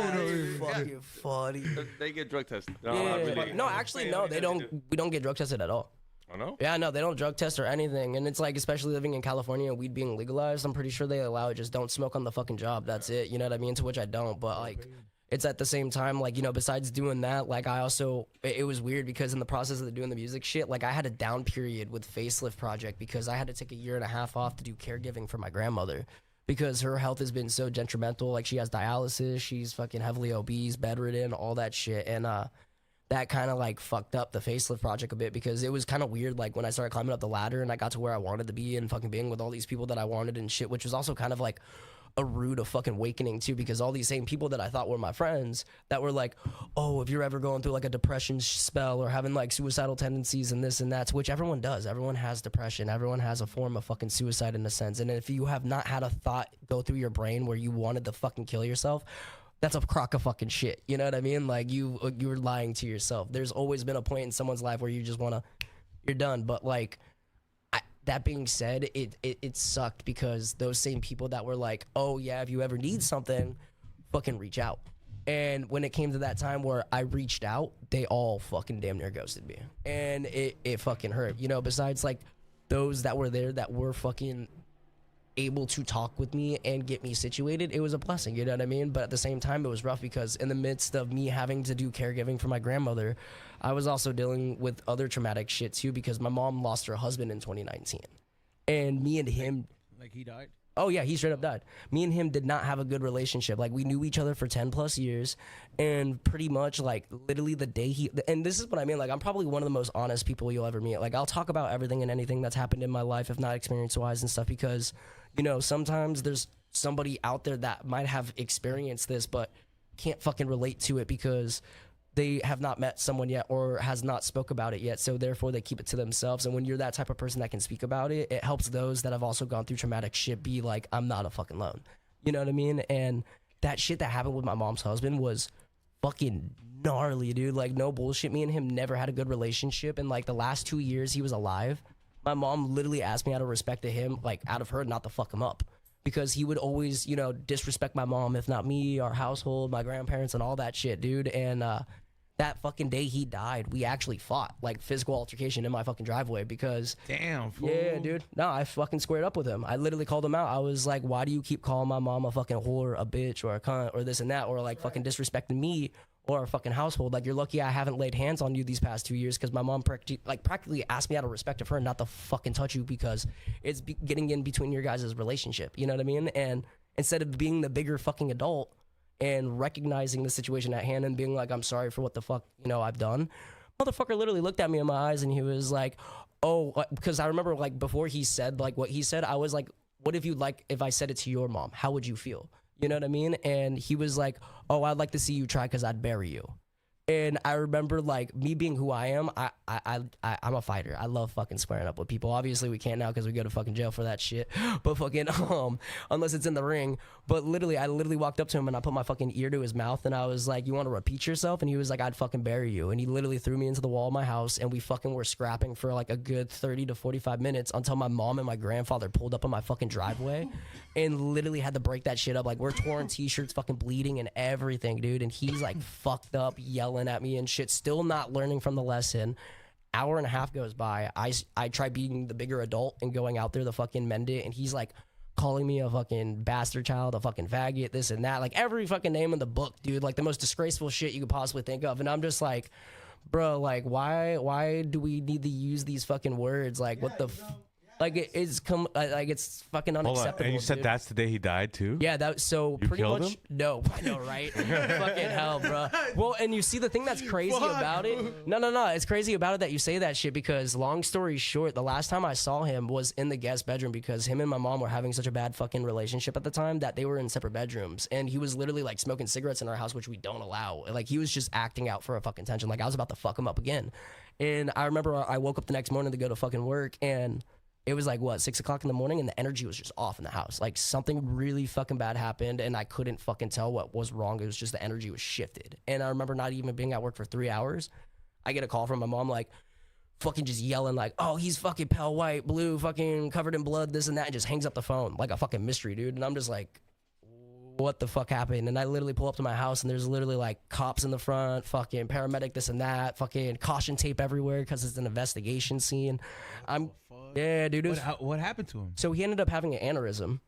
Speaker 4: Fucking funny.
Speaker 2: they get drug tested. They're not allowed
Speaker 4: Yeah.
Speaker 2: really-
Speaker 4: No, actually, no, they don't. We don't get drug tested at all.
Speaker 2: Oh no.
Speaker 4: Yeah, no, they don't drug test or anything. And it's like, especially living in California and weed being legalized, I'm pretty sure they allow it. Just don't smoke on the fucking job. That's it. You know what I mean? To which I don't. But like, it's at the same time, like, you know, besides doing that, like, I also, it was weird because in the process of doing the music shit, like, I had a down period with Facelft project because I had to take a 1.5 years off to do caregiving for my grandmother because her health has been so detrimental. Like, she has dialysis, she's fucking heavily obese, bedridden, all that shit. And that kind of like fucked up the Facelft project a bit because it was kind of weird, like, when I started climbing up the ladder and I got to where I wanted to be and fucking being with all these people that I wanted and shit, which was also kind of like a rude of fucking awakening too, because all these same people that I thought were my friends that were like, oh, if you're ever going through like a depression spell or having like suicidal tendencies and this and that, which everyone does. Everyone has depression. Everyone has a form of fucking suicide in a sense. And if you have not had a thought go through your brain where you wanted to fucking kill yourself, that's a crock of fucking shit. You know what I mean? Like, you're lying to yourself. There's always been a point in someone's life where you just want to, you're done. But like, that being said, it sucked because those same people that were like, oh yeah, if you ever need something, fucking reach out. And when it came to that time where I reached out, they all fucking damn near ghosted me. And it fucking hurt. You know, besides like those that were there that were fucking able to talk with me and get me situated, it was a blessing, you know what I mean? But at the same time, it was rough because in the midst of me having to do caregiving for my grandmother, I was also dealing with other traumatic shit too because my mom lost her husband in 2019. And me and him...
Speaker 1: Like he died?
Speaker 4: Oh yeah, he straight up died. Me and him did not have a good relationship. Like we knew each other for 10 plus years, and pretty much like literally the day and this is what I mean, like I'm probably one of the most honest people you'll ever meet. Like I'll talk about everything and anything that's happened in my life, if not experience wise and stuff, because you know, sometimes there's somebody out there that might have experienced this but can't fucking relate to it because they have not met someone yet or has not spoke about it yet, so therefore they keep it to themselves. And when you're that type of person that can speak about it, it helps those that have also gone through traumatic shit be like, I'm not a fucking alone. You know what I mean? And that shit that happened with my mom's husband was fucking gnarly, dude. Like no bullshit, me and him never had a good relationship. And like the last 2 years he was alive, my mom literally asked me out of respect to him, like out of her, not to fuck him up, because he would always, you know, disrespect my mom, if not me, our household, my grandparents, and all that shit, dude. And that fucking day he died, we actually fought, like physical altercation in my fucking driveway because...
Speaker 1: Damn, fool.
Speaker 4: Yeah, dude. No, I fucking squared up with him. I literally called him out. I was like, why do you keep calling my mom a fucking whore, a bitch, or a cunt, or this and that, or like fucking disrespecting me or our fucking household? Like, you're lucky I haven't laid hands on you these past 2 years because my mom practically asked me out of respect of her not to fucking touch you because it's getting in between your guys' relationship. You know what I mean? And instead of being the bigger fucking adult and recognizing the situation at hand and being like, I'm sorry for what the fuck, you know, I've done, motherfucker literally looked at me in my eyes and he was like, oh, because I remember like before he said like what he said, I was like, what if you like if I said it to your mom? How would you feel? You know what I mean? And he was like, oh, I'd like to see you try because I'd bury you. And I remember like me being who I am, I'm a fighter. I love fucking squaring up with people. Obviously we can't now because we go to fucking jail for that shit. But fucking unless it's in the ring. But literally, I literally walked up to him and I put my fucking ear to his mouth and I was like, you want to repeat yourself? And he was like, I'd fucking bury you. And he literally threw me into the wall of my house and we fucking were scrapping for like a good 30 to 45 minutes until my mom and my grandfather pulled up on my fucking driveway and literally had to break that shit up. Like we're torn t-shirts, fucking bleeding and everything, dude. And he's like fucked up, yelling at me and shit, still not learning from the lesson. Hour and a half goes by. I try being the bigger adult and going out there to fucking mend it, and he's like calling me a fucking bastard child, a fucking faggot, this and that, like every fucking name in the book, dude, like the most disgraceful shit you could possibly think of. And I'm just like, bro, like why do we need to use these fucking words? Like what the like it's fucking unacceptable.
Speaker 3: Hold on. And you said
Speaker 4: dude.
Speaker 3: That's the day he died too?
Speaker 4: Yeah, that so
Speaker 3: You
Speaker 4: pretty
Speaker 3: killed
Speaker 4: much
Speaker 3: him?
Speaker 4: no, I know, right? Fucking hell, bro. Well, and you see the thing that's crazy about it. No, it's crazy about it that you say that shit because long story short, the last time I saw him was in the guest bedroom because him and my mom were having such a bad fucking relationship at the time that they were in separate bedrooms, and he was literally like smoking cigarettes in our house, which we don't allow. Like he was just acting out for a fucking tension. Like I was about to fuck him up again. And I remember I woke up the next morning to go to fucking work, and it was like, what, 6 o'clock in the morning, and the energy was just off in the house. Like, something really fucking bad happened, and I couldn't fucking tell what was wrong. It was just the energy was shifted. And I remember not even being at work for 3 hours. I get a call from my mom, like, fucking just yelling, like, oh, he's fucking pale white, blue, fucking covered in blood, this and that, and just hangs up the phone like a fucking mystery, dude. And I'm just like, what the fuck happened? And I literally pull up to my house and there's literally like cops in the front, fucking paramedic, this and that, fucking caution tape everywhere because it's an investigation scene. Yeah, dude.
Speaker 1: What happened to him?
Speaker 4: So he ended up having an aneurysm.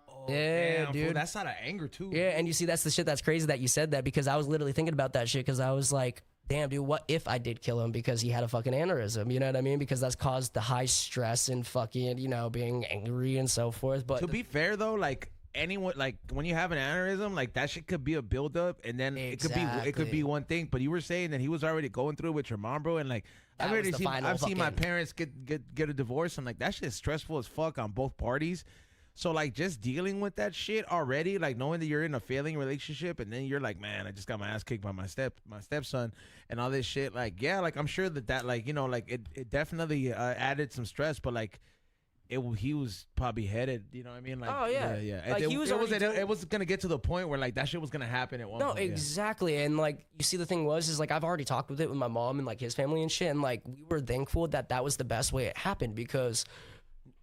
Speaker 1: Oh,
Speaker 4: Yeah,
Speaker 1: damn,
Speaker 4: dude.
Speaker 1: fool, that's out of anger too.
Speaker 4: Yeah, and you see, that's the shit that's crazy that you said that because I was literally thinking about that shit because I was like, damn, dude, what if I did kill him because he had a fucking aneurysm? You know what I mean? Because that's caused the high stress and fucking, you know, being angry and so forth. But
Speaker 1: To be fair though, like anyone, like when you have an aneurysm, like that shit could be a buildup, and then it could
Speaker 4: Exactly.
Speaker 1: be one thing. But you were saying that he was already going through it with your mom, bro, and like
Speaker 4: That
Speaker 1: I've
Speaker 4: was the final
Speaker 1: I've seen my
Speaker 4: fucking-
Speaker 1: parents get a divorce, and like that shit is stressful as fuck on both parties. So like just dealing with that shit already, like knowing that you're in a failing relationship, and then you're like, man, I just got my ass kicked by my stepson and all this shit. Like, yeah, like I'm sure that like, you know, like it definitely added some stress, but like he was probably headed, you know what I mean? Like,
Speaker 4: Oh, yeah. Like, he was already doing-
Speaker 1: it was gonna get to the point where like that shit was gonna happen at one
Speaker 4: No,
Speaker 1: point. yeah.
Speaker 4: exactly. And like, you see, the thing is like, I've already talked with it with my mom and like his family and shit. And like, we were thankful that was the best way it happened because,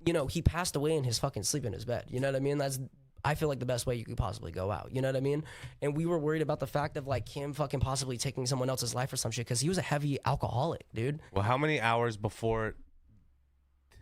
Speaker 4: you know, he passed away in his fucking sleep in his bed. You know what I mean? That's, I feel like the best way you could possibly go out. You know what I mean? And we were worried about the fact of like him fucking possibly taking someone else's life or some shit because he was a heavy alcoholic, dude.
Speaker 3: Well, how many hours before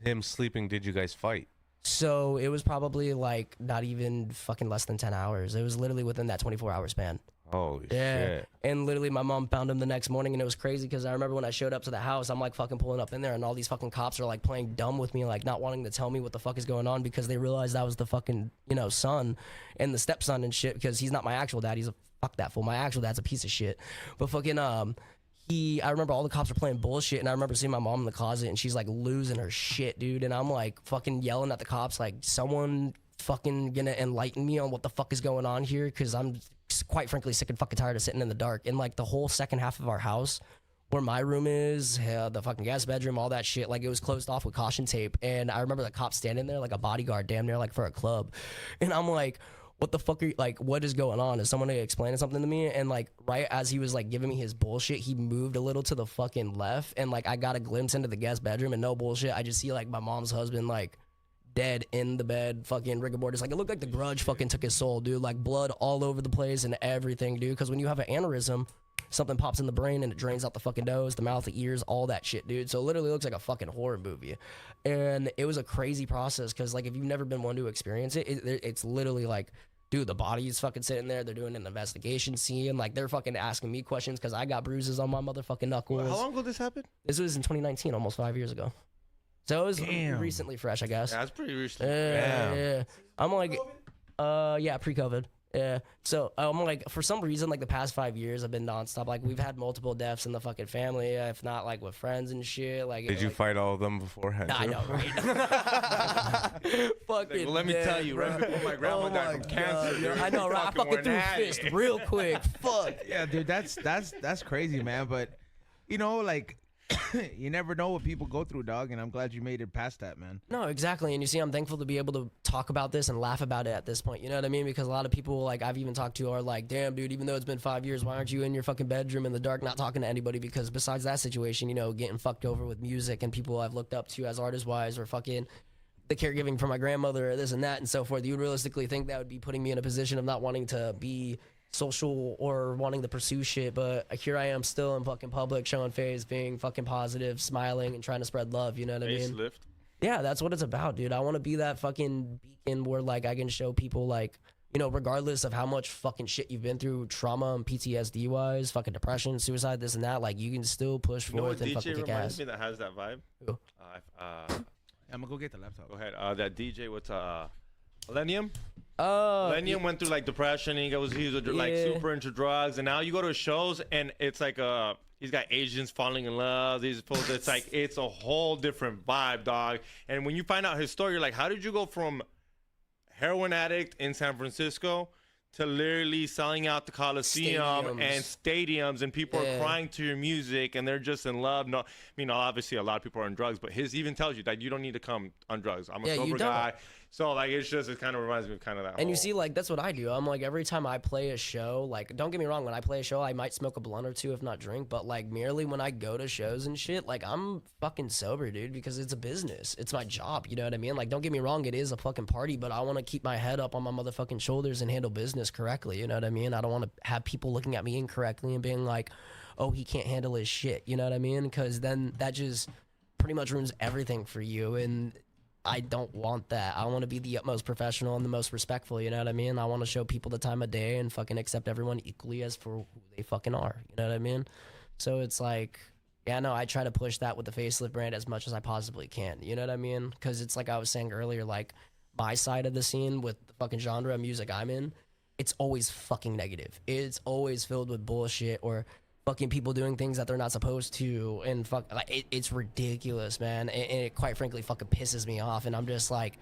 Speaker 3: him sleeping did you guys fight?
Speaker 4: So it was probably like not even fucking less than 10 hours. It was literally within that 24-hour span.
Speaker 3: Holy
Speaker 4: Yeah.
Speaker 3: shit.
Speaker 4: And literally my mom found him the next morning, and it was crazy because I remember when I showed up to the house, I'm like fucking pulling up in there, and all these fucking cops are like playing dumb with me, like not wanting to tell me what the fuck is going on because they realized I was the fucking, you know, son and the stepson and shit, because he's not my actual dad. He's a fuck that fool. My actual dad's a piece of shit. But fucking I remember all the cops were playing bullshit, and I remember seeing my mom in the closet, and she's like losing her shit, dude. And I'm like fucking yelling at the cops, like, someone fucking gonna enlighten me on what the fuck is going on here, because I'm quite frankly sick and fucking tired of sitting in the dark. And like the whole second half of our house, where my room is, the fucking guest bedroom, all that shit, like it was closed off with caution tape. And I remember the cops standing there like a bodyguard, damn near like for a club. And I'm like, what the fuck are you, like, what is going on? Is someone explaining something to me? And like right as he was like giving me his bullshit, he moved a little to the fucking left, and like I got a glimpse into the guest bedroom, and no bullshit, I just see like my mom's husband like dead in the bed, fucking rigor mortis. Like it looked like The Grudge fucking took his soul, dude. Like blood all over the place and everything, dude. Because when you have an aneurysm, something pops in the brain and it drains out the fucking nose, the mouth, the ears, all that shit, dude. So it literally looks like a fucking horror movie. And it was a crazy process because like if you've never been one to experience it, it's literally like, dude, the body is fucking sitting there. They're doing an investigation scene. Like they're fucking asking me questions because I got bruises on my motherfucking knuckles.
Speaker 2: How long ago this happened?
Speaker 4: This was in 2019, almost 5 years ago. So it was
Speaker 1: Damn.
Speaker 4: recently fresh, I guess.
Speaker 2: Yeah, it's pretty recent.
Speaker 4: Yeah. I'm like, yeah, pre-COVID. Yeah. So I'm like, for some reason, like the past 5 years, I've been nonstop. Like we've had multiple deaths in the fucking family, if not like with friends and shit. Like,
Speaker 3: Did you fight all of them beforehand?
Speaker 4: I
Speaker 3: too?
Speaker 4: know, right? Fucking.
Speaker 2: Well, let me tell you, right before my grandma died from cancer.
Speaker 4: God, I know, right? I fucking threw a fist real quick. Fuck.
Speaker 1: Yeah, dude, that's crazy, man. But you know, like you never know what people go through, dog. And I'm glad you made it past that, man.
Speaker 4: No, exactly. And you see, I'm thankful to be able to talk about this and laugh about it at this point. You know what I mean? Because a lot of people, like I've even talked to, are like, damn, dude, even though it's been 5 years, why aren't you in your fucking bedroom in the dark, not talking to anybody? Because besides that situation, you know, getting fucked over with music and people I've looked up to as artist-wise, or fucking the caregiving for my grandmother, or this and that and so forth, you would realistically think that would be putting me in a position of not wanting to be social or wanting to pursue shit, but here I am still in fucking public, showing face, being fucking positive, smiling, and trying to spread love. You know what I mean?
Speaker 2: Facelift.
Speaker 4: Yeah, that's what it's about, dude. I want to be that fucking beacon where like I can show people, like, you know, regardless of how much fucking shit you've been through, trauma and PTSD wise, fucking depression, suicide, this and that, like you can still push
Speaker 2: You know what
Speaker 4: forth and fucking
Speaker 2: DJ
Speaker 4: kick
Speaker 2: reminds
Speaker 4: ass.
Speaker 2: me that has that vibe?
Speaker 4: Who?
Speaker 1: I'm gonna go get the laptop.
Speaker 2: Go ahead. That DJ, what's Millennium?
Speaker 4: Oh,
Speaker 2: Millennium went through like depression. He was like
Speaker 4: Yeah.
Speaker 2: super into drugs, and now you go to shows and it's like he's got Asians falling in love. It's like it's a whole different vibe, dog. And when you find out his story, you're like, how did you go from heroin addict in San Francisco to literally selling out the Coliseum and stadiums, and people are crying to your music and they're just in love? No, I mean, obviously a lot of people are on drugs, but his even tells you that you don't need to come on drugs. I'm a sober guy. So like it kind of reminds me of kind of that.
Speaker 4: And you see, like, that's what I do. I'm like, every time I play a show, like, don't get me wrong, when I play a show, I might smoke a blunt or two, if not drink, but like merely when I go to shows and shit, like I'm fucking sober, dude, because it's a business. It's my job, you know what I mean? Like, don't get me wrong, it is a fucking party, but I want to keep my head up on my motherfucking shoulders and handle business correctly, you know what I mean? I don't want to have people looking at me incorrectly and being like, oh, he can't handle his shit, you know what I mean? Because then that just pretty much ruins everything for you, and I don't want that. I want to be the utmost professional and the most respectful, you know what I mean? I want to show people the time of day and fucking accept everyone equally as for who they fucking are, you know what I mean? So it's like, yeah, no, I try to push that with the Facelft brand as much as I possibly can, you know what I mean? Because it's like I was saying earlier, like my side of the scene with the fucking genre of music I'm in, it's always fucking negative. It's always filled with bullshit or fucking people doing things that they're not supposed to, and fuck, like it's ridiculous, man. And it quite frankly fucking pisses me off. And I'm just like,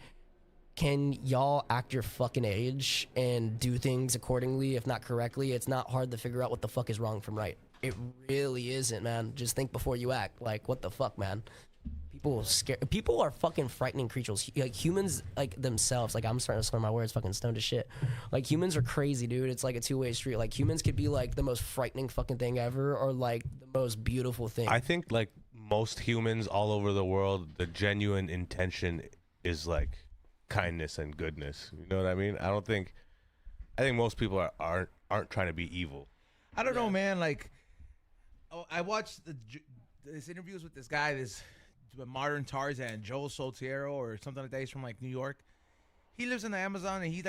Speaker 4: can y'all act your fucking age and do things accordingly, if not correctly? It's not hard to figure out what the fuck is wrong from right. It really isn't, man. Just think before you act. Like, what the fuck, man? People are fucking frightening creatures. Like humans, like themselves. Like I'm starting to slur my words, fucking stoned to shit. Like humans are crazy, dude. It's like a two-way street. Like humans could be like the most frightening fucking thing ever, or like the most beautiful thing.
Speaker 3: I think like most humans all over the world, the genuine intention is like kindness and goodness. You know what I mean? I think most people aren't trying to be evil.
Speaker 1: I don't know, man. Like, I watched this interviews with this guy, this modern Tarzan, Joel Soltiero or something like that. He's from like New York. He lives in the Amazon and he's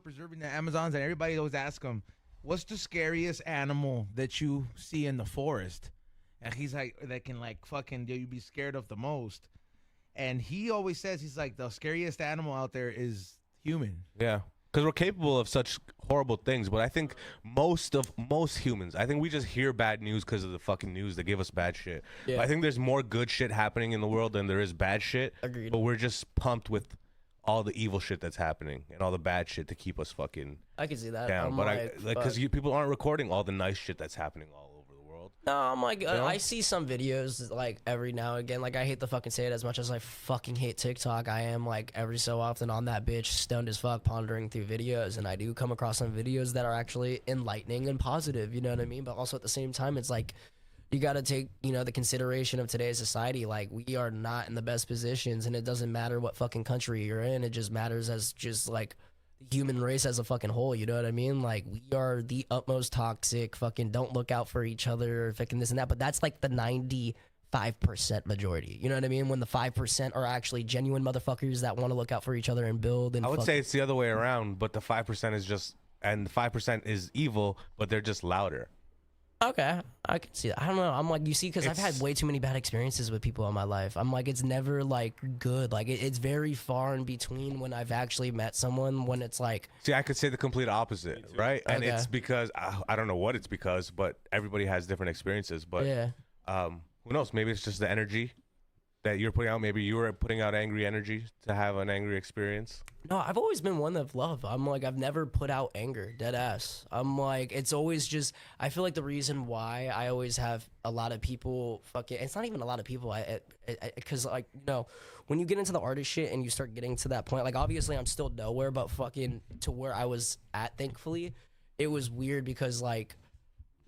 Speaker 1: preserving the Amazons, and everybody always asks him, "What's the scariest animal that you see in the forest?" And he's like, "That can like fucking you be scared of the most." And he always says he's like, the scariest animal out there is human.
Speaker 3: Yeah. Because we're capable of such horrible things, but I think most humans, I think we just hear bad news because of the fucking news that give us bad shit.
Speaker 4: Yeah.
Speaker 3: I think there's more good shit happening in the world than there is bad shit.
Speaker 4: Agreed.
Speaker 3: But we're just pumped with all the evil shit that's happening and all the bad shit to keep us fucking
Speaker 4: I can see that.
Speaker 3: down.
Speaker 4: I'm
Speaker 3: But because
Speaker 4: fuck.
Speaker 3: people aren't recording all the nice shit that's happening all over the world.
Speaker 4: No, I'm like,
Speaker 3: know?
Speaker 4: I see some videos like every now and again. Like, I hate to fucking say it as much as I fucking hate TikTok. I am like every so often on that bitch, stoned as fuck, pondering through videos, and I do come across some videos that are actually enlightening and positive. You know what I mean? But also at the same time, it's like you got to take, you know, the consideration of today's society. Like, we are not in the best positions, and it doesn't matter what fucking country you're in. It just matters as just like the human race as a fucking whole. You know what I mean? Like, we are the utmost toxic, fucking don't look out for each other, fucking this and that. But that's like the 95% majority. You know what I mean? When the 5% are actually genuine motherfuckers that want to look out for each other and build. And
Speaker 3: I would say it's the other way around, but the 5% is just, and the 5% is evil, but they're just louder.
Speaker 4: Okay, I can see that. I don't know. I'm like, you see, because I've had way too many bad experiences with people in my life. I'm like, it's never like good. Like, it's very far in between when I've actually met someone when it's like.
Speaker 3: See, I could say the complete opposite, right? And
Speaker 4: Okay.
Speaker 3: it's because I don't know what it's because, but everybody has different experiences. But
Speaker 4: Yeah.
Speaker 3: who knows? Maybe it's just the energy that you're putting out. Maybe you were putting out angry energy to have an angry experience.
Speaker 4: No, I've always been one of love. I'm like, I've never put out anger, dead ass. I'm like, it's always just, I feel like the reason why I always have a lot of people fucking, it's not even a lot of people, because like, you know, when you get into the artist shit and you start getting to that point, like obviously I'm still nowhere, but fucking to where I was at, thankfully, it was weird because like,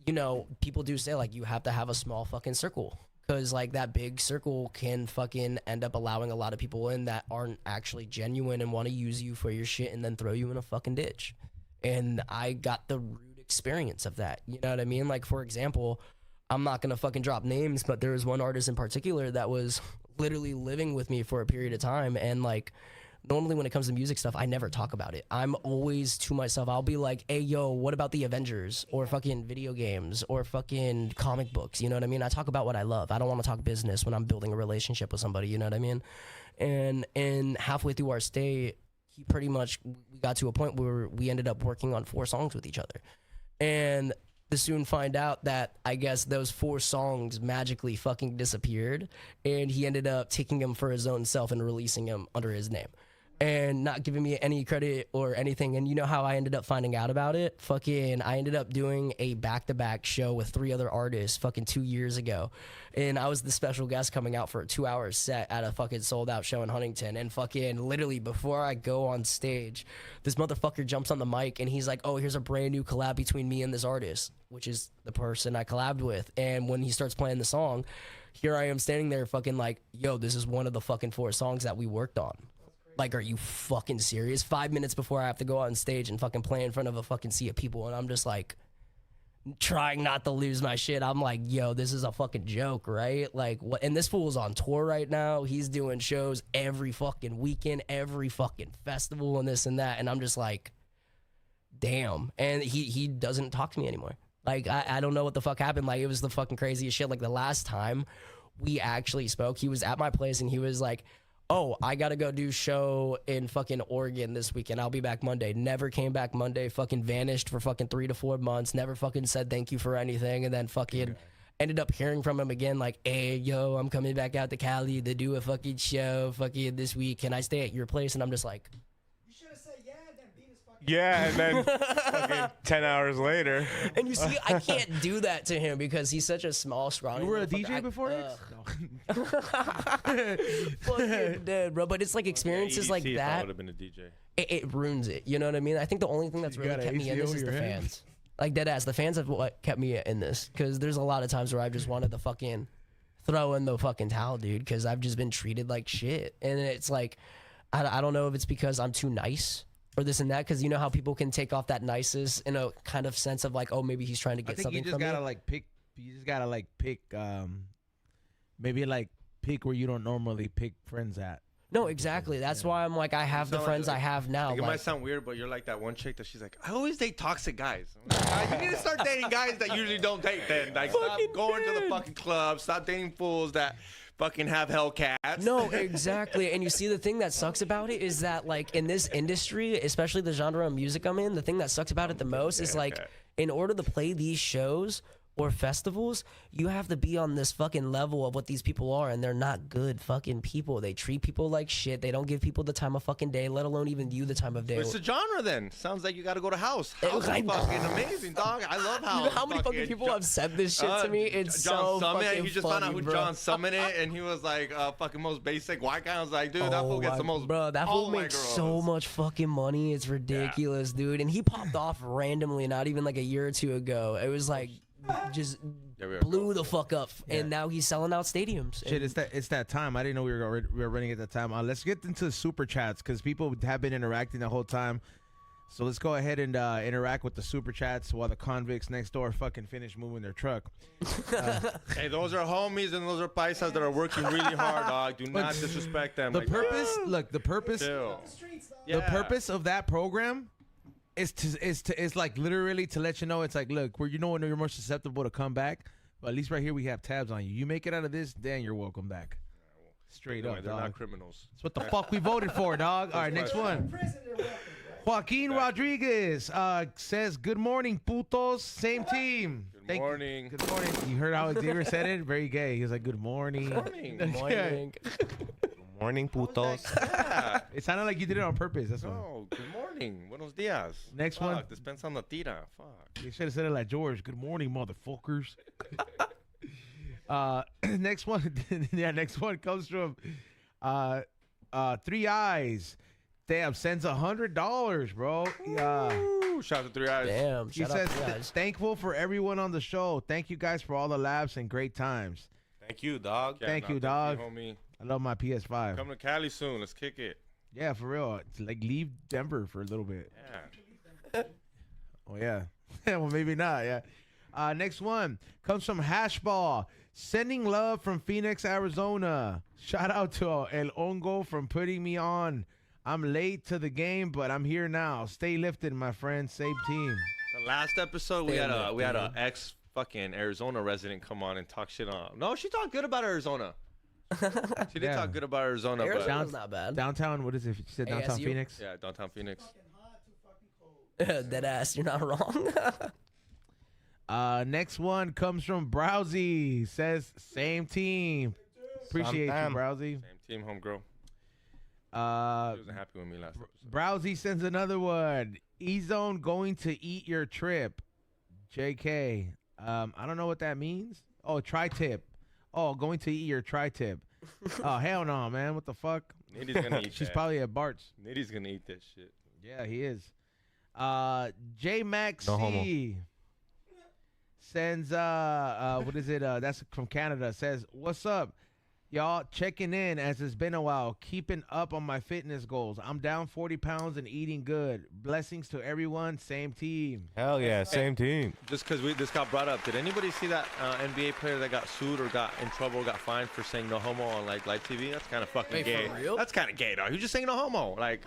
Speaker 4: you know, people do say like, you have to have a small fucking circle. Because, like, that big circle can fucking end up allowing a lot of people in that aren't actually genuine and want to use you for your shit and then throw you in a fucking ditch. And I got the rude experience of that. You know what I mean? Like, for example, I'm not going to fucking drop names, but there was one artist in particular that was literally living with me for a period of time. And, like, normally when it comes to music stuff, I never talk about it. I'm always to myself. I'll be like, hey, yo, what about the Avengers or fucking video games or fucking comic books? You know what I mean? I talk about what I love. I don't want to talk business when I'm building a relationship with somebody. You know what I mean? And halfway through our stay, he pretty much, we got to a point where we ended up working on 4 songs with each other. And to soon find out that I guess those 4 songs magically fucking disappeared. And he ended up taking them for his own self and releasing them under his name. And not giving me any credit or anything. And you know how I ended up finding out about it? Fucking, I ended up doing a back-to-back show with 3 other artists fucking 2 years ago. And I was the special guest coming out for a 2-hour set at a fucking sold-out show in Huntington. And fucking literally before I go on stage, this motherfucker jumps on the mic and he's like, oh, here's a brand new collab between me and this artist, which is the person I collabed with. And when he starts playing the song, here I am standing there fucking like, yo, this is one of the fucking 4 songs that we worked on. Like, are you fucking serious? 5 minutes before I have to go on stage and fucking play in front of a fucking sea of people. And I'm just like, trying not to lose my shit. I'm like, yo, this is a fucking joke, right? Like, what? And this fool's on tour right now. He's doing shows every fucking weekend, every fucking festival and this and that. And I'm just like, damn. And he doesn't talk to me anymore. Like, I don't know what the fuck happened. Like, it was the fucking craziest shit. Like, the last time we actually spoke, he was at my place and he was like, oh, I gotta go do show in fucking Oregon this weekend. I'll be back Monday. Never came back Monday. Fucking vanished for fucking 3 to 4 months. Never fucking said thank you for anything. And then fucking ended up hearing from him again like, hey, yo, I'm coming back out to Cali to do a fucking show fucking this week. Can I stay at your place? And I'm just like,
Speaker 5: You should have said yeah, and then beat his fucking.
Speaker 3: Yeah, and then fucking 10 hours later.
Speaker 4: and you see, I can't do that to him because he's such a small, scrawny.
Speaker 1: You were a
Speaker 4: motherfucker.
Speaker 1: DJ before X?
Speaker 4: Fucking dead, bro. But it's like experiences like
Speaker 2: EDT, if I
Speaker 4: that.
Speaker 2: would have been a DJ.
Speaker 4: It ruins it. You know what I mean? I think the only thing that's
Speaker 1: You
Speaker 4: really
Speaker 1: got
Speaker 4: kept
Speaker 1: an
Speaker 4: me in this
Speaker 1: ACO
Speaker 4: is
Speaker 1: in
Speaker 4: the
Speaker 1: your hand?
Speaker 4: fans. Like, dead ass. The fans have what kept me in this. Because there's a lot of times where I've just wanted to fucking throw in the fucking towel, dude. Because I've just been treated like shit. And it's like, I don't know if it's because I'm too nice or this and that. Because you know how people can take off that niceness in a kind of sense of like, oh, maybe he's trying to
Speaker 1: I
Speaker 4: get
Speaker 1: think
Speaker 4: something
Speaker 1: you just
Speaker 4: from
Speaker 1: gotta
Speaker 4: me.
Speaker 1: like pick. You just gotta like pick. Maybe like pick where you don't normally pick friends at.
Speaker 4: No, exactly. That's why I'm like, I have the
Speaker 2: sound
Speaker 4: friends
Speaker 2: like-
Speaker 4: I have now.
Speaker 2: Like, it
Speaker 4: like-
Speaker 2: might sound weird, but you're like that one chick that she's like, I always date toxic guys. I'm like, "Ah, you need to start dating guys that usually don't date then. Like, stop
Speaker 4: Fucking
Speaker 2: going to the
Speaker 4: man.
Speaker 2: fucking club. Stop dating fools that fucking have Hellcats.
Speaker 4: No, exactly. And you see, the thing that sucks about it is that, like, in this industry, especially the genre of music I'm in, the thing that sucks about it the most is, like, in order to play these shows or festivals, you have to be on this fucking level of what these people are, and they're not good fucking people. They treat people like shit. They don't give people the time of fucking day, let alone even you the time of day.
Speaker 2: It's a genre then. Sounds like you got to go to house. House is
Speaker 4: I know.
Speaker 2: fucking amazing, dog. I love house.
Speaker 4: You know how many fucking people have said this shit to me? It's
Speaker 2: John
Speaker 4: so
Speaker 2: Summit.
Speaker 4: fucking
Speaker 2: He just
Speaker 4: funny,
Speaker 2: found out who
Speaker 4: bro.
Speaker 2: John Summit is, and he was like, fucking most basic white guy. I was like, dude, that fool gets the most.
Speaker 4: Bro, that
Speaker 2: all
Speaker 4: fool
Speaker 2: my
Speaker 4: makes
Speaker 2: girls.
Speaker 4: so much fucking money. It's ridiculous, dude. And he popped off randomly, not even like a year or two ago. It was like just
Speaker 2: Yeah, we are
Speaker 4: blew the fuck up, and now he's selling out stadiums.
Speaker 1: Shit,
Speaker 4: And-
Speaker 1: it's that time. I didn't know we were running at that time. Let's get into the super chats because people have been interacting the whole time. So let's go ahead and interact with the super chats while the convicts next door fucking finish moving their truck.
Speaker 2: Hey, those are homies and those are paisas that are working really hard, dog. Do not disrespect them.
Speaker 1: The
Speaker 2: Like,
Speaker 1: purpose, look, the purpose,
Speaker 2: chill.
Speaker 5: Streets, dog.
Speaker 1: the
Speaker 2: Yeah.
Speaker 1: purpose of that program is like literally to let you know it's like, look, where you know when you're more susceptible to come back, but at least right here we have tabs on you. You make it out of this, then you're welcome back. Straight
Speaker 2: Anyway,
Speaker 1: up,
Speaker 2: they're not
Speaker 1: dog.
Speaker 2: criminals.
Speaker 1: That's what the fuck we voted for, dog. All right, next one.
Speaker 5: Prison, they're welcome, bro.
Speaker 1: Joaquin Rodriguez says, "Good morning, putos. Same team."
Speaker 2: Good morning.
Speaker 1: Good morning. You heard how Xavier said it? Very gay. He was like, "Good morning."
Speaker 2: Morning.
Speaker 4: Good morning.
Speaker 3: Morning, putos.
Speaker 2: Yeah.
Speaker 1: It sounded like you did it on purpose. That's why.
Speaker 2: No, good morning. Buenos dias.
Speaker 1: Next
Speaker 2: Fuck,
Speaker 1: one.
Speaker 2: Dispensa on the tira. Fuck.
Speaker 1: You should have said it like George. Good morning, motherfuckers. Next one. Yeah, next one comes from Three Eyes. Damn, sends $100, bro.
Speaker 2: Ooh, shout out to Three Eyes.
Speaker 4: Damn,
Speaker 1: He
Speaker 4: shout out
Speaker 1: says,
Speaker 4: to you guys.
Speaker 1: thankful for everyone on the show. Thank you guys for all the laughs and great times.
Speaker 3: Thank you, dog.
Speaker 2: Yeah,
Speaker 1: Thank
Speaker 2: no,
Speaker 1: you, dog.
Speaker 2: homie.
Speaker 1: I love my PS5.
Speaker 2: Come to Cali soon. Let's kick it.
Speaker 1: Yeah, for real. It's like leave Denver for a little bit.
Speaker 2: Yeah.
Speaker 1: Oh yeah. Well, maybe not. Yeah. Next one comes from Hashball. Sending love from Phoenix, Arizona. Shout out to El Ongo from putting me on. I'm late to the game, but I'm here now. Stay lifted, my friend. Same team.
Speaker 2: The last episode, we
Speaker 4: Stay
Speaker 2: had a
Speaker 4: lit,
Speaker 2: ex fucking Arizona resident come on and talk shit on. No, she talked good about Arizona. She did
Speaker 1: Yeah.
Speaker 2: talk good about Arizona, but
Speaker 4: Arizona's not bad.
Speaker 1: Downtown. What is it? She said downtown
Speaker 4: ASU?
Speaker 1: Phoenix.
Speaker 2: yeah, downtown Phoenix.
Speaker 5: Fucking hot, too fucking cold.
Speaker 4: Dead ass, you're not wrong.
Speaker 1: Next one comes from Browsy. Says same team. Appreciate you,
Speaker 3: Sometime.
Speaker 1: Browsy.
Speaker 2: Same team, homegirl. She
Speaker 1: Uh,
Speaker 2: wasn't happy with me last episode.
Speaker 1: Browsy sends another one. Ezone going to eat your trip. JK. I don't know what that means. Oh, tri-tip. Oh, going to eat your tri-tip. Oh, hell no, man. What the fuck?
Speaker 2: Nitty's gonna eat
Speaker 1: She's
Speaker 2: that.
Speaker 1: probably at Bart's.
Speaker 2: Nitty's gonna eat that shit.
Speaker 1: Yeah, he is. J Max
Speaker 3: No homo.
Speaker 1: C sends what is it? That's from Canada. Says, "What's up? Y'all checking in as it's been a while. Keeping up on my fitness goals. I'm down 40 pounds and eating good. Blessings to everyone. Same team."
Speaker 3: Hell yeah, same team.
Speaker 2: Just because this got brought up, did anybody see that NBA player that got sued or got in trouble, got fined for saying no homo on like live TV? That's kind of fucking
Speaker 4: Wait, for
Speaker 2: gay.
Speaker 4: real?
Speaker 2: That's kind of gay, dog. You just saying no homo, like.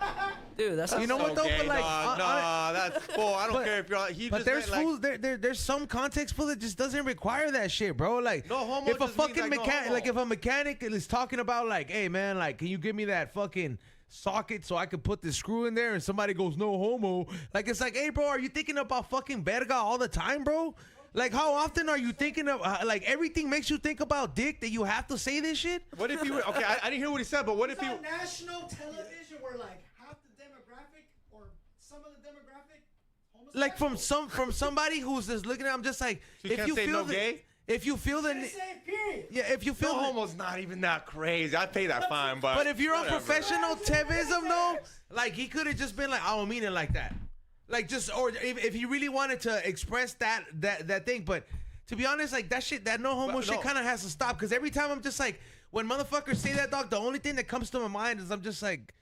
Speaker 4: Dude, that's
Speaker 1: You know
Speaker 2: so
Speaker 1: what, though?
Speaker 2: Gay,
Speaker 1: But, like,
Speaker 2: dog. Nah, that's bull. I don't
Speaker 1: but-
Speaker 2: care if you're. He
Speaker 1: But
Speaker 2: just
Speaker 1: there's
Speaker 2: meant, like,
Speaker 1: fools. There's some context fool that just doesn't require that shit, bro. Like,
Speaker 2: No homo
Speaker 1: if a
Speaker 2: just means,
Speaker 1: fucking
Speaker 2: like, no
Speaker 1: mechanic,
Speaker 2: homo.
Speaker 1: like if a mechanic is talking about like, hey man, like, can you give me that fucking socket so I can put this screw in there? And somebody goes, no homo. Like, it's like, hey bro, are you thinking about fucking verga all the time, bro? Like, how often are you thinking of like everything makes you think about dick that you have to say this shit?
Speaker 2: What if you were okay? I didn't hear what he said, but what if
Speaker 5: It's
Speaker 2: you?
Speaker 5: on national television where like half the demographic or some of the demographic
Speaker 1: Like
Speaker 5: homosexual.
Speaker 1: from somebody who's just looking at, I'm just like,
Speaker 2: So you
Speaker 1: if
Speaker 2: can't
Speaker 1: you
Speaker 2: say
Speaker 1: feel
Speaker 2: no
Speaker 1: the,
Speaker 2: gay?
Speaker 1: if you feel the,
Speaker 5: Just say it, period.
Speaker 1: yeah, if you feel
Speaker 2: No
Speaker 1: the,
Speaker 2: homo's not even that crazy. I pay that fine, but.
Speaker 1: But if you're on
Speaker 2: whatever.
Speaker 1: professional Tevism, though, like he could have just been like, I don't mean it like that. Like just, or if he really wanted to express that thing. But to be honest, like that shit, that no homo
Speaker 2: But
Speaker 1: shit
Speaker 2: no.
Speaker 1: kind of has to stop. Because every time I'm just like, when motherfuckers say that, dog, the only thing that comes to my mind is I'm just like,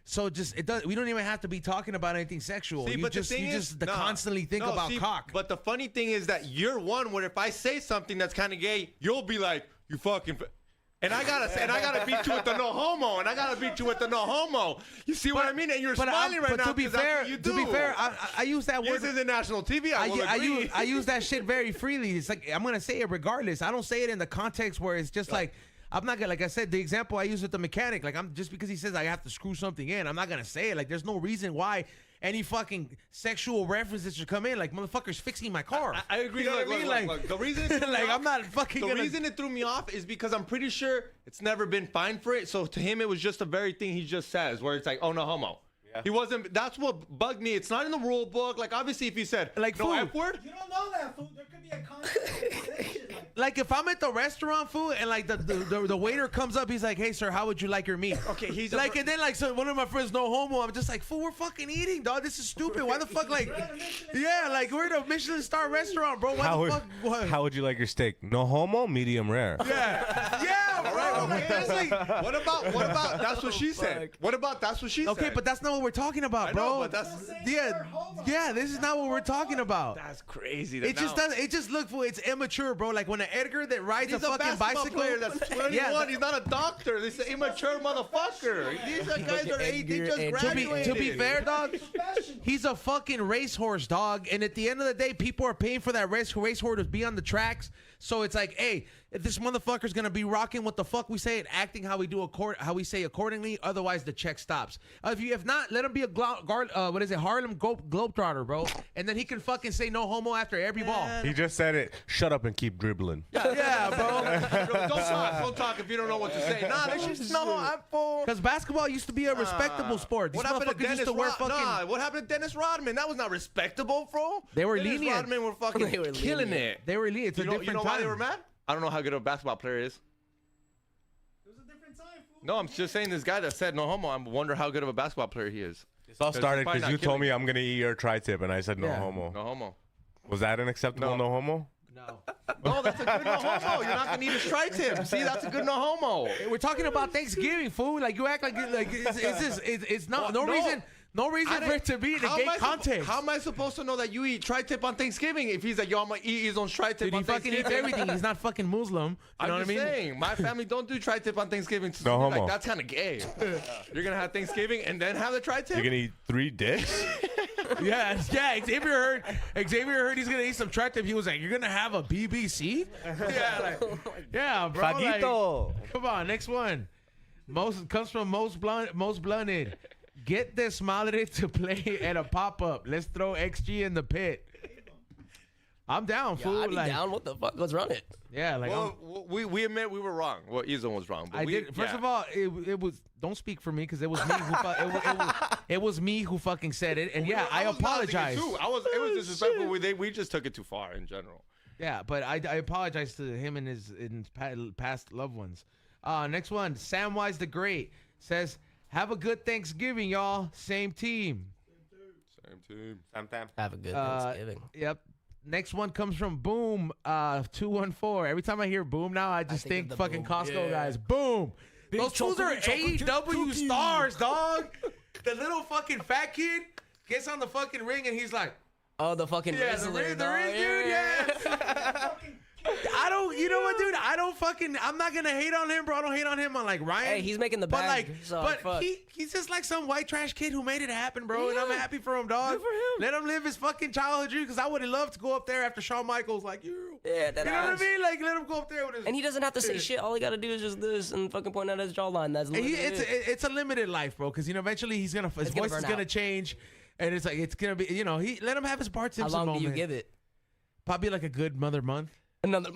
Speaker 1: so just, it does, we don't even have to be talking about anything sexual.
Speaker 2: See,
Speaker 1: you
Speaker 2: but
Speaker 1: just,
Speaker 2: the thing
Speaker 1: you
Speaker 2: is,
Speaker 1: just
Speaker 2: nah.
Speaker 1: constantly think
Speaker 2: No,
Speaker 1: about
Speaker 2: see,
Speaker 1: cock.
Speaker 2: But the funny thing is that you're one where if I say something that's kind of gay, you'll be like, you fucking. And I gotta beat you with the no homo, and I gotta beat you with the no homo. You see what I mean? And you're smiling right now.
Speaker 1: To be fair, I use that word.
Speaker 2: This is national TV.
Speaker 1: I use that shit very freely. It's like I'm gonna say it regardless. I don't say it in the context where it's just like I'm not gonna, like I said, the example I use with the mechanic. Like I'm just because he says I have to screw something in, I'm not gonna say it. Like there's no reason why any fucking sexual references should come in. Like motherfuckers fixing my car.
Speaker 2: I agree.
Speaker 1: You know what I mean?
Speaker 2: Look, the reason it threw me
Speaker 1: like
Speaker 2: off,
Speaker 1: I'm not fucking.
Speaker 2: The reason it threw me off is because I'm pretty sure it's never been fined for it. So to him, it was just the very thing he just says, where it's like, oh no homo. Yeah. He wasn't. That's what bugged me. It's not in the rule book. Like obviously, if he said
Speaker 1: like
Speaker 2: no
Speaker 1: food.
Speaker 2: F word,
Speaker 5: You don't know that, fool. There could be a context.
Speaker 1: Like if I'm at the restaurant, food, and like the waiter comes up, he's like, "Hey sir, how would you like your meat?"
Speaker 2: Okay, he's
Speaker 1: like, and then like so one of my friends, no homo. I'm just like, "Fool, we're fucking eating, dog. This is stupid. Why the fuck, like, yeah, like we're at a Michelin star restaurant, bro. Why the fuck? What?
Speaker 3: How would you like your steak? No homo, medium rare.
Speaker 1: Yeah, bro.
Speaker 2: All right,
Speaker 1: Like, that's like,
Speaker 2: what about? That's what she said. What about? That's what she said.
Speaker 1: okay, but that's not what we're talking about,
Speaker 2: I
Speaker 1: bro.
Speaker 2: know, but that's
Speaker 1: yeah. This is not what we're talking about.
Speaker 2: that's crazy.
Speaker 1: It just does. It just look for. It's immature, bro. Like when an Edgar that rides
Speaker 2: He's
Speaker 1: a fucking bicycle
Speaker 2: player that's 21.
Speaker 1: Yeah,
Speaker 2: He's not a doctor. This is an immature motherfucker. These guys are 8. They just graduated.
Speaker 1: To be fair, dog, he's a fucking racehorse, dog. And at the end of the day, people are paying for that racehorse to be on the tracks. So it's like, hey, if this motherfucker's gonna be rocking what the fuck we say and acting how we do how we say accordingly, otherwise the check stops. If not, let him be a Harlem Globetrotter, bro. And then he can fucking say no homo after every ball.
Speaker 3: He just said it. Shut up and keep dribbling.
Speaker 1: Yeah, bro.
Speaker 2: Don't talk if you don't know what to say. Nah, this shit's I'm for.
Speaker 1: Because basketball used to be a respectable sport. These
Speaker 2: What happened to
Speaker 1: motherfuckers used
Speaker 2: Dennis
Speaker 1: to wear
Speaker 2: Rodman?
Speaker 1: fucking.
Speaker 2: What happened to Dennis Rodman? That was not respectable, bro.
Speaker 1: They were
Speaker 2: Dennis
Speaker 1: lenient.
Speaker 2: Rodman were fucking
Speaker 4: They were
Speaker 2: killing
Speaker 4: lenient.
Speaker 2: it.
Speaker 1: They were lenient. It's a different
Speaker 2: You know
Speaker 1: time.
Speaker 2: why they were mad? I don't know how good of a basketball player he is.
Speaker 5: It was a different time, fool.
Speaker 2: No, I'm just saying this guy that said no homo. I wonder how good of a basketball player he is.
Speaker 3: This all started
Speaker 2: probably
Speaker 3: because
Speaker 2: not
Speaker 3: you told
Speaker 2: killing
Speaker 3: me I'm gonna eat your tri-tip, and I said no
Speaker 1: Yeah.
Speaker 3: homo.
Speaker 2: No homo.
Speaker 3: Was that an acceptable no homo?
Speaker 1: No.
Speaker 2: No, that's a good no homo. You're not gonna eat his tri-tip. See, that's a good no homo.
Speaker 1: We're talking about Thanksgiving, fool. Like you act like it's not no reason for it to be in a gay context.
Speaker 2: How am I supposed to know that you eat tri-tip on Thanksgiving if he's like, yo, I'm gonna eat his own tri-tip
Speaker 1: Dude,
Speaker 2: on
Speaker 1: he fucking eats
Speaker 2: Thanksgiving?
Speaker 1: everything. He's not fucking Muslim. You know what I mean?
Speaker 2: Saying, my family don't do tri-tip on Thanksgiving.
Speaker 3: No
Speaker 2: Like,
Speaker 3: homo.
Speaker 2: that's kind of gay. You're gonna have Thanksgiving and then have the tri-tip?
Speaker 3: You're gonna eat 3 dicks?
Speaker 1: Yeah. Xavier heard he's gonna eat some tri-tip. He was like, "You're gonna have a BBC?" Yeah, yeah, bro.
Speaker 3: Faguito.
Speaker 1: Like, come on, next one. Comes from most blunted. Get this madre to play at a pop-up. Let's throw XG in the pit. I'm down,
Speaker 4: Yeah,
Speaker 1: fool.
Speaker 4: I'd be
Speaker 1: Like,
Speaker 4: down. What the fuck? Let's run it.
Speaker 1: yeah, like
Speaker 2: Well, we admit we were wrong. Well, Ezone was wrong. But
Speaker 1: I did. First of all, it was. Don't speak for me because it was me who. It was me who fucking said it, and yeah, I
Speaker 2: was mouthing it
Speaker 1: apologize.
Speaker 2: too. It was disrespectful. We just took it too far in general.
Speaker 1: Yeah, but I apologize to him and his past loved ones. Next one, Samwise the Great says, "Have a good Thanksgiving, y'all. Same team."
Speaker 2: Same team.
Speaker 4: Have a good Thanksgiving.
Speaker 1: Yep. Next one comes from Boom 214. Every time I hear Boom now, I just
Speaker 4: think
Speaker 1: think
Speaker 4: of the
Speaker 1: fucking
Speaker 4: Boom.
Speaker 1: Costco
Speaker 4: Yeah.
Speaker 1: guys. Boom. Those fools are
Speaker 4: chocolate
Speaker 1: AEW
Speaker 4: cookies.
Speaker 1: stars, dog. The little fucking fat kid gets on the fucking ring and he's like,
Speaker 4: Oh, the fucking
Speaker 1: yeah,
Speaker 4: Rizzler,
Speaker 1: the Riz dude, yeah. You know what, dude? I'm not gonna hate on him, bro. I don't hate on him on like Ryan.
Speaker 4: Hey, he's making the
Speaker 1: but
Speaker 4: bag,
Speaker 1: like,
Speaker 4: so
Speaker 1: but
Speaker 4: fuck.
Speaker 1: he's just like some white trash kid who made it happen, bro. And I'm
Speaker 4: Yeah.
Speaker 1: happy for him, dog.
Speaker 4: Good for him.
Speaker 1: Let him live his fucking childhood dream, because I would have loved to go up there after Shawn Michaels, like you.
Speaker 4: Yeah, that
Speaker 1: You know what I
Speaker 4: ass.
Speaker 1: mean? Like, let him go up there with his.
Speaker 4: And he doesn't have to say shit. All he got to do is just this and fucking point out his jawline. That's literally it.
Speaker 1: It's a limited life, bro. Because eventually his
Speaker 4: gonna
Speaker 1: voice is
Speaker 4: burn
Speaker 1: gonna
Speaker 4: out.
Speaker 1: change, and it's like it's gonna be, he let him have his Bart
Speaker 4: How
Speaker 1: Simpson
Speaker 4: long
Speaker 1: moment.
Speaker 4: do you give it?
Speaker 1: Probably like a good mother month.
Speaker 4: Another.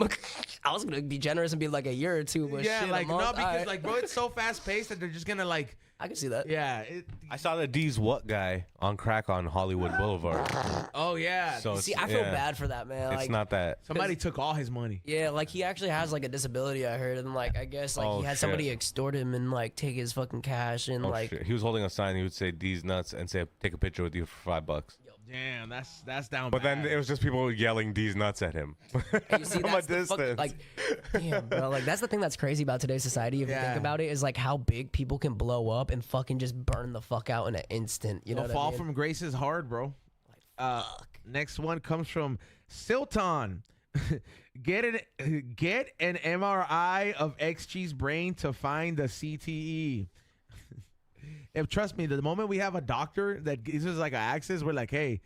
Speaker 4: I was gonna be generous and be like a year or two, but
Speaker 1: Yeah,
Speaker 4: shit,
Speaker 1: like
Speaker 4: a month,
Speaker 1: no, because
Speaker 4: alright.
Speaker 1: like bro, it's so fast paced that they're just gonna like,
Speaker 4: I can see that.
Speaker 1: yeah.
Speaker 3: I saw the D's what guy on crack on Hollywood Boulevard.
Speaker 1: Oh yeah.
Speaker 3: So
Speaker 4: See,
Speaker 3: it's-
Speaker 4: I feel
Speaker 3: yeah,
Speaker 4: bad for that man.
Speaker 3: It's
Speaker 4: Like,
Speaker 3: not that.
Speaker 1: Somebody took all his money.
Speaker 4: yeah, like he actually has like a disability. I heard, and like I guess like
Speaker 3: Oh,
Speaker 4: he had
Speaker 3: shit.
Speaker 4: somebody extort him and like take his fucking cash and
Speaker 3: Oh,
Speaker 4: like.
Speaker 3: shit. He was holding a sign. He would say D's nuts and say take a picture with you for $5.
Speaker 1: Damn, that's down.
Speaker 3: But
Speaker 1: bad.
Speaker 3: then it was just people yelling D's nuts at him
Speaker 4: And you see,
Speaker 3: from a
Speaker 4: that's the
Speaker 3: distance.
Speaker 4: like, damn, bro. Like that's the thing that's crazy about today's society. If you
Speaker 1: Yeah.
Speaker 4: think about it, is like how big people can blow up and fucking just burn the fuck out in an instant. You know
Speaker 1: The
Speaker 4: what I
Speaker 1: fall
Speaker 4: mean?
Speaker 1: from grace is hard, bro. Next one comes from Silton. Get an MRI of XG's brain to find the CTE. If trust me, the moment we have a doctor that gives us like an access, we're like, hey,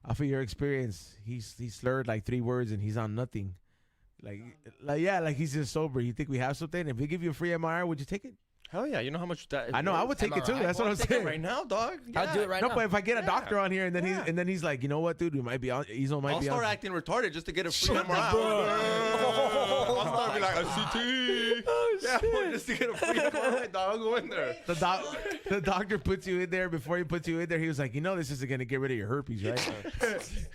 Speaker 1: off of your experience, he slurred like 3 words and he's on nothing. Like he's just sober. You think we have something? If we give you a free MRI, would you take it?
Speaker 2: Hell yeah, you know how much that.
Speaker 1: I know, I would take it too.
Speaker 4: MRI.
Speaker 1: That's what I'm
Speaker 2: Take
Speaker 1: saying.
Speaker 2: it right now, dog.
Speaker 4: I'll do it right
Speaker 1: No,
Speaker 4: now.
Speaker 1: but if I get a
Speaker 2: Yeah.
Speaker 1: doctor on here and then
Speaker 2: Yeah.
Speaker 1: he's like, you know what, dude, we might be on. Ezone might
Speaker 2: I'll
Speaker 1: be
Speaker 2: start
Speaker 1: on.
Speaker 2: acting retarded just to get a free
Speaker 4: Shut
Speaker 2: MRI.
Speaker 4: the
Speaker 2: I'll start be like a CT. Yeah, boy, just to get a free MRI, dog. I'll go in there.
Speaker 1: The doctor puts you in there. Before he puts you in there, he was like, you know, this isn't gonna get rid of your herpes, right? He's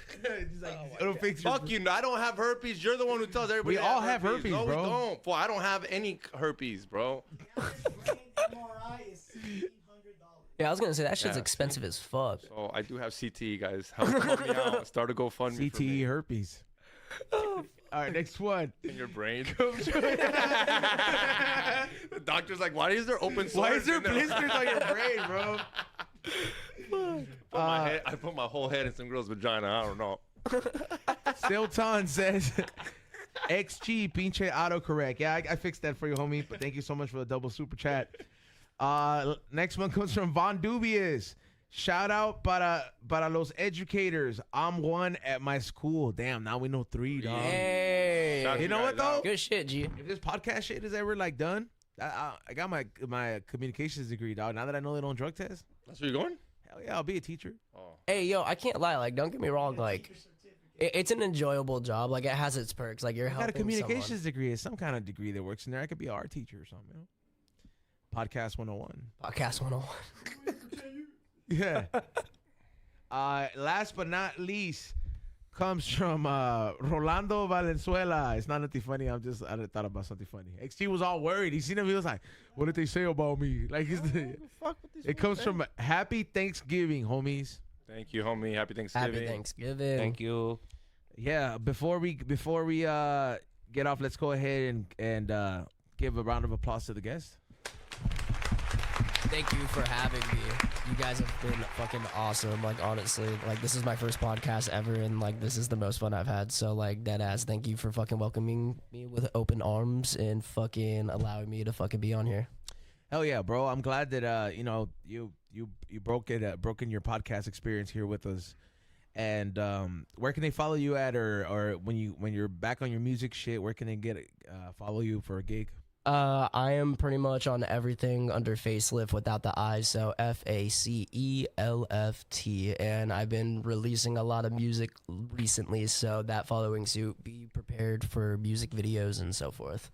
Speaker 1: like, it'll fix your.
Speaker 2: Fuck you! I don't have herpes. You're the one who tells everybody.
Speaker 1: We all have herpes,
Speaker 2: no,
Speaker 1: bro.
Speaker 2: we don't. Well, I don't have any herpes, bro.
Speaker 5: MRI is $1,600.
Speaker 4: Yeah, I was gonna say that shit's
Speaker 2: Yeah.
Speaker 4: expensive as fuck.
Speaker 2: So I do have CTE, guys. Help me out. Start a GoFundMe for
Speaker 1: CTE
Speaker 2: me.
Speaker 1: herpes. All right, next one.
Speaker 2: In your brain. The doctor's like, why is there open sores?
Speaker 1: Why is there
Speaker 2: in there?"
Speaker 1: blisters on your brain, bro?
Speaker 2: I put my whole head in some girl's vagina. I don't know.
Speaker 1: Stilton says, XG pinche autocorrect. Yeah, I fixed that for you, homie. But thank you so much for the double super chat. Next one comes from Von Dubious. Shout out para los educators. I'm one at my school. Damn, now we know 3, dog.
Speaker 4: Hey,
Speaker 2: Shout
Speaker 1: You know what
Speaker 2: guys
Speaker 1: though?
Speaker 2: out.
Speaker 4: good shit, G.
Speaker 1: If this podcast shit is ever like done, I got my communications degree, dog. Now that I know they don't drug test,
Speaker 2: That's where you're going?
Speaker 1: hell yeah, I'll be a teacher.
Speaker 2: Oh.
Speaker 4: Hey, yo, I can't lie. Like, don't get me wrong. Like, it's an enjoyable job. Like, it has its perks. Like, you're
Speaker 1: I got a
Speaker 4: helping
Speaker 1: communications degree. It's some kind of degree that works in there. I could be an art teacher or something. You know? Podcast 101.
Speaker 4: Podcast 101.
Speaker 1: Yeah. Last but not least comes from Rolando Valenzuela. It's not nothing funny. I thought about something funny. XG was all worried. He seen him. He was like, "What did they say about me?" Like, it comes from Happy Thanksgiving, homies.
Speaker 2: Thank you, homie. Happy Thanksgiving.
Speaker 4: Happy Thanksgiving.
Speaker 3: Thank you.
Speaker 1: Yeah. Before we get off, let's go ahead and give a round of applause to the guest.
Speaker 4: Thank you for having me. You guys have been fucking awesome. Like, honestly, like, this is my first podcast ever, and like, this is the most fun I've had. So, like, dead ass, thank you for fucking welcoming me with open arms and fucking allowing me to fucking be on here.
Speaker 1: Hell yeah, bro! I'm glad that you broken your podcast experience here with us. And where can they follow you at, or when you're back on your music shit, where can they get follow you for a gig?
Speaker 4: I am pretty much on everything under Facelft without the I, so FACELFT, and I've been releasing a lot of music recently, so that following suit, be prepared for music videos and so forth.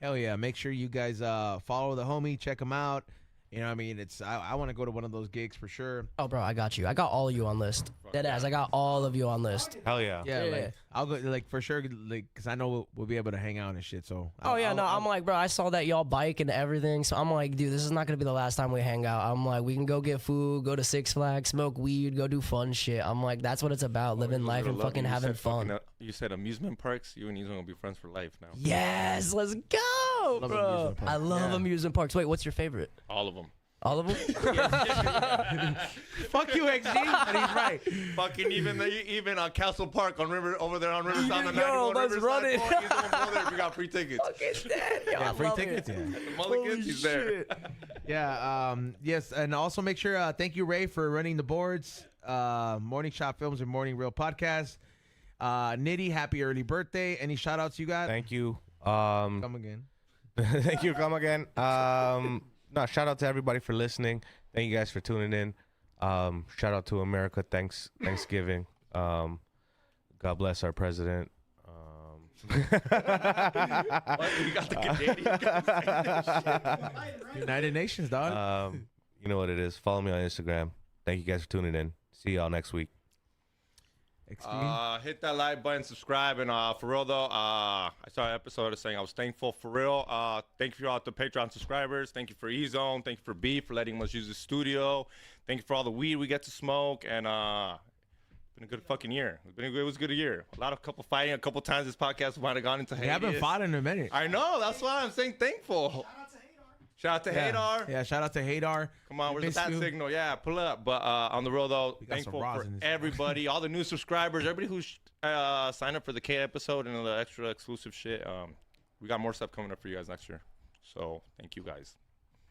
Speaker 1: Hell yeah! Make sure you guys follow the homie, check him out. You know what I mean? I want to go to one of those gigs for sure.
Speaker 4: Oh, bro, I got you. I got all of you on list. Deadass, I got all of you on list.
Speaker 3: Hell yeah.
Speaker 1: Yeah,
Speaker 4: Yeah.
Speaker 1: like I'll go like for sure, like because I know we'll be able to hang out and shit. So
Speaker 4: Oh, yeah, no, I'm like, bro, I saw that y'all bike and everything, so I'm like, dude, this is not going to be the last time we hang out. I'm like, we can go get food, go to Six Flags, smoke weed, go do fun shit. I'm like, that's what it's about, living life and fucking having fun.
Speaker 2: You said amusement parks. You and he's gonna be friends for life now.
Speaker 4: Yes, let's go,
Speaker 1: Love
Speaker 4: bro.
Speaker 1: amusement parks.
Speaker 4: I love
Speaker 1: Yeah.
Speaker 4: amusement parks. Wait, what's your favorite?
Speaker 2: All of them.
Speaker 4: All of them?
Speaker 1: fuck you, XG. And he's right.
Speaker 2: Fucking even Castle Park on River over there on Riverside. on the
Speaker 4: Yo,
Speaker 2: 91
Speaker 4: let's
Speaker 2: Riverside.
Speaker 4: run it.
Speaker 2: Boy, he's gonna go there if we got free tickets.
Speaker 4: Fucking dead. Yo, I
Speaker 1: Yeah, free
Speaker 4: love
Speaker 1: tickets.
Speaker 4: it.
Speaker 1: Yeah.
Speaker 2: Mulligans, he's there.
Speaker 1: Yeah. Yes, and also make sure. Thank you, Ray, for running the boards. Morning Shop Films and Morning Real Podcast. Nitty, happy early birthday. Any shout outs you got?
Speaker 3: Thank you.
Speaker 1: Come again.
Speaker 3: Thank you. Come again. No, shout out to everybody for listening. Thank you guys for tuning in. Shout out to America. Thanksgiving. God bless our president.
Speaker 2: What? You got the Canadian guys.
Speaker 1: United Nations, dog.
Speaker 3: You know what it is. Follow me on Instagram. Thank you guys for tuning in. See y'all next week.
Speaker 1: XP.
Speaker 2: Hit that like button, subscribe, and for real though, I saw an episode of saying I was thankful for real. Thank you for all the Patreon subscribers. Thank you for Ezone. Thank you for B for letting us use the studio. Thank you for all the weed we get to smoke, and it's been a good fucking year. It was a good year. Couple fighting a couple times. This podcast might have gone into
Speaker 1: We haven't fought in a minute.
Speaker 2: I know. That's why I'm saying thankful. Shout out to Hadar.
Speaker 1: Yeah, shout out to Hadar.
Speaker 2: Come on,
Speaker 1: We
Speaker 2: where's
Speaker 1: miss
Speaker 2: the bat
Speaker 1: you.
Speaker 2: signal? Yeah, pull up. But on the road though,
Speaker 1: got some
Speaker 2: thankful
Speaker 1: rosin
Speaker 2: for
Speaker 1: in this.
Speaker 2: everybody, all the new subscribers, everybody who's Sign up for the K episode and the extra exclusive shit. We got more stuff coming up for you guys next year. So thank you guys.